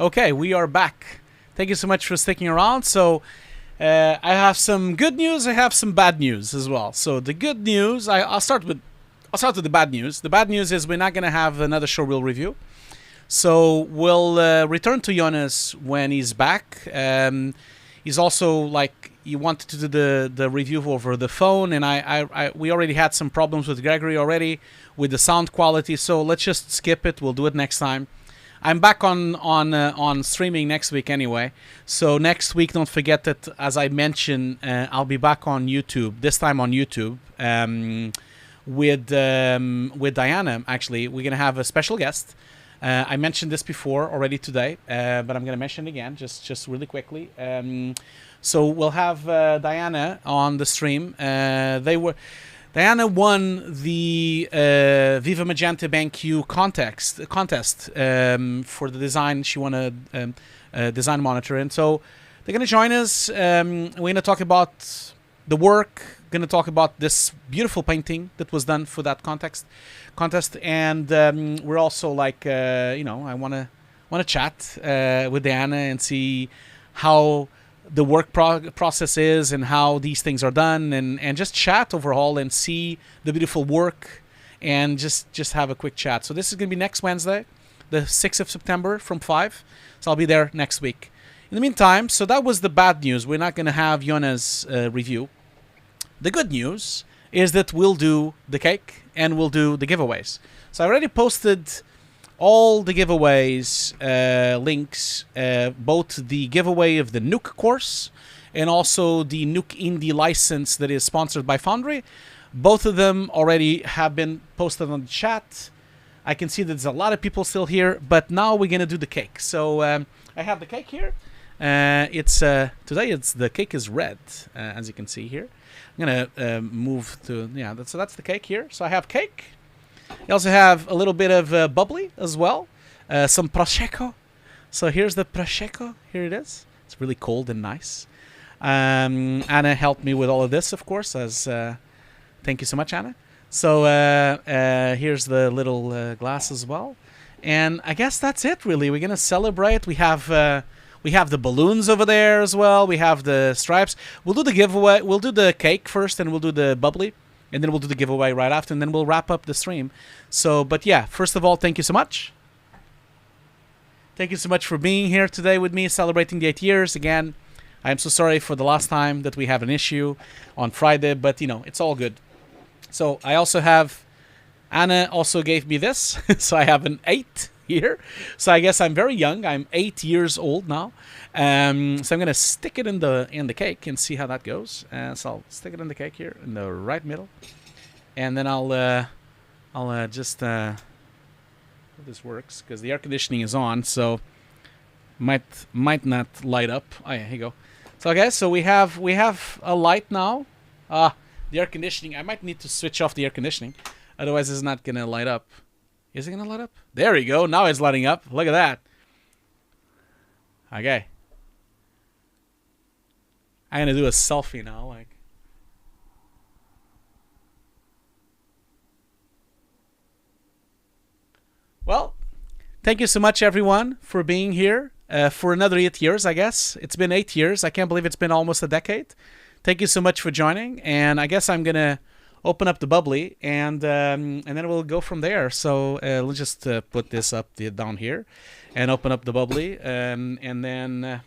[SPEAKER 1] Okay, we are back. Thank you so much for sticking around. So, I have some good news. I have some bad news as well. So the good news, I'll start with the bad news. The bad news is we're not gonna have another showreel review. So we'll return to Jonas when he's back. He's also like he wanted to do the review over the phone, and we already had some problems with Gregory already with the sound quality. So let's just skip it. We'll do it next time. I'm back on streaming next week anyway. So next week, don't forget that, as I mentioned, I'll be back on YouTube. This time on YouTube with Diana. Actually, we're gonna have a special guest. I mentioned this before already today, but I'm gonna mention it again, just really quickly. So we'll have Diana on the stream. Diana won the Viva Magenta BenQ contest for the design. She won a design monitor, and so they're going to join us. We're going to talk about the work. Going to talk about this beautiful painting that was done for that contest, and we're also like I want to chat with Diana and see how the work process is and how these things are done, and just chat overall and see the beautiful work and just have a quick chat. So this is going to be next Wednesday, the 6th of September from 5. So I'll be there next week. In the meantime, so that was the bad news. We're not going to have Jonas review. The good news is that we'll do the cake and we'll do the giveaways. So I already posted all the giveaways links, both the giveaway of the Nuke course and also the Nuke Indie license that is sponsored by Foundry. Both of them already have been posted on the chat. I can see that there's a lot of people still here, but now we're gonna do the cake. So I have the cake here. Today the cake is red, as you can see here. I'm gonna move to that's the cake here. So I have cake. You also have a little bit of bubbly as well, some prosecco. So here's the prosecco. Here it is. It's really cold and nice. Anna helped me with all of this, of course. Thank you so much, Anna. So here's the little glass as well, and I guess that's it. Really, we're gonna celebrate. We have the balloons over there as well. We have the stripes. We'll do the giveaway. We'll do the cake first, and we'll do the bubbly. And then we'll do the giveaway right after, and then we'll wrap up the stream. So, but yeah, first of all, thank you so much. Thank you so much for being here today with me, celebrating the 8 years. Again, I'm so sorry for the last time that we have an issue on Friday, but it's all good. So I also have, Anna also gave me this. So I have an 8 here. So I guess I'm very young. I'm 8 years old now. So I'm gonna stick it in the cake and see how that goes. So I'll stick it in the cake here in the right middle, and then I'll just hope this works because the air conditioning is on, so might not light up. Oh yeah, here you go. So okay, so we have a light now. The air conditioning. I might need to switch off the air conditioning, otherwise it's not gonna light up. Is it gonna light up? There we go. Now it's lighting up. Look at that. Okay. I'm gonna do a selfie now, like. Well, thank you so much, everyone, for being here for another 8 years. I guess it's been 8 years. I can't believe it's been almost a decade. Thank you so much for joining, and I guess I'm gonna open up the bubbly, and then we'll go from there. So let's just put this up down here, and open up the bubbly, and then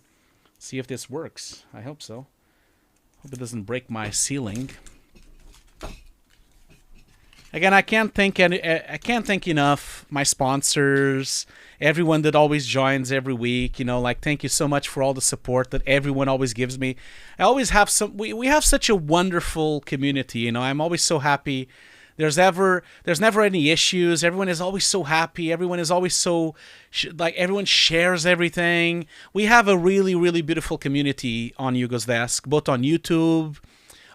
[SPEAKER 1] see if this works. I hope so. Hope it doesn't break my ceiling. Again, I can't thank enough my sponsors, everyone that always joins every week. Thank you so much for all the support that everyone always gives me. I always have we have such a wonderful community. I'm always so happy. There's never any issues. Everyone is always so happy. Everyone is always so everyone shares everything. We have a really, really beautiful community on Hugo's Desk, both on YouTube,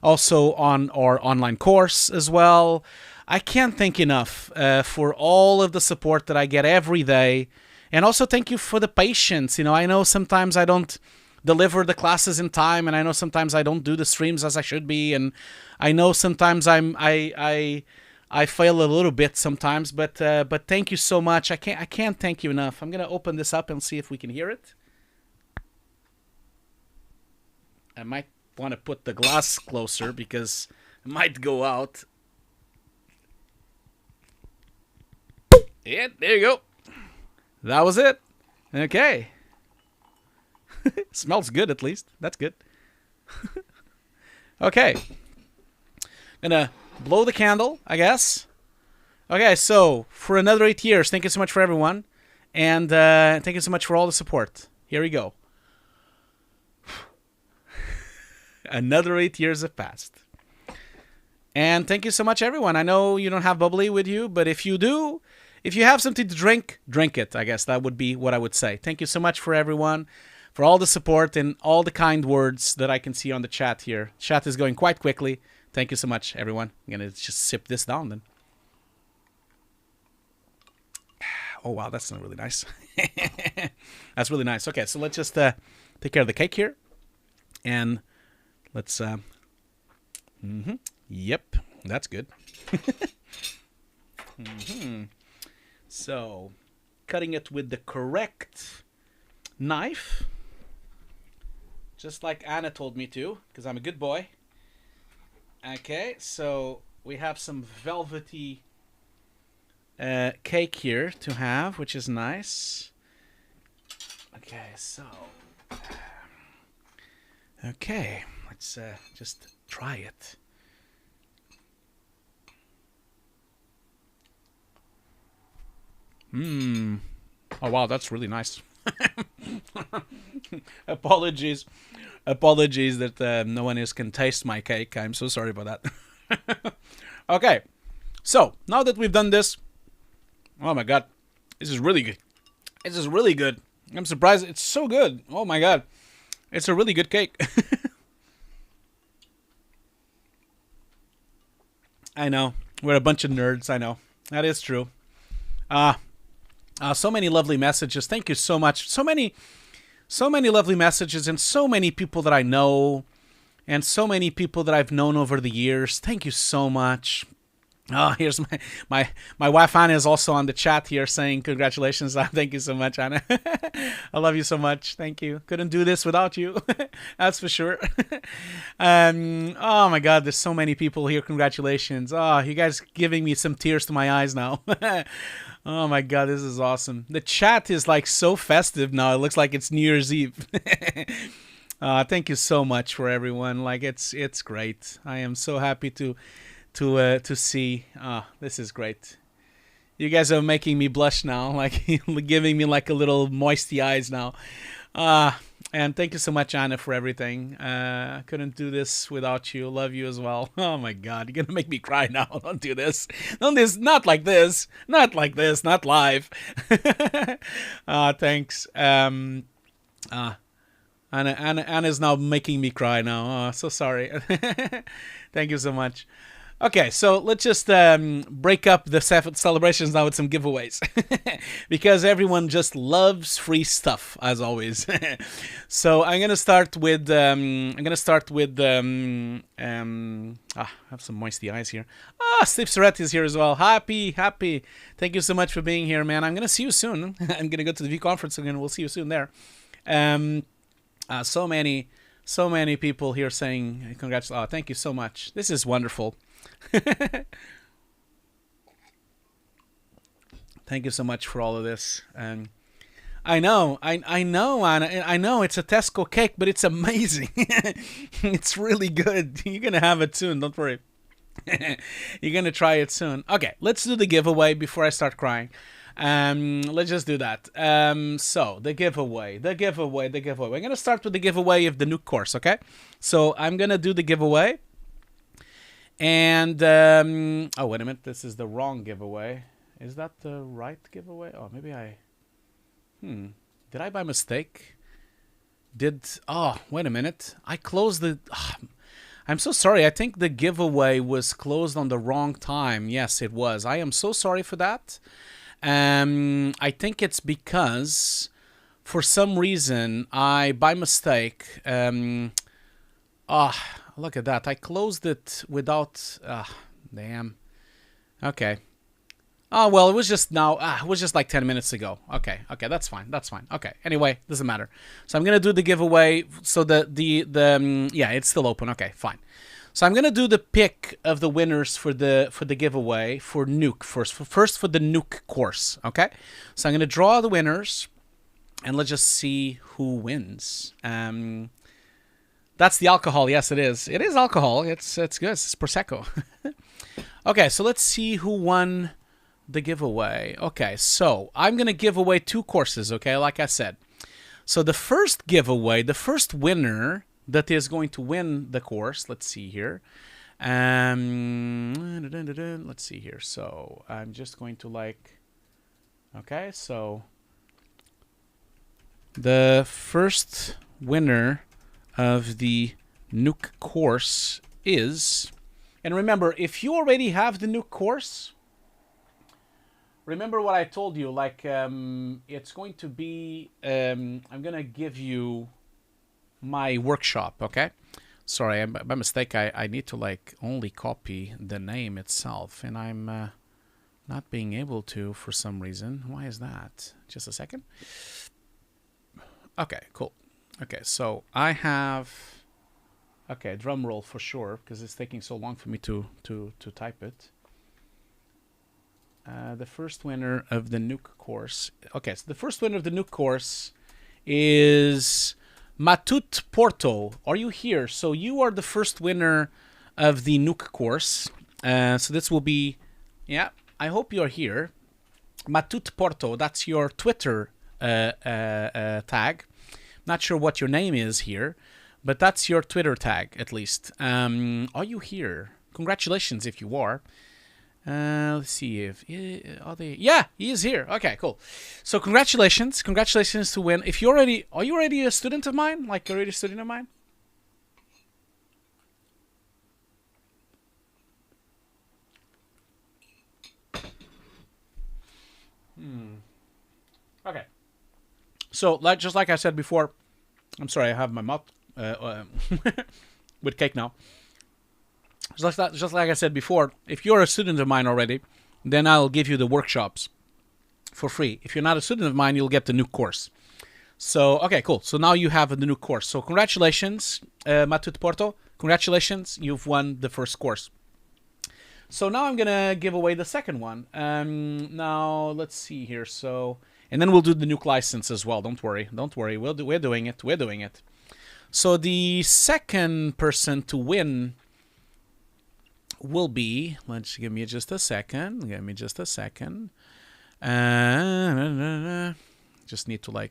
[SPEAKER 1] also on our online course as well. I can't thank enough for all of the support that I get every day, and also thank you for the patience. I know sometimes I don't deliver the classes in time, and I know sometimes I don't do the streams as I should be, and I know sometimes I fail a little bit sometimes, but thank you so much. I can't thank you enough. I'm gonna open this up and see if we can hear it. I might want to put the glass closer because it might go out. Yeah, there you go. That was it. Okay. Smells good at least. That's good. Okay. Gonna blow the candle, I guess. Okay, so for another 8 years, thank you so much for everyone. And thank you so much for all the support. Here we go. Another 8 years have passed. And thank you so much, everyone. I know you don't have bubbly with you, but if you do, if you have something to drink, drink it. I guess that would be what I would say. Thank you so much for everyone, for all the support and all the kind words that I can see on the chat here. Chat is going quite quickly. Thank you so much, everyone. I'm going to just sip this down then. Oh, wow, that's not really nice. That's really nice. Okay, so let's just take care of the cake here. And let's... Yep, that's good. So, cutting it with the correct knife. Just like Anna told me to, because I'm a good boy. Okay, so we have some velvety cake here to have, which is nice. Okay, so... Okay, let's just try it. Oh wow, that's really nice. Apologies that no one else can taste my cake. I'm so sorry about that. Okay, so now that we've done this, oh my god, this is really good. This is really good. I'm surprised it's so good. Oh my god, it's a really good cake. I know, we're a bunch of nerds. I know, that is true. So many lovely messages. Thank you so much. So many lovely messages, and so many people that I know, and so many people that I've known over the years. Thank you so much. Oh, here's my wife Anna is also on the chat here saying congratulations. Thank you so much, Anna. I love you so much. Thank you. Couldn't do this without you. That's for sure. Oh my God, there's so many people here. Congratulations. Oh, you guys giving me some tears to my eyes now. Oh my God, this is awesome. The chat is like so festive now. It looks like it's New Year's Eve. Thank you so much for everyone. Like it's great. I am so happy to see. This is great. You guys are making me blush now, like giving me like a little moisty eyes now. And thank you so much, Anna, for everything. Couldn't do this without you. Love you as well. Oh my God, you're gonna make me cry now. Don't do this. Don't this. Not like this. Not like this. Not live. Thanks. Anna's now making me cry now. Oh, so sorry. Thank you so much. Okay, so let's just break up the celebrations now with some giveaways, because everyone just loves free stuff as always. So I'm gonna start with I have some moisty eyes here. Steve Surratt is here as well. Happy. Thank you so much for being here, man. I'm gonna see you soon. I'm gonna go to the V conference again. We'll see you soon there. So many people here saying congrats. Oh, thank you so much. This is wonderful. Thank you so much for all of this. I know, Anna. I know it's a Tesco cake, but it's amazing. It's really good. You're gonna have it soon. Don't worry. You're gonna try it soon. Okay, let's do the giveaway before I start crying. Let's just do that. So the giveaway. We're gonna start with the giveaway of the new course. Okay, so I'm gonna do the giveaway. And oh, wait a minute, this is the wrong giveaway. Is that the right giveaway? Oh, maybe did I by mistake? Oh, wait a minute, I closed the I'm so sorry. I think the giveaway was closed on the wrong time. Yes, it was. I am so sorry for that. I think it's because for some reason I by mistake look at that. I closed it without... damn. Okay. Oh, well, it was just now. It was just like 10 minutes ago. Okay, that's fine. That's fine. Okay. Anyway, doesn't matter. So I'm gonna do the giveaway. So yeah, it's still open. Okay, fine. So I'm gonna do the pick of the winners for the giveaway for Nuke first. First for the Nuke course. Okay. So I'm gonna draw the winners, and let's just see who wins. That's the alcohol. Yes, it is. It is alcohol. It's good. It's prosecco. Okay, so let's see who won the giveaway. Okay, so I'm going to give away 2 courses, okay, like I said. So the first giveaway, the first winner that is going to win the course, let's see here. Let's see here. So I'm just going to okay, so the first winner of the Nuke course is, and remember, if you already have the Nuke course, remember what I told you, it's going to be, I'm going to give you my workshop, okay? Sorry, by mistake, I need to, only copy the name itself, and I'm not being able to for some reason. Why is that? Just a second. Okay, cool. Okay, so I have, okay, drum roll for sure, because it's taking so long for me to type it. The first winner of the Nuke course. Okay, so the first winner of the Nuke course is Matut Porto. Are you here? So you are the first winner of the Nuke course. So this will be, yeah, I hope you're here. Matut Porto, that's your Twitter tag. Not sure what your name is here, but that's your Twitter tag, at least. Are you here? Congratulations if you are. Let's see if are they. Yeah, he is here. Okay, cool. So congratulations to win. If you already, are you already a student of mine? Like you're already a student of mine? Okay. So just like I said before, I'm sorry, I have my mouth with cake now. Just like I said before, if you're a student of mine already, then I'll give you the workshops for free. If you're not a student of mine, you'll get the Nuke course. So, okay, cool. So now you have the Nuke course. So congratulations, Matut Porto. Congratulations, you've won the first course. So now I'm going to give away the second one. Now, let's see here. So, and then we'll do the Nuke license as well. Don't worry. We're doing it. So the second person to win will be, give me just a second. Just need to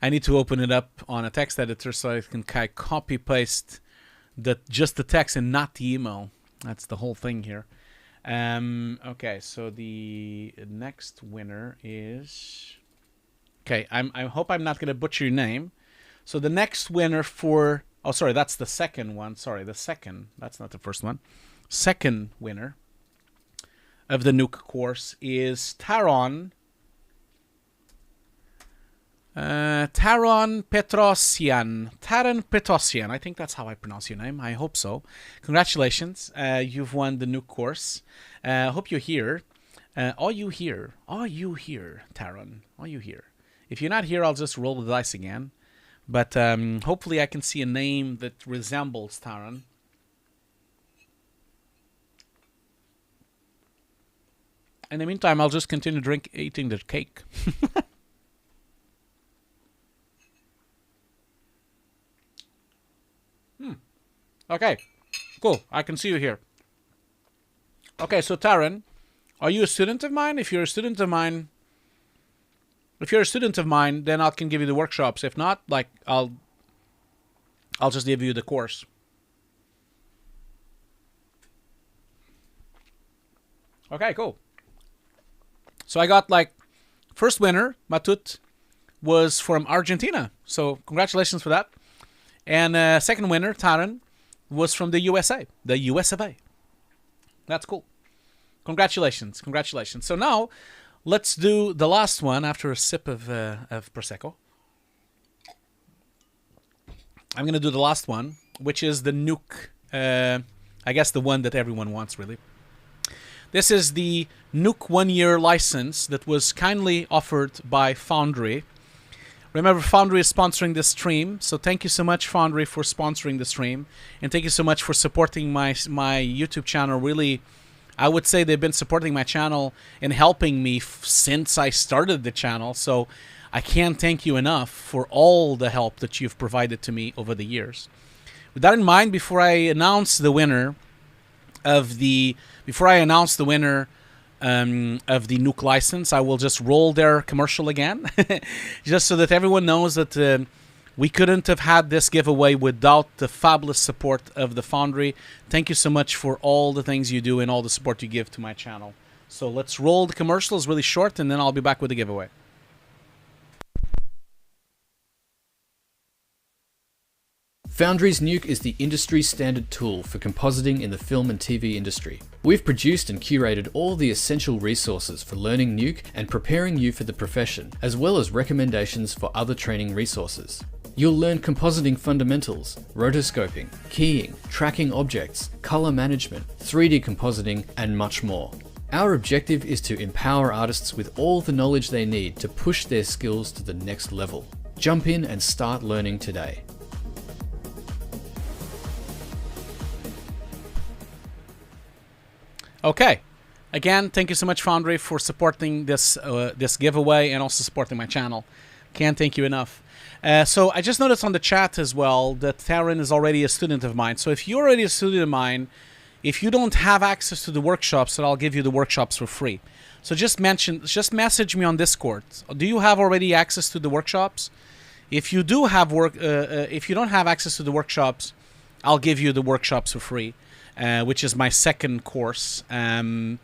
[SPEAKER 1] I need to open it up on a text editor so I can copy paste just the text and not the email. That's the whole thing here. Okay, so the next winner is, okay, I hope I'm not going to butcher your name. So the next winner for, oh, sorry, that's the second one. Sorry, the second. That's not the first one. Second winner of the Nuke course is Taron Petrosian. Taron Petrosian. I think that's how I pronounce your name. I hope so. Congratulations. You've won the Nuke course. Hope you're here. Are you here? Are you here, Taron? Are you here? If you're not here, I'll just roll the dice again. But hopefully I can see a name that resembles Taron. In the meantime, I'll just continue eating the cake. Okay, cool. I can see you here. Okay, so Taron, are you a student of mine? If you're a student of mine, then I can give you the workshops. If not, I'll just give you the course. Okay, cool. So I got first winner, Matut, was from Argentina. So congratulations for that. And second winner, Taron, was from the USA. The US of A. That's cool. Congratulations. So now, let's do the last one after a sip of Prosecco. I'm going to do the last one, which is the Nuke. I guess the one that everyone wants, really. This is the Nuke 1-year license that was kindly offered by Foundry. Remember, Foundry is sponsoring this stream, so thank you so much, Foundry, for sponsoring the stream, and thank you so much for supporting my YouTube channel. Really, I would say they've been supporting my channel and helping me since I started the channel, so I can't thank you enough for all the help that you've provided to me over the years. With that in mind, before I announce the winner of the Nuke license, I will just roll their commercial again, just so that everyone knows that we couldn't have had this giveaway without the fabulous support of the Foundry. Thank you so much for all the things you do and all the support you give to my channel. So let's roll the commercial. It's really short, and then I'll be back with the giveaway.
[SPEAKER 2] Foundry's Nuke is the industry standard tool for compositing in the film and TV industry. We've produced and curated all the essential resources for learning Nuke and preparing you for the profession, as well as recommendations for other training resources. You'll learn compositing fundamentals, rotoscoping, keying, tracking objects, color management, 3D compositing, and much more. Our objective is to empower artists with all the knowledge they need to push their skills to the next level. Jump in and start learning today.
[SPEAKER 1] Okay, again, thank you so much, Foundry, for supporting this this giveaway and also supporting my channel. Can't thank you enough. So I just noticed on the chat as well that Taryn is already a student of mine. So if you're already a student of mine, if you don't have access to the workshops, then I'll give you the workshops for free. So just message me on Discord. Do you have already access to the workshops? If you do have if you don't have access to the workshops, I'll give you the workshops for free. Which is my second course, and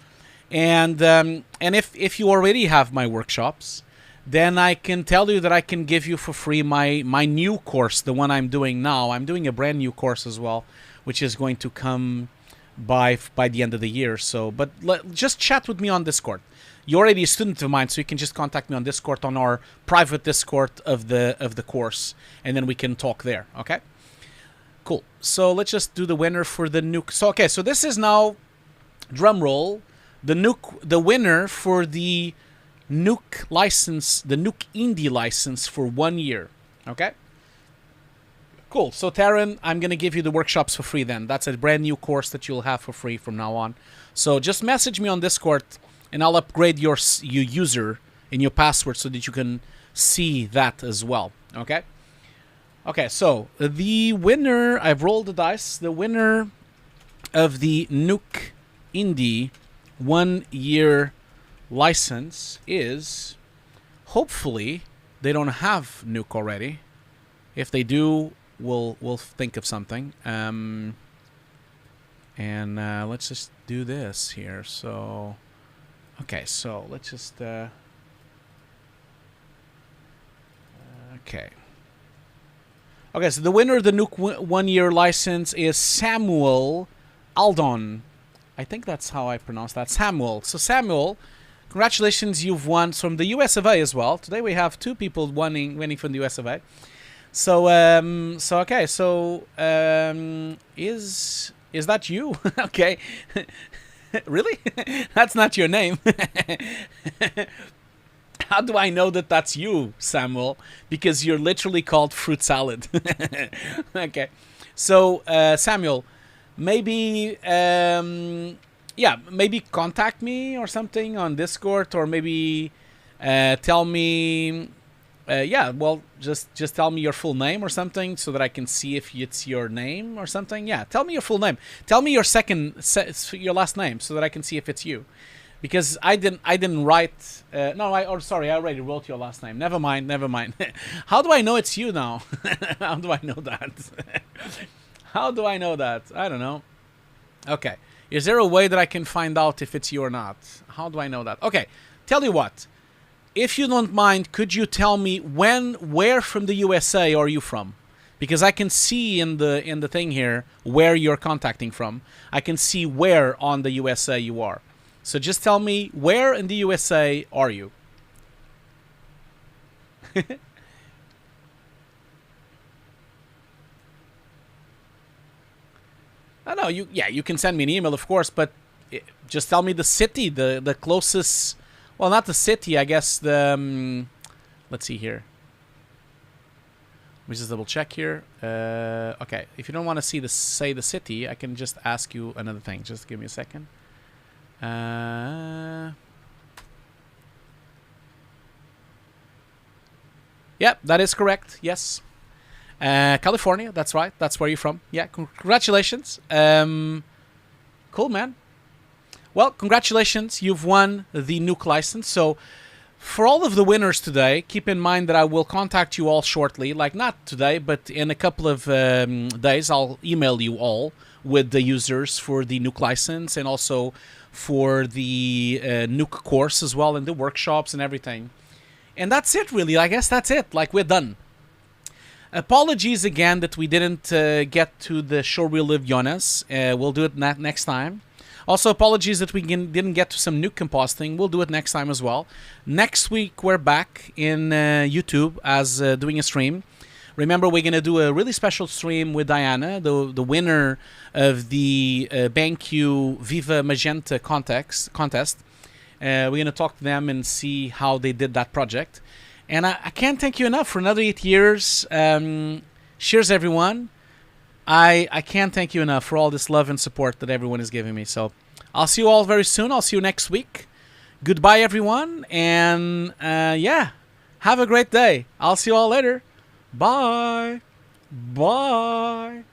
[SPEAKER 1] if you already have my workshops, then I can tell you that I can give you for free my new course, the one I'm doing now. I'm doing a brand new course as well, which is going to come by the end of the year. So, but just chat with me on Discord. You're already a student of mine, so you can just contact me on Discord, on our private Discord of the course, and then we can talk there. Okay. Cool. So let's just do the winner for the Nuke. So okay, so this is now, drum roll, the winner for the Nuke license, the Nuke Indie license for 1 year. Okay. Cool. So Taryn, I'm gonna give you the workshops for free then. That's a brand new course that you'll have for free from now on. So just message me on Discord, and I'll upgrade your user and your password so that you can see that as well. Okay. Okay, so the winner, I've rolled the dice, the winner of the Nuke Indie 1 year license is, hopefully, they don't have Nuke already. If they do, we'll think of something. And let's just do this here. So, okay, so let's just, okay. Okay, so the winner of the Nuke 1 year license is Samuel Aldon. I think that's how I pronounce that. Samuel. So Samuel, congratulations, you've won from the US of A as well. Today we have 2 people winning from the US of A. So okay, so is that you? Okay. Really? That's not your name. How do I know that that's you, Samuel? Because you're literally called Fruit Salad. Okay. So, Samuel, maybe, yeah, maybe contact me or something on Discord, or maybe tell me, yeah, well, just tell me your full name or something so that I can see if it's your name or something. Yeah, tell me your full name. Tell me your your last name so that I can see if it's you. Because I didn't write. No, sorry, I already wrote your last name. Never mind. How do I know it's you now? How do I know that? How do I know that? I don't know. Okay, is there a way that I can find out if it's you or not? How do I know that? Okay, tell you what. If you don't mind, could you tell me where from the USA are you from? Because I can see in the thing here where you're contacting from. I can see where on the USA you are. So just tell me, where in the USA are you? I know you can send me an email, of course, but just tell me the city, the closest. Well, not the city, I guess. Let's see here. Let me just double check here. Okay, if you don't want to say the city, I can just ask you another thing. Just give me a second. Yep, that is correct. Yes. California, that's right. That's where you're from. Yeah, congratulations. Cool, man. Well, congratulations. You've won the Nuke license. So, for all of the winners today, keep in mind that I will contact you all shortly. Like, not today, but in a couple of days, I'll email you all with the users for the Nuke license and also for the Nuke course as well, and the workshops and everything. And that's it, really. I guess that's it. Like, we're done. Apologies again that we didn't get to the showreel of Jonas. We'll do it next time. Also, apologies that we didn't get to some Nuke compositing. We'll do it next time as well. Next week, we're back in YouTube as doing a stream. Remember, we're going to do a really special stream with Diana, the winner of the BenQ Viva Magenta contest. We're going to talk to them and see how they did that project. And I can't thank you enough for another 8 years. Cheers, everyone. I can't thank you enough for all this love and support that everyone is giving me. So I'll see you all very soon. I'll see you next week. Goodbye, everyone. And yeah, have a great day. I'll see you all later. Bye. Bye.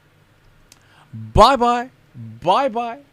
[SPEAKER 1] Bye-bye. Bye-bye.